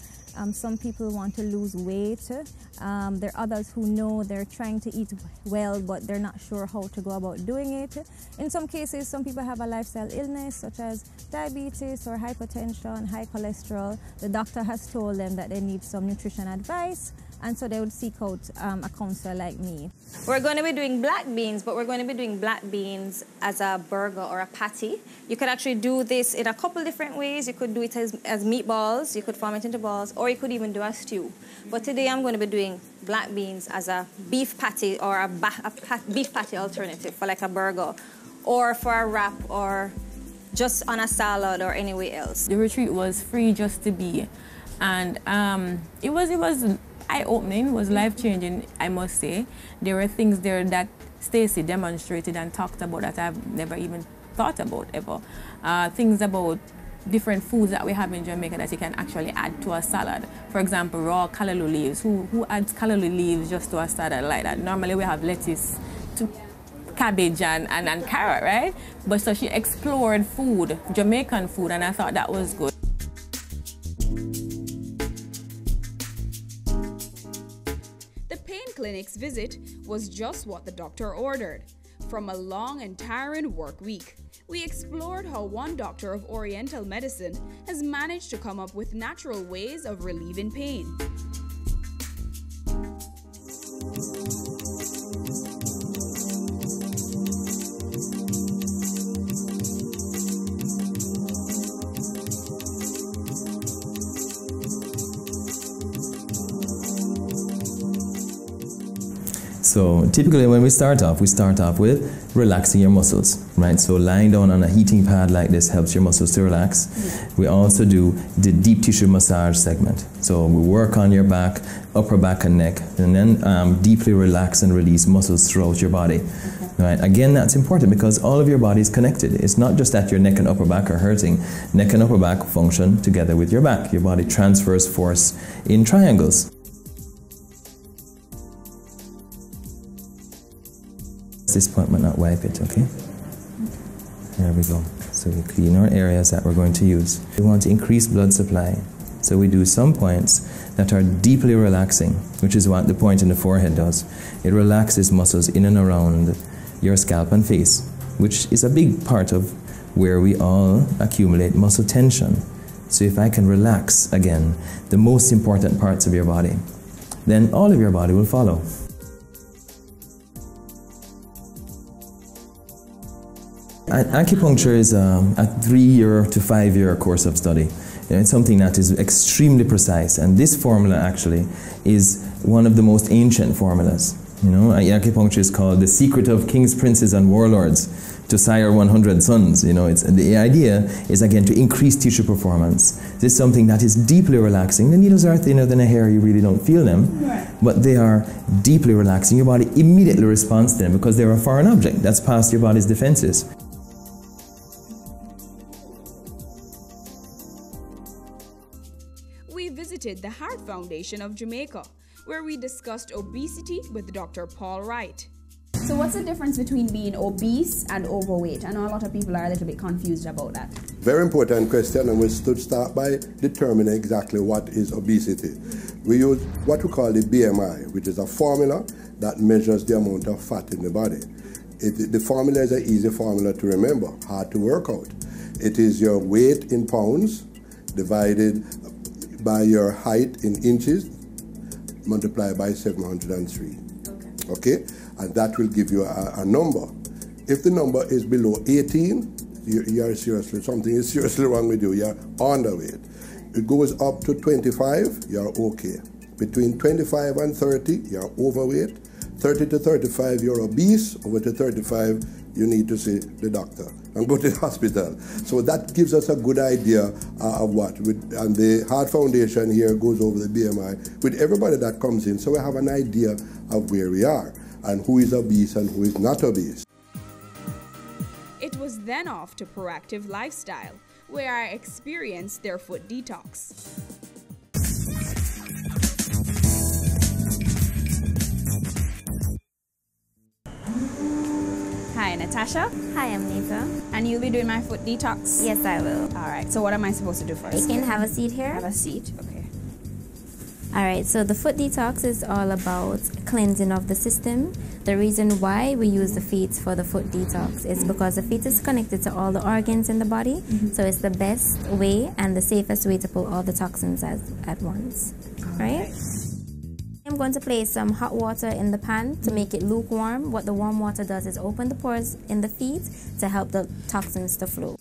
Some people want to lose weight. There are others who know they're trying to eat well, but they're not sure how to go about doing it. In some cases, some people have a lifestyle illness, such as diabetes or hypertension, high cholesterol. The doctor has told them that they need some nutrition advice, and so they would seek out a counselor like me.
We're going to be doing black beans, but we're going to be doing black beans as a burger or a patty. You could actually do this in a couple different ways. You could do it as meatballs, you could form it into balls, or you could even do a stew. But today I'm going to be doing black beans as a beef patty or a beef patty alternative for like a burger, or for a wrap, or just on a salad or anywhere else.
The retreat was free just to be, and it was eye-opening, was life-changing, I must say. There were things there that Stacey demonstrated and talked about that I've never even thought about ever. Things about different foods that we have in Jamaica that you can actually add to a salad. For example, raw callaloo leaves. Who adds callaloo leaves just to a salad like that? Normally we have lettuce, cabbage and carrot, right? But so she explored food, Jamaican food, and I thought that was good.
Clinic's visit was just what the doctor ordered. From a long and tiring work week, we explored how one doctor of Oriental medicine has managed to come up with natural ways of relieving pain.
So typically when we start off with relaxing your muscles, right? So lying down on a heating pad like this helps your muscles to relax. We also do the deep tissue massage segment. So we work on your back, upper back and neck, and then deeply relax and release muscles throughout your body. Right? Again, that's important because all of your body is connected. It's not just that your neck and upper back are hurting. Neck and upper back function together with your back. Your body transfers force in triangles. This point might not wipe it, okay? There we go. So we clean our areas that we're going to use. We want to increase blood supply. So we do some points that are deeply relaxing, which is what the point in the forehead does. It relaxes muscles in and around your scalp and face, which is a big part of where we all accumulate muscle tension. So if I can relax, again, the most important parts of your body, then all of your body will follow. Acupuncture is a 3-year to 5-year course of study. It's something that is extremely precise, and this formula actually is one of the most ancient formulas. You know, acupuncture is called the secret of kings, princes, and warlords to sire 100 sons. You know, the idea is again to increase tissue performance. This is something that is deeply relaxing. The needles are thinner than a hair; you really don't feel them, but they are deeply relaxing. Your body immediately responds to them because they're a foreign object that's past your body's defenses.
We visited the Heart Foundation of Jamaica, where we discussed obesity with Dr. Paul Wright.
So what's the difference between being obese and overweight? I know a lot of people are a little bit confused about that.
Very important question, and we should start by determining exactly what is obesity. We use what we call the BMI, which is a formula that measures the amount of fat in the body. The formula is an easy formula to remember, hard to work out. It is your weight in pounds divided by your height in inches multiplied by 703. Okay? And that will give you a number. If the number is below 18, something is seriously wrong with you. You're underweight. It goes up to 25, you're okay. Between 25 and 30, you're overweight. 30 to 35, you're obese. Over to 35, you need to see the doctor and go to the hospital. So that gives us a good idea of what. And the Heart Foundation here goes over the BMI with everybody that comes in, so we have an idea of where we are and who is obese and who is not obese.
It was then off to Proactive Lifestyle, where I experienced their foot detox. Hi, Natasha.
Hi, I'm Nita.
And you'll be doing my foot detox?
Yes, I will.
All right, so what am I supposed to do first?
You can have a seat here.
Have a seat, okay.
All right, so the foot detox is all about cleansing of the system. The reason why we use the feet for the foot detox is because the feet is connected to all the organs in the body. So it's the best way and the safest way to pull all the toxins at once, right? I'm going to place some hot water in the pan to make it lukewarm. What the warm water does is open the pores in the feet to help the toxins to flow.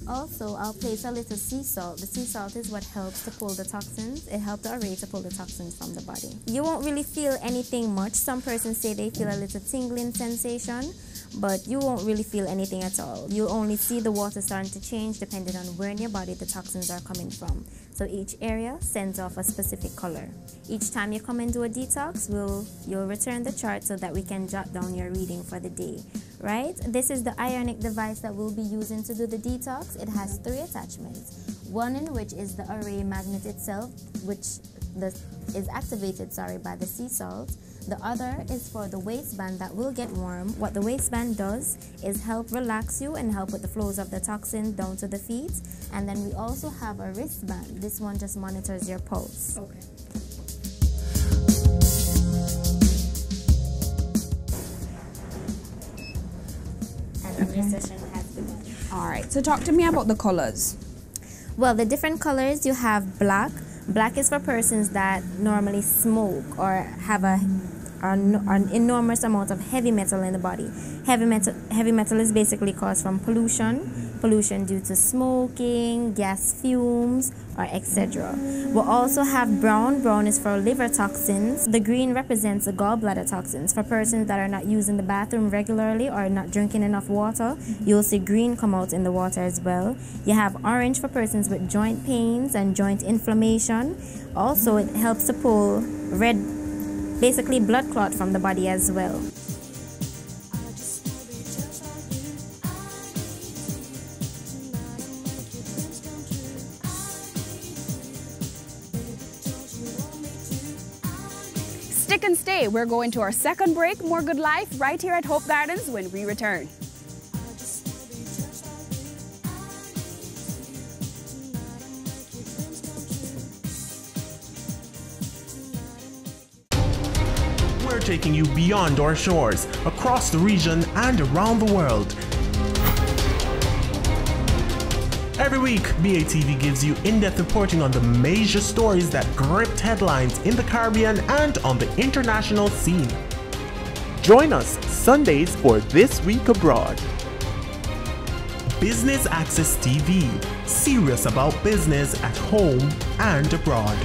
Also, I'll place a little sea salt. The sea salt is what helps to pull the toxins. It helps the array to pull the toxins from the body. You won't really feel anything much. Some persons say they feel a little tingling sensation, but you won't really feel anything at all. You'll only see the water starting to change depending on where in your body the toxins are coming from. So each area sends off a specific color. Each time you come and do a detox, you'll return the chart so that we can jot down your reading for the day. Right? This is the ionic device that we'll be using to do the detox. It has 3 attachments. One in which is the array magnet itself, which is activated by the sea salt. The other is for the waistband that will get warm. What the waistband does is help relax you and help with the flows of the toxin down to the feet. And then we also have a wristband. This one just monitors your pulse.
Okay.
Session has begun.
All right, so talk to me about the colors.
Well, the different colors, you have black. Black is for persons that normally smoke or have an enormous amount of heavy metal in the body. Heavy metal is basically caused from pollution due to smoking, gas fumes, or etc. We'll also have brown. Brown is for liver toxins. The green represents the gallbladder toxins. For persons that are not using the bathroom regularly or not drinking enough water, you'll see green come out in the water as well. You have orange for persons with joint pains and joint inflammation. Also, it helps to pull red, basically blood clot from the body as well.
Stick and stay. We're going to our second break. More Good Life right here at Hope Gardens when we return.
We're taking you beyond our shores, across the region and around the world. Every week, BATV gives you in-depth reporting on the major stories that gripped headlines in the Caribbean and on the international scene. Join us Sundays for This Week Abroad. Business Access TV, serious about business at home and abroad.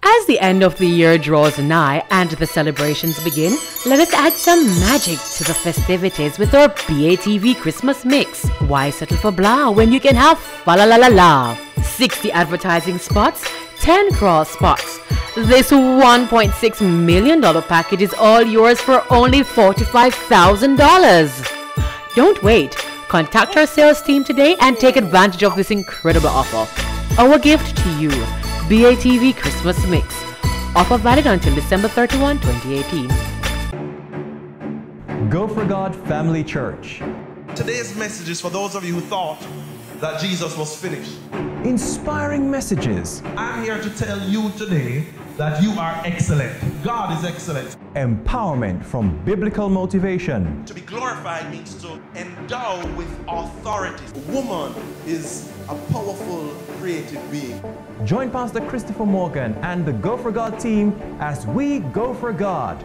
As the end of the year draws nigh and the celebrations begin, let us add some magic to the festivities with our BATV Christmas mix. Why settle for blah when you can have fa la la la la? 60 advertising spots, 10 cross spots. This $1.6 million package is all yours for only $45,000. Don't wait. Contact our sales team today and take advantage of this incredible offer. Our gift to you. BATV Christmas Mix. Offer valid until December 31, 2018.
Go for God Family Church.
Today's message is for those of you who thought that Jesus was finished.
Inspiring messages.
I'm here to tell you today that you are excellent. God is excellent.
Empowerment from biblical motivation.
To be glorified means to endow with authority. A woman is a powerful, creative being.
Join Pastor Christopher Morgan and the Go for God team as we go for God.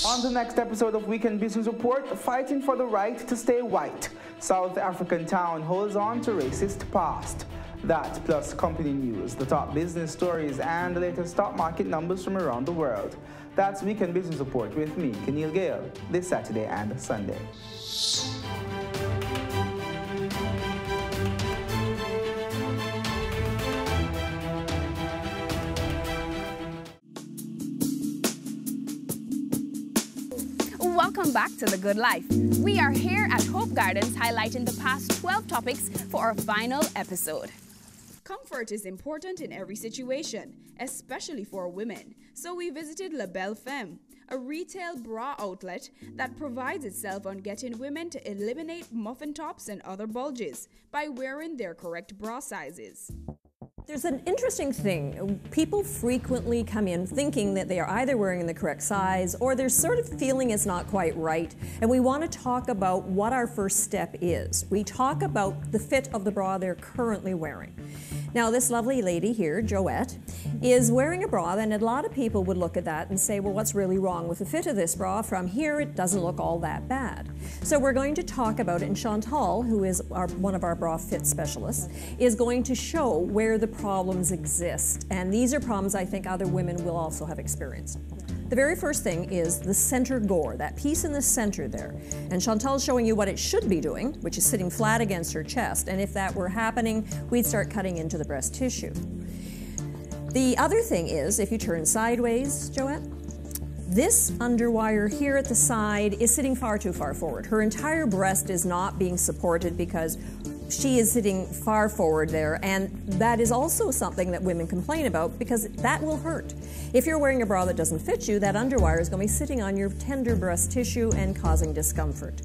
On the next episode of Weekend Business Report, fighting for the right to stay white. South African town holds on to racist past. That plus company news, the top business stories, and the latest stock market numbers from around the world. That's Weekend Business Report with me, Keneal Gale, this Saturday and Sunday.
Welcome back to The Good Life. We are here at Hope Gardens highlighting the past 12 topics for our final episode. Comfort is important in every situation, especially for women. So we visited La Belle Femme, a retail bra outlet that provides itself on getting women to eliminate muffin tops and other bulges by wearing their correct bra sizes.
There's an interesting thing. People frequently come in thinking that they are either wearing the correct size or they're sort of feeling it's not quite right. And we want to talk about what our first step is. We talk about the fit of the bra they're currently wearing. Now, this lovely lady here, Joette, is wearing a bra, and a lot of people would look at that and say, well, what's really wrong with the fit of this bra? From here, it doesn't look all that bad. So we're going to talk about it, and Chantal, who is one of our bra fit specialists, is going to show where the problems exist. And these are problems I think other women will also have experienced. The very first thing is the center gore, that piece in the center there. And Chantal's showing you what it should be doing, which is sitting flat against her chest. And if that were happening, we'd start cutting into the breast tissue. The other thing is, if you turn sideways, Joette, this underwire here at the side is sitting far too far forward. Her entire breast is not being supported because she is sitting far forward there, and that is also something that women complain about because that will hurt. If you're wearing a bra that doesn't fit you, that underwire is going to be sitting on your tender breast tissue and causing discomfort.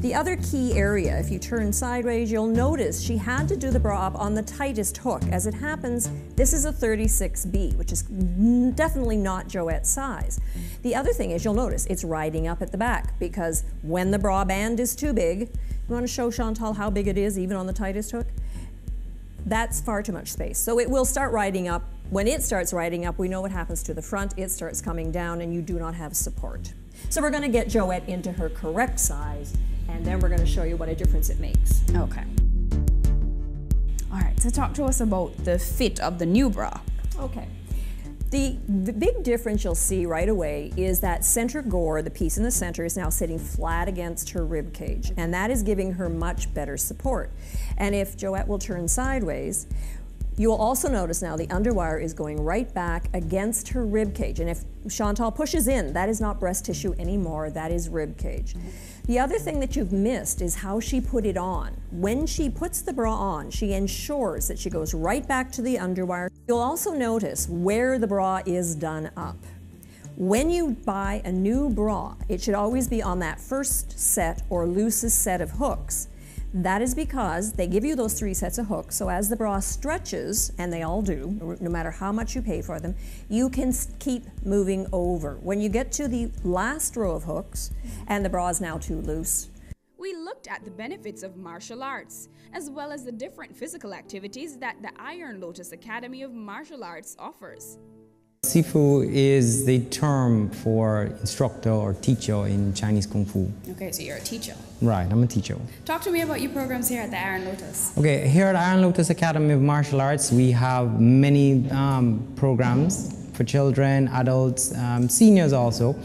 The other key area, if you turn sideways, you'll notice she had to do the bra up on the tightest hook. As it happens, this is a 36B, which is definitely not Joette's size. The other thing is you'll notice it's riding up at the back because when the bra band is too big, you want to show Chantal how big it is even on the tightest hook? That's far too much space. So it will start riding up. When it starts riding up, we know what happens to the front. It starts coming down and you do not have support. So we're going to get Joette into her correct size, and then we're going to show you what a difference it makes.
Okay. All right, so talk to us about the fit of the new bra.
Okay. The big difference you'll see right away is that center gore, the piece in the center, is now sitting flat against her rib cage, and that is giving her much better support. And if Joette will turn sideways, you'll also notice now the underwire is going right back against her rib cage. And if Chantal pushes in, that is not breast tissue anymore, that is rib cage. The other thing that you've missed is how she put it on. When she puts the bra on, she ensures that she goes right back to the underwire. You'll also notice where the bra is done up. When you buy a new bra, it should always be on that first set or loosest set of hooks. That is because they give you those 3 sets of hooks, so as the bra stretches, and they all do, no matter how much you pay for them, you can keep moving over. When you get to the last row of hooks, and the bra is now too loose,
We looked at the benefits of martial arts, as well as the different physical activities that the Iron Lotus Academy of Martial Arts offers.
Sifu is the term for instructor or teacher in Chinese Kung Fu.
Okay, so you're a teacher.
Right, I'm a teacher.
Talk to me about your programs here at the Iron Lotus.
Okay, here at the Iron Lotus Academy of Martial Arts, we have many programs for children, adults, seniors also.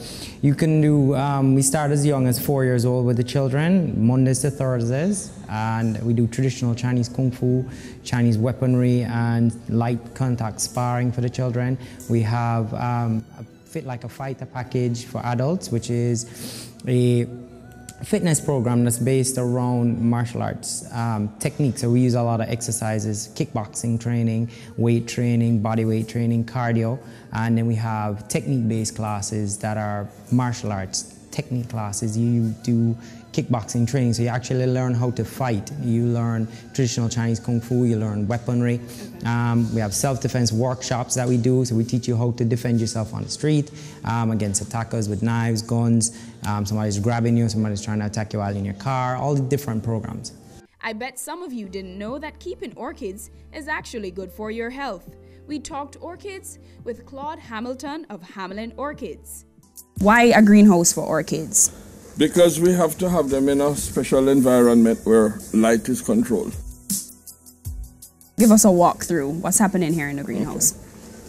You can do, we start as young as 4 years old with the children, Mondays to Thursdays, and we do traditional Chinese Kung Fu, Chinese weaponry, and light contact sparring for the children. We have a Fit Like a Fighter package for adults, which is a fitness program that's based around martial arts techniques. So we use a lot of exercises, kickboxing training, weight training, body weight training, cardio, and then we have technique-based classes that are martial arts technique classes. You do kickboxing training, so you actually learn how to fight. You learn traditional Chinese Kung Fu, you learn weaponry. We have self-defense workshops that we do, so we teach you how to defend yourself on the street against attackers with knives, guns, somebody's grabbing you, somebody's trying to attack you while in your car, all the different programs.
I bet some of you didn't know that keeping orchids is actually good for your health. We talked orchids with Claude Hamilton of Hamelin Orchids.
Why a greenhouse for orchids?
Because we have to have them in a special environment where light is controlled.
Give us a walkthrough. What's happening here in the greenhouse?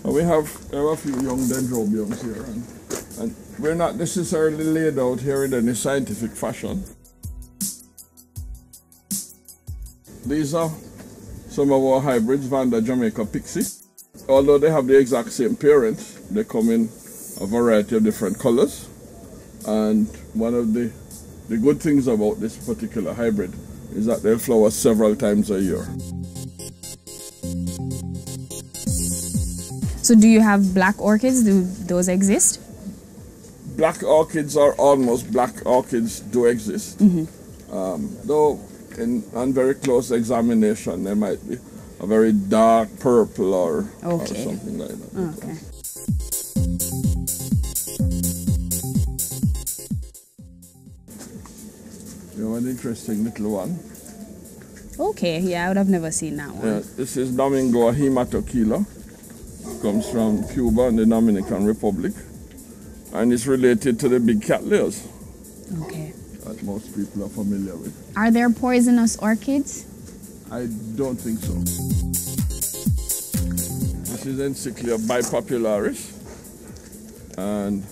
Okay. We have a few young dendrobiums here, and we're not necessarily laid out here in any scientific fashion. These are some of our hybrids, Vanda Jamaica Pixie. Although they have the exact same parents, they come in a variety of different colors. And one of the good things about this particular hybrid is that they'll flower several times a year.
So do you have black orchids? Do those exist?
Black orchids or almost black orchids do exist. Though on very close examination there might be a very dark purple or something like that.
Okay.
You know, an interesting little one.
Okay, yeah, I would have never seen that one.
Yeah, this is Domingo hematochila. Comes from Cuba and the Dominican Republic. And it's related to the big cattleyas.
Okay.
That most people are familiar with.
Are there poisonous orchids?
I don't think so. This is Encyclia bipopularis and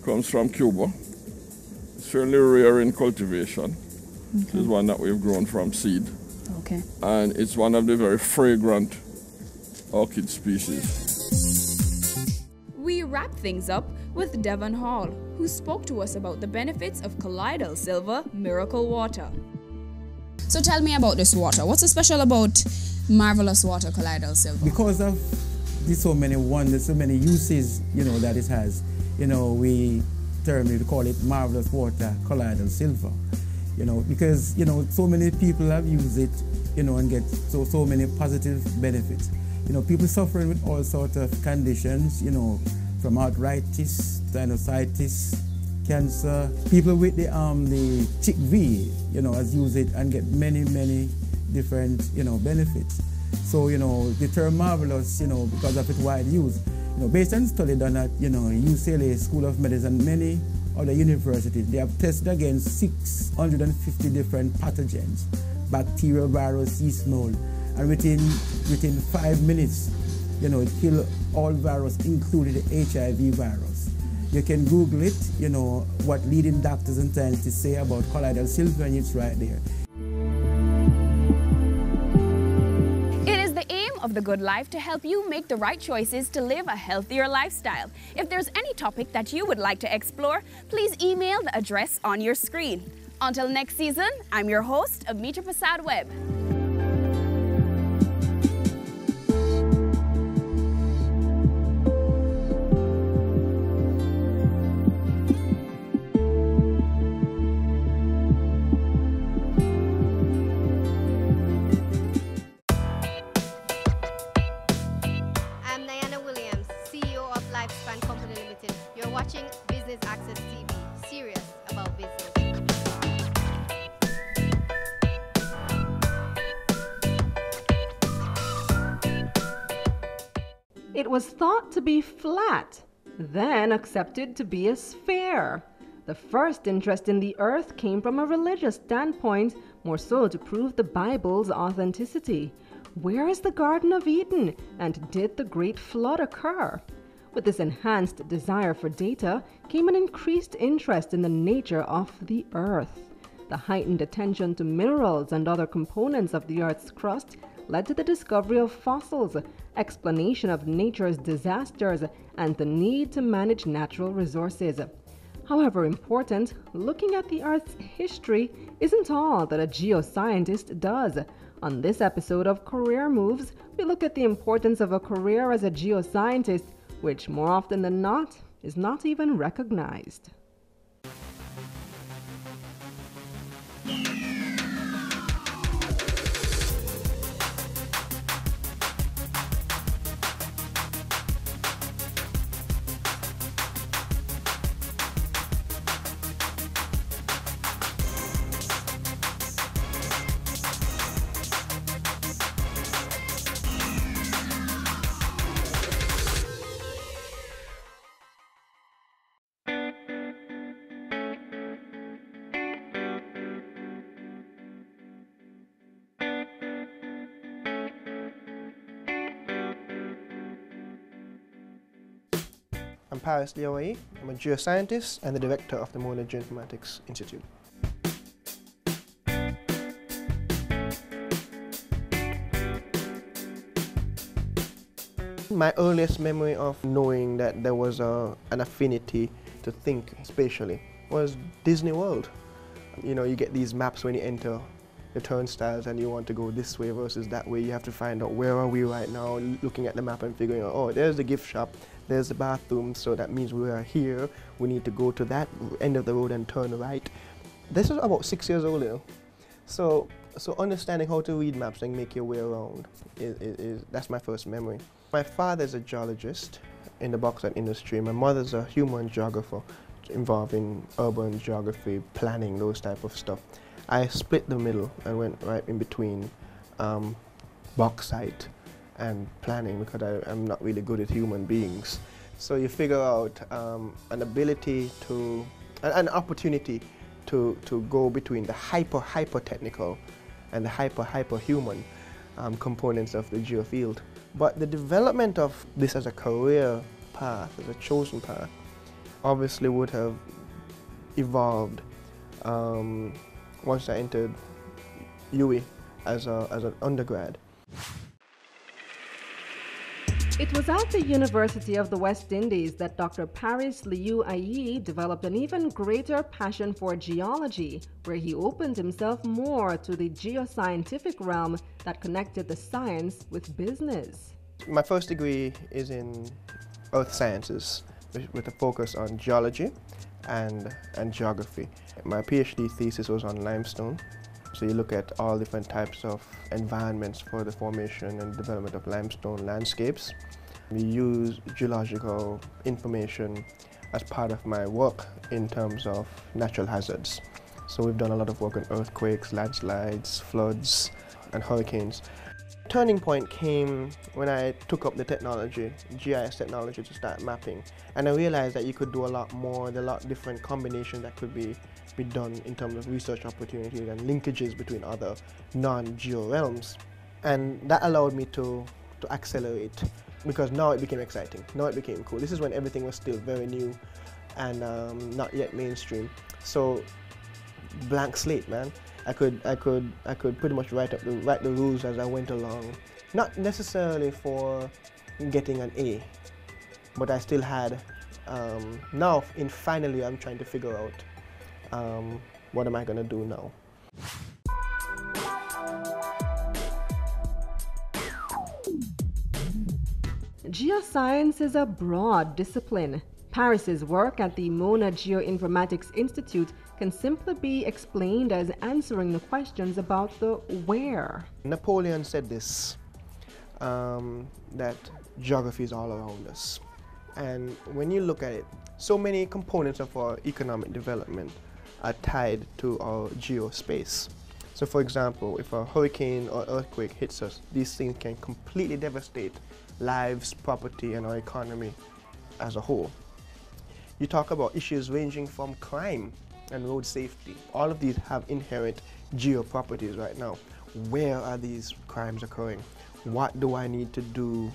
comes from Cuba. It's fairly rare in cultivation. This is one that we've grown from seed.
Okay.
And it's one of the very fragrant orchid species.
We wrap things up with Devon Hall, who spoke to us about the benefits of Colloidal Silver Miracle Water.
So tell me about this water. What's so special about Marvelous Water Colloidal Silver?
Because of so many wonders, so many uses, that it has, we call it Marvelous Water Colloidal Silver. Because, so many people have used it, and get so many positive benefits. People suffering with all sorts of conditions, from arthritis, sinusitis, cancer. People with the Chick V, has used it and get many, many different, benefits. So, the term marvelous, because of its wide use, based on study done at, UCLA School of Medicine, many other universities, they have tested against 650 different pathogens, bacterial, virus, yeast, mold, and within 5 minutes, it kills all virus, including the HIV virus. You can Google it, what leading doctors and scientists say about colloidal silver, and it's right there.
It is the aim of The Good Life to help you make the right choices to live a healthier lifestyle. If there's any topic that you would like to explore, please email the address on your screen. Until next season, I'm your host, Amita Prasad Webb.
Watching Business Access TV, serious about business.
It was thought to be flat, then accepted to be a sphere. The first interest in the earth came from a religious standpoint, more so to prove the Bible's authenticity. Where is the Garden of Eden, and did the Great Flood occur? With this enhanced desire for data came an increased interest in the nature of the Earth. The heightened attention to minerals and other components of the Earth's crust led to the discovery of fossils, explanation of nature's disasters, and the need to manage natural resources. However important, looking at the Earth's history isn't all that a geoscientist does. On this episode of Career Moves, we look at the importance of a career as a geoscientist, which more often than not is not even recognized.
I'm Paris Lioye. I'm a geoscientist and the director of the Mona Geoinformatics Institute. My earliest memory of knowing that there was an affinity to think spatially was Disney World. You know, you get these maps when you enter the turnstiles and you want to go this way versus that way. You have to find out where are we right now, looking at the map and figuring out, oh, there's the gift shop, there's the bathroom, so that means we are here. We need to go to that end of the road and turn right. This was about 6 years old, you know. So understanding how to read maps and make your way around that's my first memory. My father's a geologist in the bauxite industry. My mother's a human geographer involved in urban geography, planning, those type of stuff. I split the middle and went right in between bauxite and planning because I'm not really good at human beings. So you figure out an ability to, an opportunity to go between the hyper technical and the hyper human components of the geofield. But the development of this as a career path, as a chosen path, obviously would have evolved once I entered UWI as an undergrad.
It was at the University of the West Indies that Dr. Paris Lioye developed an even greater passion for geology, where he opened himself more to the geoscientific realm that connected the science with business.
My first degree is in earth sciences with a focus on geology and geography. My PhD thesis was on limestone. So you look at all different types of environments for the formation and development of limestone landscapes. We use geological information as part of my work in terms of natural hazards. So we've done a lot of work on earthquakes, landslides, floods, and hurricanes. Turning point came when I took up the technology, GIS technology, to start mapping. And I realized that you could do a lot more, there are a lot of different combinations that could be done in terms of research opportunities and linkages between other non-geo realms. And that allowed me to accelerate, because now it became exciting, now it became cool. This is when everything was still very new and not yet mainstream. So blank slate, man. I could pretty much write the rules as I went along. Not necessarily for getting an A, but I still had, now finally I'm trying to figure out what am I going to do now.
Geoscience is a broad discipline. Paris's work at the Mona Geoinformatics Institute can simply be explained as answering the questions about the where.
Napoleon said this, that geography is all around us. And when you look at it, so many components of our economic development are tied to our geospace. So for example, if a hurricane or earthquake hits us, these things can completely devastate lives, property, and our economy as a whole. You talk about issues ranging from crime and road safety. All of these have inherent geo properties right now. Where are these crimes occurring? What do I need to do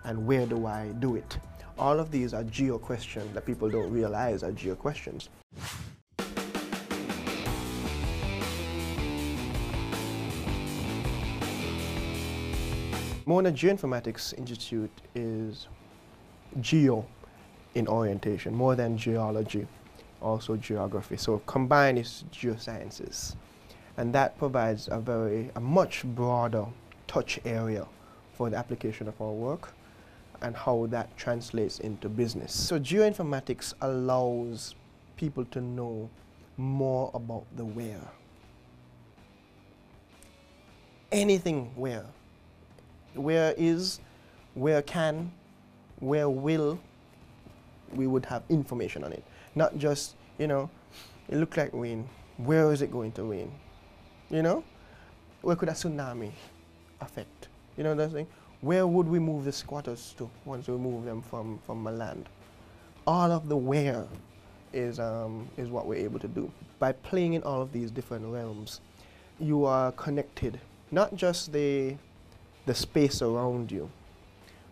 and where do I do it? All of these are geo questions that people don't realize are geo questions. Mona Geoinformatics Institute is geo in orientation, more than geology. also geography. So combined is geosciences. And that provides a much broader touch area for the application of our work and how that translates into business. So geoinformatics allows people to know more about the where. Anything where. Where is, where can, where will, we would have information on it. Not just, you know, it looked like rain. Where is it going to rain? You know? Where could a tsunami affect? You know what I'm saying? Where would we move the squatters to once we move them from a land? All of the where is what we're able to do. By playing in all of these different realms, you are connected, not just the space around you,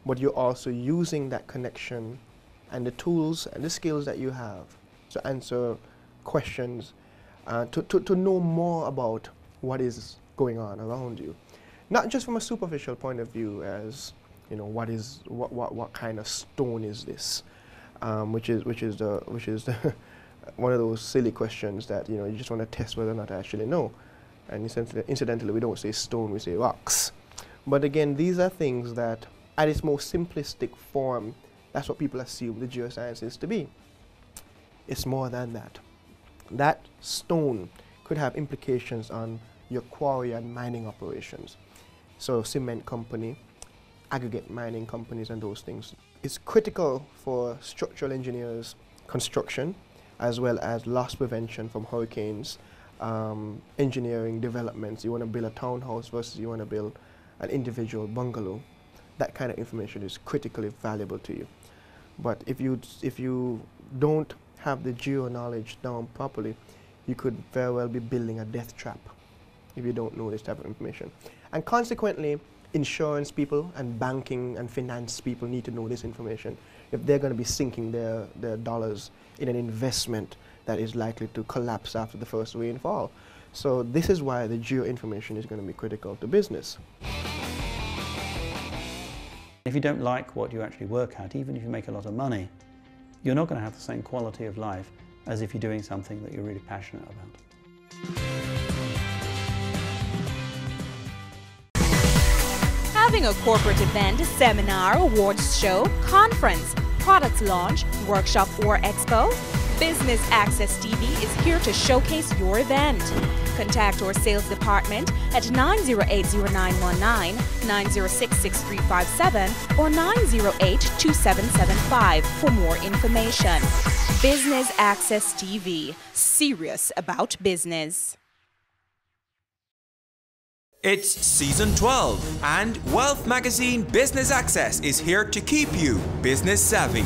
but you're also using that connection and the tools and the skills that you have to answer questions, to know more about what is going on around you. Not just from a superficial point of view as, you know, what kind of stone is this? Which is the one of those silly questions that, you know, you just want to test whether or not I actually know. And incidentally, we don't say stone, we say rocks. But again, these are things that, at its most simplistic form, that's what people assume the geosciences to be. It's more than that. That stone could have implications on your quarry and mining operations. So cement company, aggregate mining companies and those things. It's critical for structural engineers, construction, as well as loss prevention from hurricanes, engineering developments. You want to build a townhouse versus you want to build an individual bungalow. That kind of information is critically valuable to you. But if you don't have the geo knowledge down properly, you could very well be building a death trap if you don't know this type of information. And consequently, insurance people and banking and finance people need to know this information if they're going to be sinking their dollars in an investment that is likely to collapse after the first rainfall. So this is why the geo information is going to be critical to business.
If you don't like what you actually work at, even if you make a lot of money, you're not going to have the same quality of life as if you're doing something that you're really passionate about.
Having a corporate event, seminar, awards show, conference, product launch, workshop or expo? Business Access TV is here to showcase your event. Contact our sales department at 908-0919, 906-6357 or 908-2775 for more information. Business Access TV, serious about business.
It's season 12 and Wealth Magazine Business Access is here to keep you business savvy.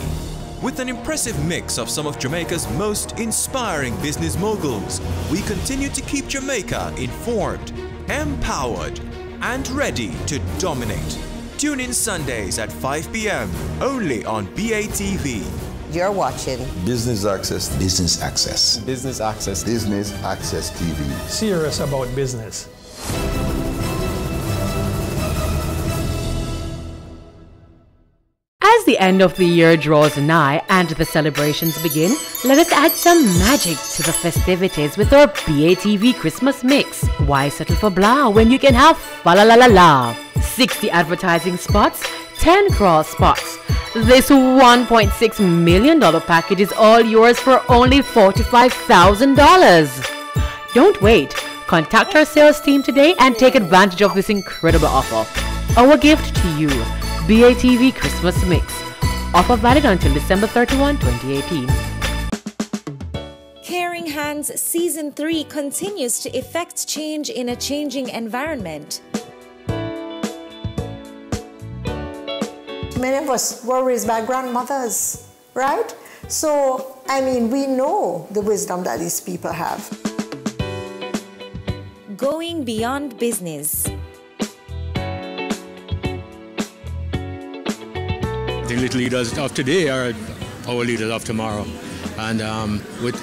With an impressive mix of some of Jamaica's most inspiring business moguls, we continue to keep Jamaica informed, empowered, and ready to dominate. Tune in Sundays at 5 p.m. only on BATV.
You're watching
Business Access.
Business Access.
Business Access.
Business Access TV.
Serious about business.
As the end of the year draws nigh and the celebrations begin, let us add some magic to the festivities with our BATV Christmas mix. Why settle for blah when you can have fa la la la la? 60 advertising spots, 10 cross spots. This $1.6 million package is all yours for only $45,000. Don't wait. Contact our sales team today and take advantage of this incredible offer. Our gift to you. BATV Christmas Mix. Offer valid until December 31, 2018.
Caring Hands Season 3 continues to effect change in a changing environment.
Many of us were raised by grandmothers, right? So, I mean, we know the wisdom that these people have.
Going beyond business.
The little leaders of today are our leaders of tomorrow. And with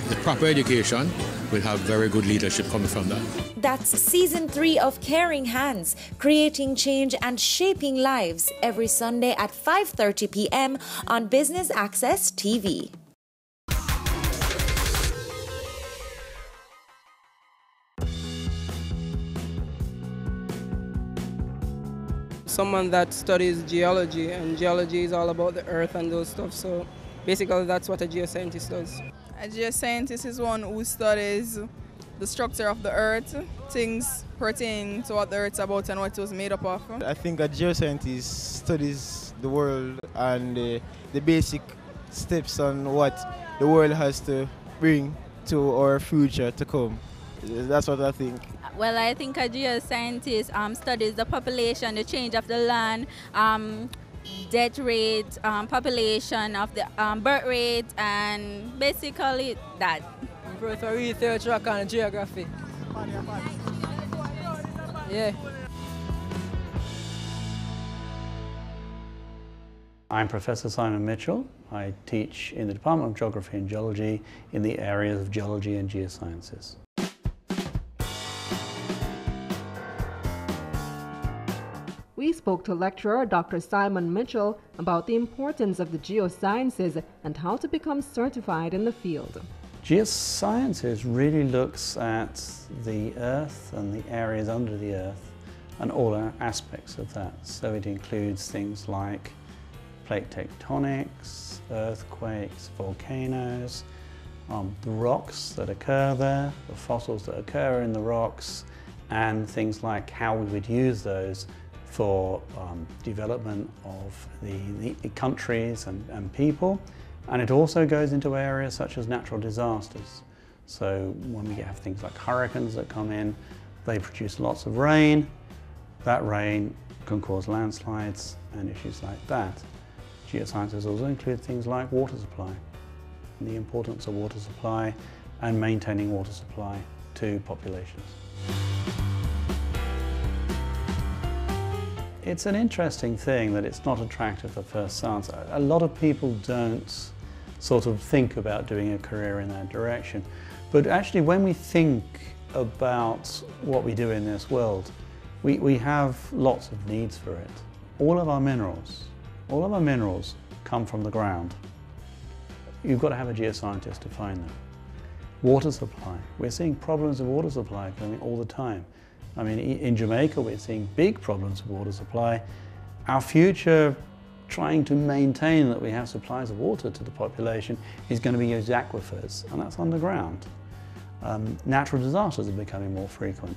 the proper education, we'll have very good leadership coming from that.
That's Season 3 of Caring Hands, creating change and shaping lives, every Sunday at 5:30 p.m. on Business Access TV.
someone that studies geology, and geology is all about the earth and those stuff. So basically that's what a geoscientist does.
A geoscientist is one who studies the structure of the earth, things pertaining to what the earth's about and what it was made up of.
I think a geoscientist studies the world and the basic steps on what the world has to bring to our future to come. That's what I think.
Well, I think a geoscientist studies the population, the change of the land, death rate, population of the birth rate, and basically that.
For research work on geography. Yeah.
I'm Professor Simon Mitchell. I teach in the Department of Geography and Geology in the areas of geology and geosciences.
We spoke to lecturer Dr. Simon Mitchell about the importance of the geosciences and how to become certified in the field.
Geosciences really looks at the Earth and the areas under the Earth and all aspects of that. So it includes things like plate tectonics, earthquakes, volcanoes, the rocks that occur there, the fossils that occur in the rocks, and things like how we would use those for development of the countries and people. And it also goes into areas such as natural disasters. So when we have things like hurricanes that come in, they produce lots of rain. That rain can cause landslides and issues like that. Geosciences also include things like water supply, and the importance of water supply and maintaining water supply to populations. It's an interesting thing that it's not attractive at first glance. A lot of people don't sort of think about doing a career in that direction. But actually when we think about what we do in this world, we have lots of needs for it. All of our minerals come from the ground. You've got to have a geoscientist to find them. Water supply. We're seeing problems of water supply coming all the time. I mean, in Jamaica, we're seeing big problems of water supply. Our future, trying to maintain that we have supplies of water to the population, is going to be use aquifers, and that's underground. Natural disasters are becoming more frequent.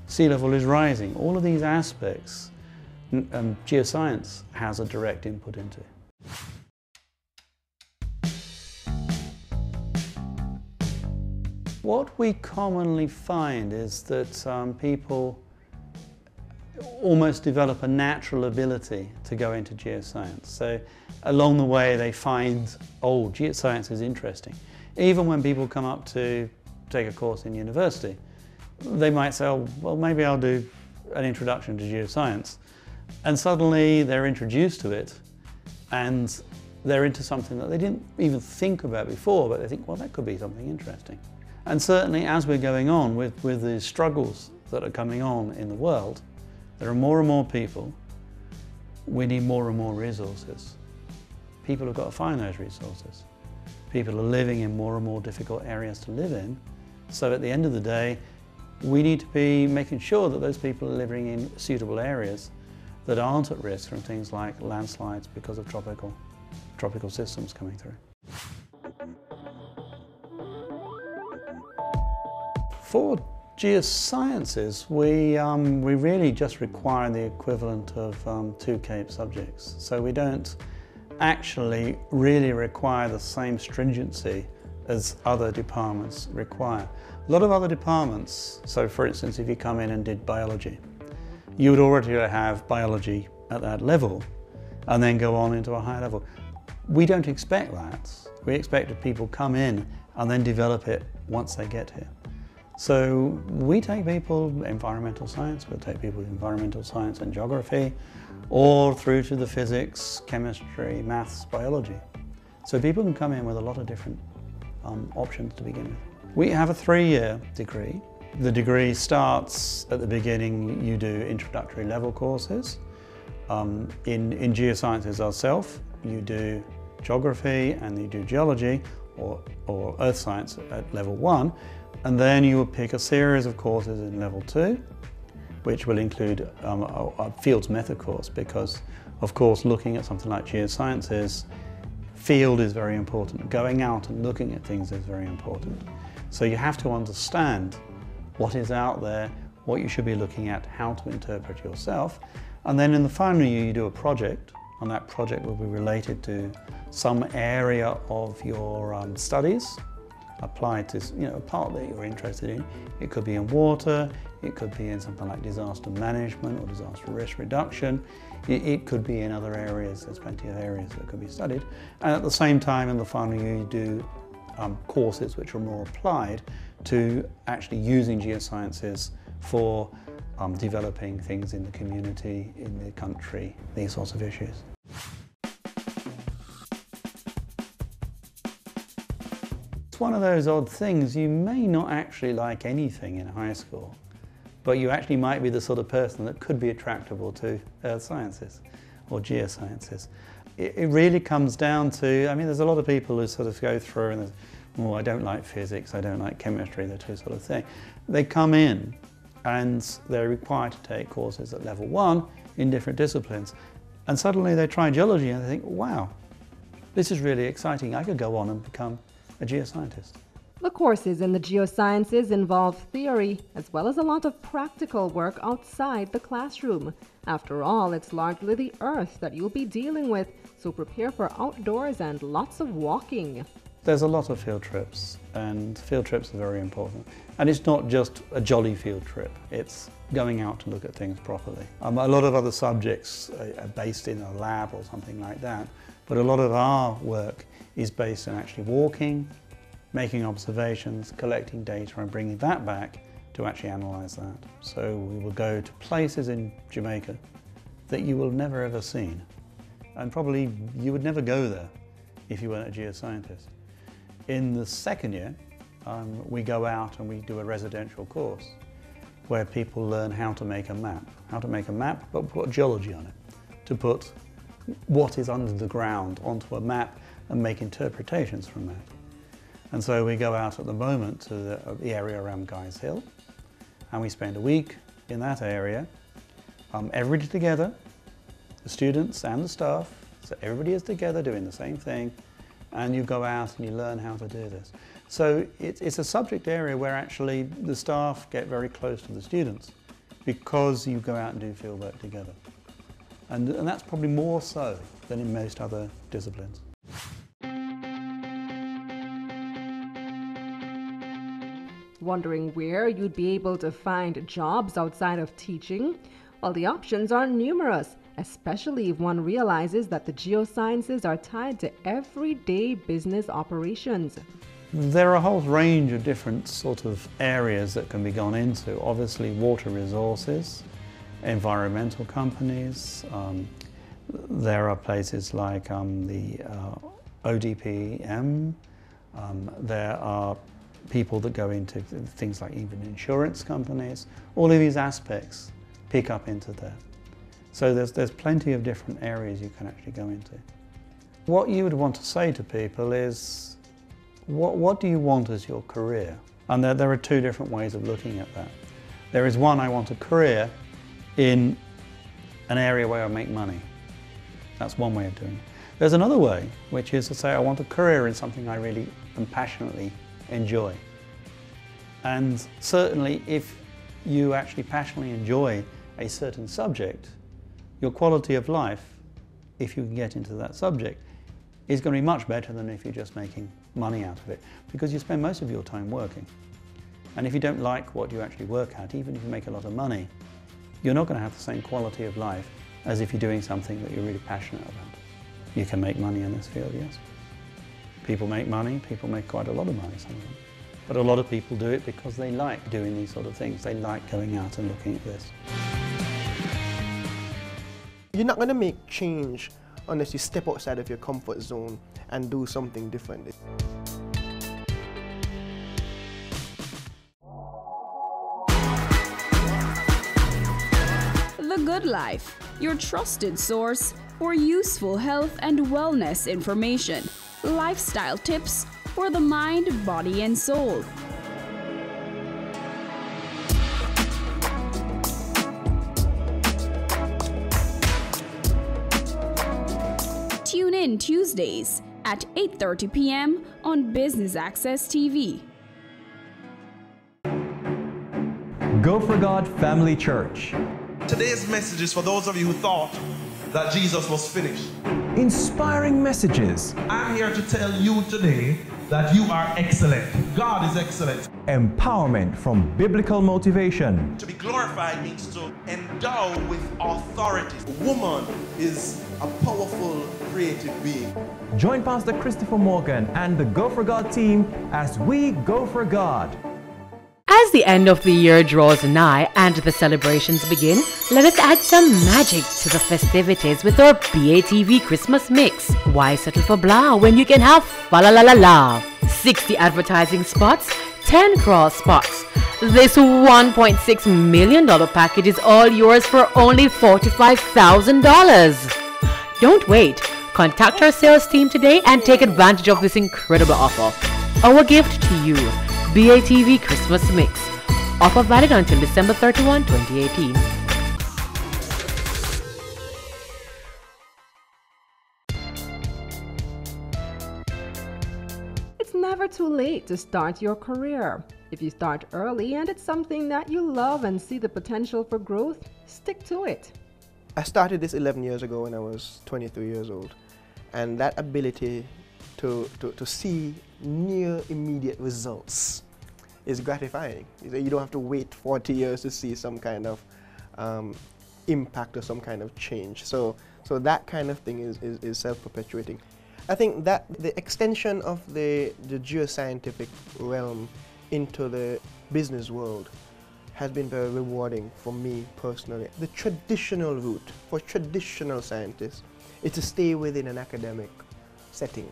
Sea level is rising. All of these aspects, geoscience has a direct input into. What we commonly find is that people almost develop a natural ability to go into geoscience. So along the way they find, oh, geoscience is interesting. Even when people come up to take a course in university, they might say, oh, well, maybe I'll do an introduction to geoscience. And suddenly they're introduced to it and they're into something that they didn't even think about before, but they think, well, that could be something interesting. And certainly as we're going on with the struggles that are coming on in the world, there are more and more people. We need more and more resources. People have got to find those resources. People are living in more and more difficult areas to live in. So at the end of the day, we need to be making sure that those people are living in suitable areas that aren't at risk from things like landslides because of tropical systems coming through. For geosciences, we really just require the equivalent of 2 CAPE subjects. So we don't actually really require the same stringency as other departments require. A lot of other departments, so for instance, if you come in and did biology, you would already have biology at that level and then go on into a higher level. We don't expect that. We expect that people come in and then develop it once they get here. So we take people environmental science, we'll take people environmental science and geography, or through to the physics, chemistry, maths, biology. So people can come in with a lot of different options to begin with. We have a 3-year degree. The degree starts at the beginning, you do introductory level courses. In geosciences ourselves, you do geography and you do geology or earth science at level 1. And then you will pick a series of courses in level 2. which will include a fields method course, because of course looking at something like geosciences, field is very important. Going out and looking at things is very important. So you have to understand what is out there, what you should be looking at, how to interpret yourself. And then in the final year you do a project, and that project will be related to some area of your studies, applied to a part that you're interested in. It could be in water, it could be in something like disaster management or disaster risk reduction. It could be in other areas. There's plenty of areas that could be studied. And at the same time, in the final year, you do courses which are more applied to actually using geosciences for developing things in the community, in the country, these sorts of issues. It's one of those odd things. You may not actually like anything in high school, but you actually might be the sort of person that could be attractable to earth sciences or geosciences. It really comes down to, I mean, there's a lot of people who sort of go through and oh, I don't like physics, I don't like chemistry, the two sort of thing. They come in and they're required to take courses at level 1 in different disciplines. And suddenly they try geology and they think, wow, this is really exciting. I could go on and become a geoscientist.
The courses in the geosciences involve theory as well as a lot of practical work outside the classroom. After all, it's largely the earth that you'll be dealing with, so prepare for outdoors and lots of walking.
There's a lot of field trips, and field trips are very important. And it's not just a jolly field trip, it's going out to look at things properly. A lot of other subjects are based in a lab or something like that, but a lot of our work is based on actually walking, making observations, collecting data and bringing that back to actually analyse that. So we will go to places in Jamaica that you will never ever seen, and probably you would never go there if you weren't a geoscientist. In the second year, we go out and we do a residential course where people learn how to make a map. How to make a map, but put geology on it. To put what is under the ground onto a map and make interpretations from that. And so we go out at the moment to the area around Guy's Hill, and we spend a week in that area, everybody together, the students and the staff, so everybody is together doing the same thing, and you go out and you learn how to do this. So it's a subject area where actually the staff get very close to the students because you go out and do field work together. And that's probably more so than in most other disciplines.
Wondering where you'd be able to find jobs outside of teaching? Well, the options are numerous, especially if one realizes that the geosciences are tied to everyday business operations.
There are a whole range of different sort of areas that can be gone into. Obviously water resources, environmental companies, there are places like the ODPM, there are people that go into things like even insurance companies. All of these aspects pick up into there. So there's plenty of different areas you can actually go into. What you would want to say to people is, what do you want as your career? And there are two different ways of looking at that. There is one, I want a career in an area where I make money. That's one way of doing it. There's another way, which is to say I want a career in something I really and passionately enjoy. And certainly if you actually passionately enjoy a certain subject, your quality of life, if you can get into that subject, is going to be much better than if you're just making money out of it, because you spend most of your time working. And if you don't like what you actually work at, even if you make a lot of money, you're not going to have the same quality of life as if you're doing something that you're really passionate about. You can make money in this field, yes. People make money, people make quite a lot of money sometimes. But a lot of people do it because they like doing these sort of things. They like going out and looking at this.
You're not going to make change unless you step outside of your comfort zone and do something different.
The Good Life, your trusted source for useful health and wellness information, lifestyle tips for the mind, body, and soul. in Tuesdays at 8:30 p.m. on Business Access TV.
Go for God Family Church.
Today's message is for those of you who thought that Jesus was finished.
Inspiring messages.
I'm here to tell you today that you are excellent. God is excellent.
Empowerment from biblical motivation.
To be glorified means to endow with authority. A woman is a powerful, creative being.
Join Pastor Christopher Morgan and the Go for God team as we go for God.
As the end of the year draws nigh and the celebrations begin, let us add some magic to the festivities with our BATV Christmas mix. Why settle for blah when you can have fa la la la la? 60 advertising spots, 10 cross spots. This $1.6 million package is all yours for only $45,000. Don't wait. Contact our sales team today and take advantage of this incredible offer. Our gift to you. BATV Christmas Mix. Offer valid until December 31, 2018.
It's never too late to start your career. If you start early and it's something that you love and see the potential for growth, stick to it.
I started this 11 years ago when I was 23 years old. And that ability to see near immediate results is gratifying. You don't have to wait 40 years to see some kind of impact or some kind of change. So that kind of thing is self-perpetuating. I think that the extension of the geoscientific realm into the business world has been very rewarding for me personally. The traditional route for traditional scientists is to stay within an academic setting.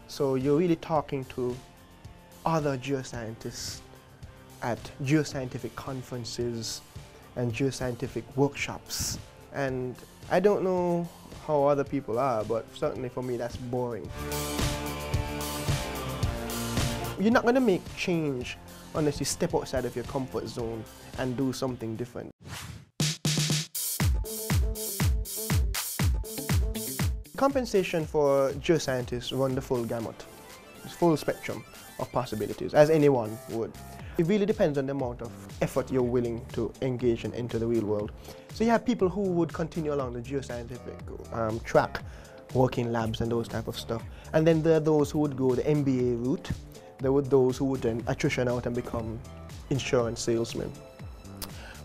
So you're really talking to other geoscientists at geoscientific conferences and geoscientific workshops. And I don't know how other people are, but certainly for me that's boring. You're not going to make change unless you step outside of your comfort zone and do something different. Compensation for geoscientists run the full gamut, the full spectrum of possibilities, as anyone would. It really depends on the amount of effort you're willing to engage in into the real world. So you have people who would continue along the geoscientific track, work in labs and those type of stuff. And then there are those who would go the MBA route. There were those who would then attrition out and become insurance salesmen.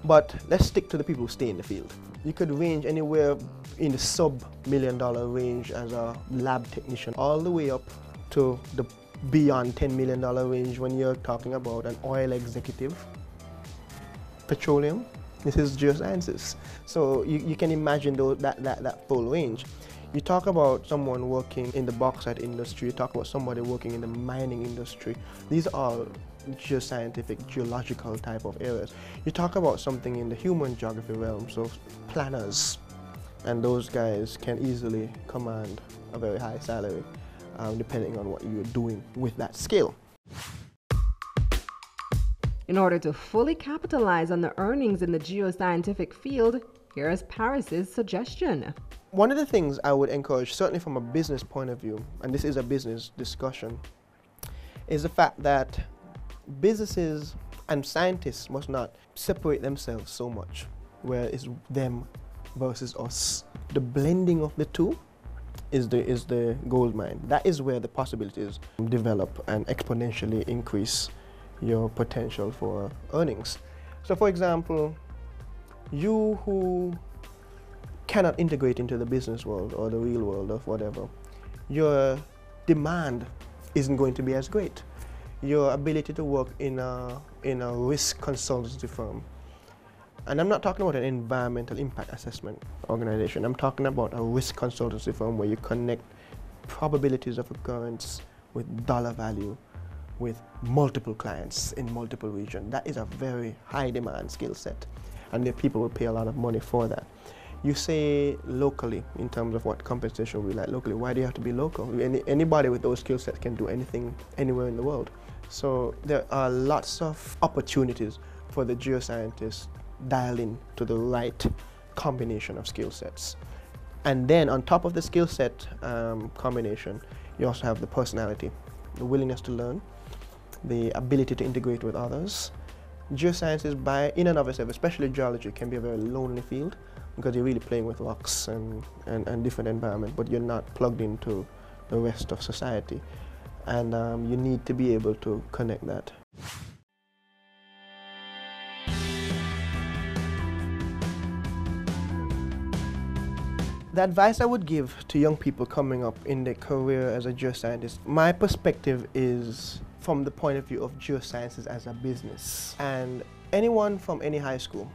But let's stick to the people who stay in the field. You could range anywhere in the sub-$1 million range as a lab technician, all the way up to the beyond $10 million range when you're talking about an oil executive, petroleum. This is geosciences. So you can imagine that full range. You talk about someone working in the bauxite industry, you talk about somebody working in the mining industry. These are all geoscientific, geological type of areas. You talk about something in the human geography realm, so planners, and those guys can easily command a very high salary depending on what you're doing with that skill.
In order to fully capitalize on the earnings in the geoscientific field, here's Paris's suggestion.
One of the things I would encourage, certainly from a business point of view, and this is a business discussion, is the fact that businesses and scientists must not separate themselves so much, where it's them versus us. The blending of the two is the gold mine. That is where the possibilities develop and exponentially increase your potential for earnings. So for example, you who cannot integrate into the business world or the real world of whatever, your demand isn't going to be as great. Your ability to work in a risk consultancy firm, and I'm not talking about an environmental impact assessment organization, I'm talking about a risk consultancy firm where you connect probabilities of occurrence with dollar value with multiple clients in multiple regions. That is a very high demand skill set, and the people will pay a lot of money for that. You say locally, in terms of what compensation we like locally. Why do you have to be local? Anybody with those skill sets can do anything anywhere in the world. So there are lots of opportunities for the geoscientists dial in to the right combination of skill sets. And then on top of the skill set combination, you also have the personality, the willingness to learn, the ability to integrate with others. Geosciences, in and of itself, especially geology, can be a very lonely field because you're really playing with rocks and different environment, but you're not plugged into the rest of society. And you need to be able to connect that. The advice I would give to young people coming up in their career as a geoscientist, my perspective is from the point of view of geosciences as a business. And anyone from any high school,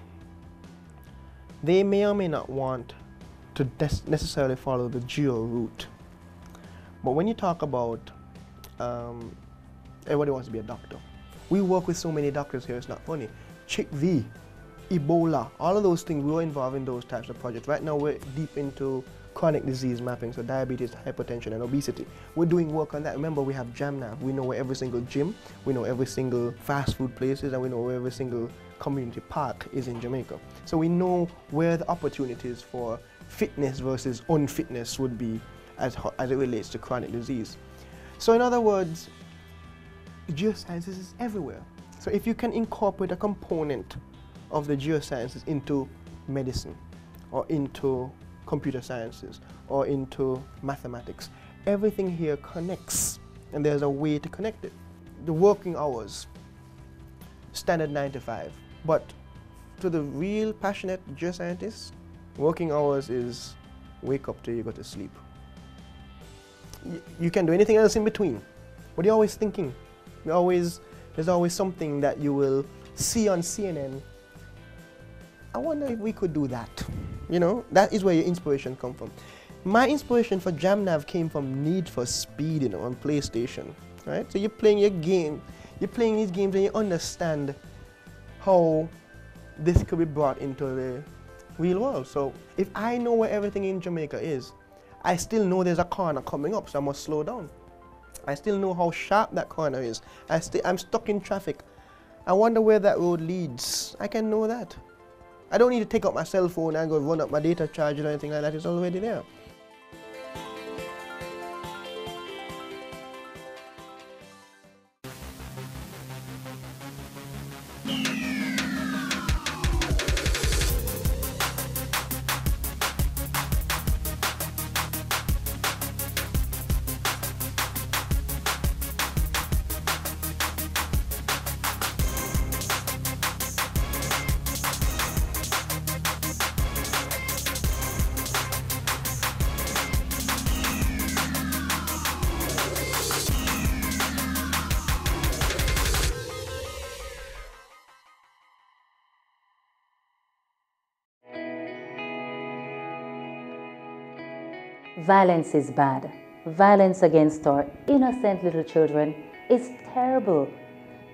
they may or may not want to necessarily follow the geo route. But when you talk about, everybody wants to be a doctor. We work with so many doctors here, it's not funny. CHIKV, Ebola, all of those things, we were involved in those types of projects. Right now we're deep into chronic disease mapping, so diabetes, hypertension and obesity. We're doing work on that. Remember, we have JamNav. We know where every single gym, we know every single fast food places, and we know where every single community park is in Jamaica. So we know where the opportunities for fitness versus unfitness would be as it relates to chronic disease. So in other words, geosciences is everywhere. So if you can incorporate a component of the geosciences into medicine or into computer sciences or into mathematics, everything here connects, and there's a way to connect it. The working hours, standard 9 to 5, but to the real passionate geoscientists, working hours is wake up till you go to sleep. You can do anything else in between, but you're always thinking. There's always something that you will see on CNN. I wonder if we could do that. You know, that is where your inspiration comes from. My inspiration for JamNav came from Need for Speed, you know, on PlayStation, right? So you're playing your game, you're playing these games and you understand how this could be brought into the real world. So if I know where everything in Jamaica is, I still know there's a corner coming up, so I must slow down. I still know how sharp that corner is. I'm stuck in traffic. I wonder where that road leads. I can know that. I don't need to take out my cell phone and go run up my data charge or anything like that. It's already there.
Violence is bad. Violence against our innocent little children is terrible.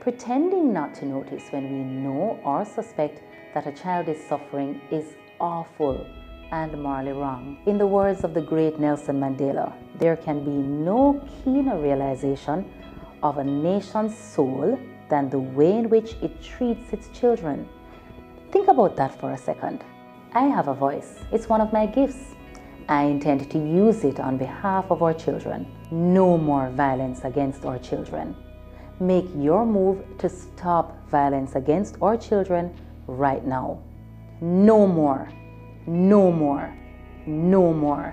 Pretending not to notice when we know or suspect that a child is suffering is awful and morally wrong. In the words of the great Nelson Mandela, there can be no keener realization of a nation's soul than the way in which it treats its children. Think about that for a second. I have a voice. It's one of my gifts. I intend to use it on behalf of our children. No more violence against our children. Make your move to stop violence against our children right now. No more. No more. No more.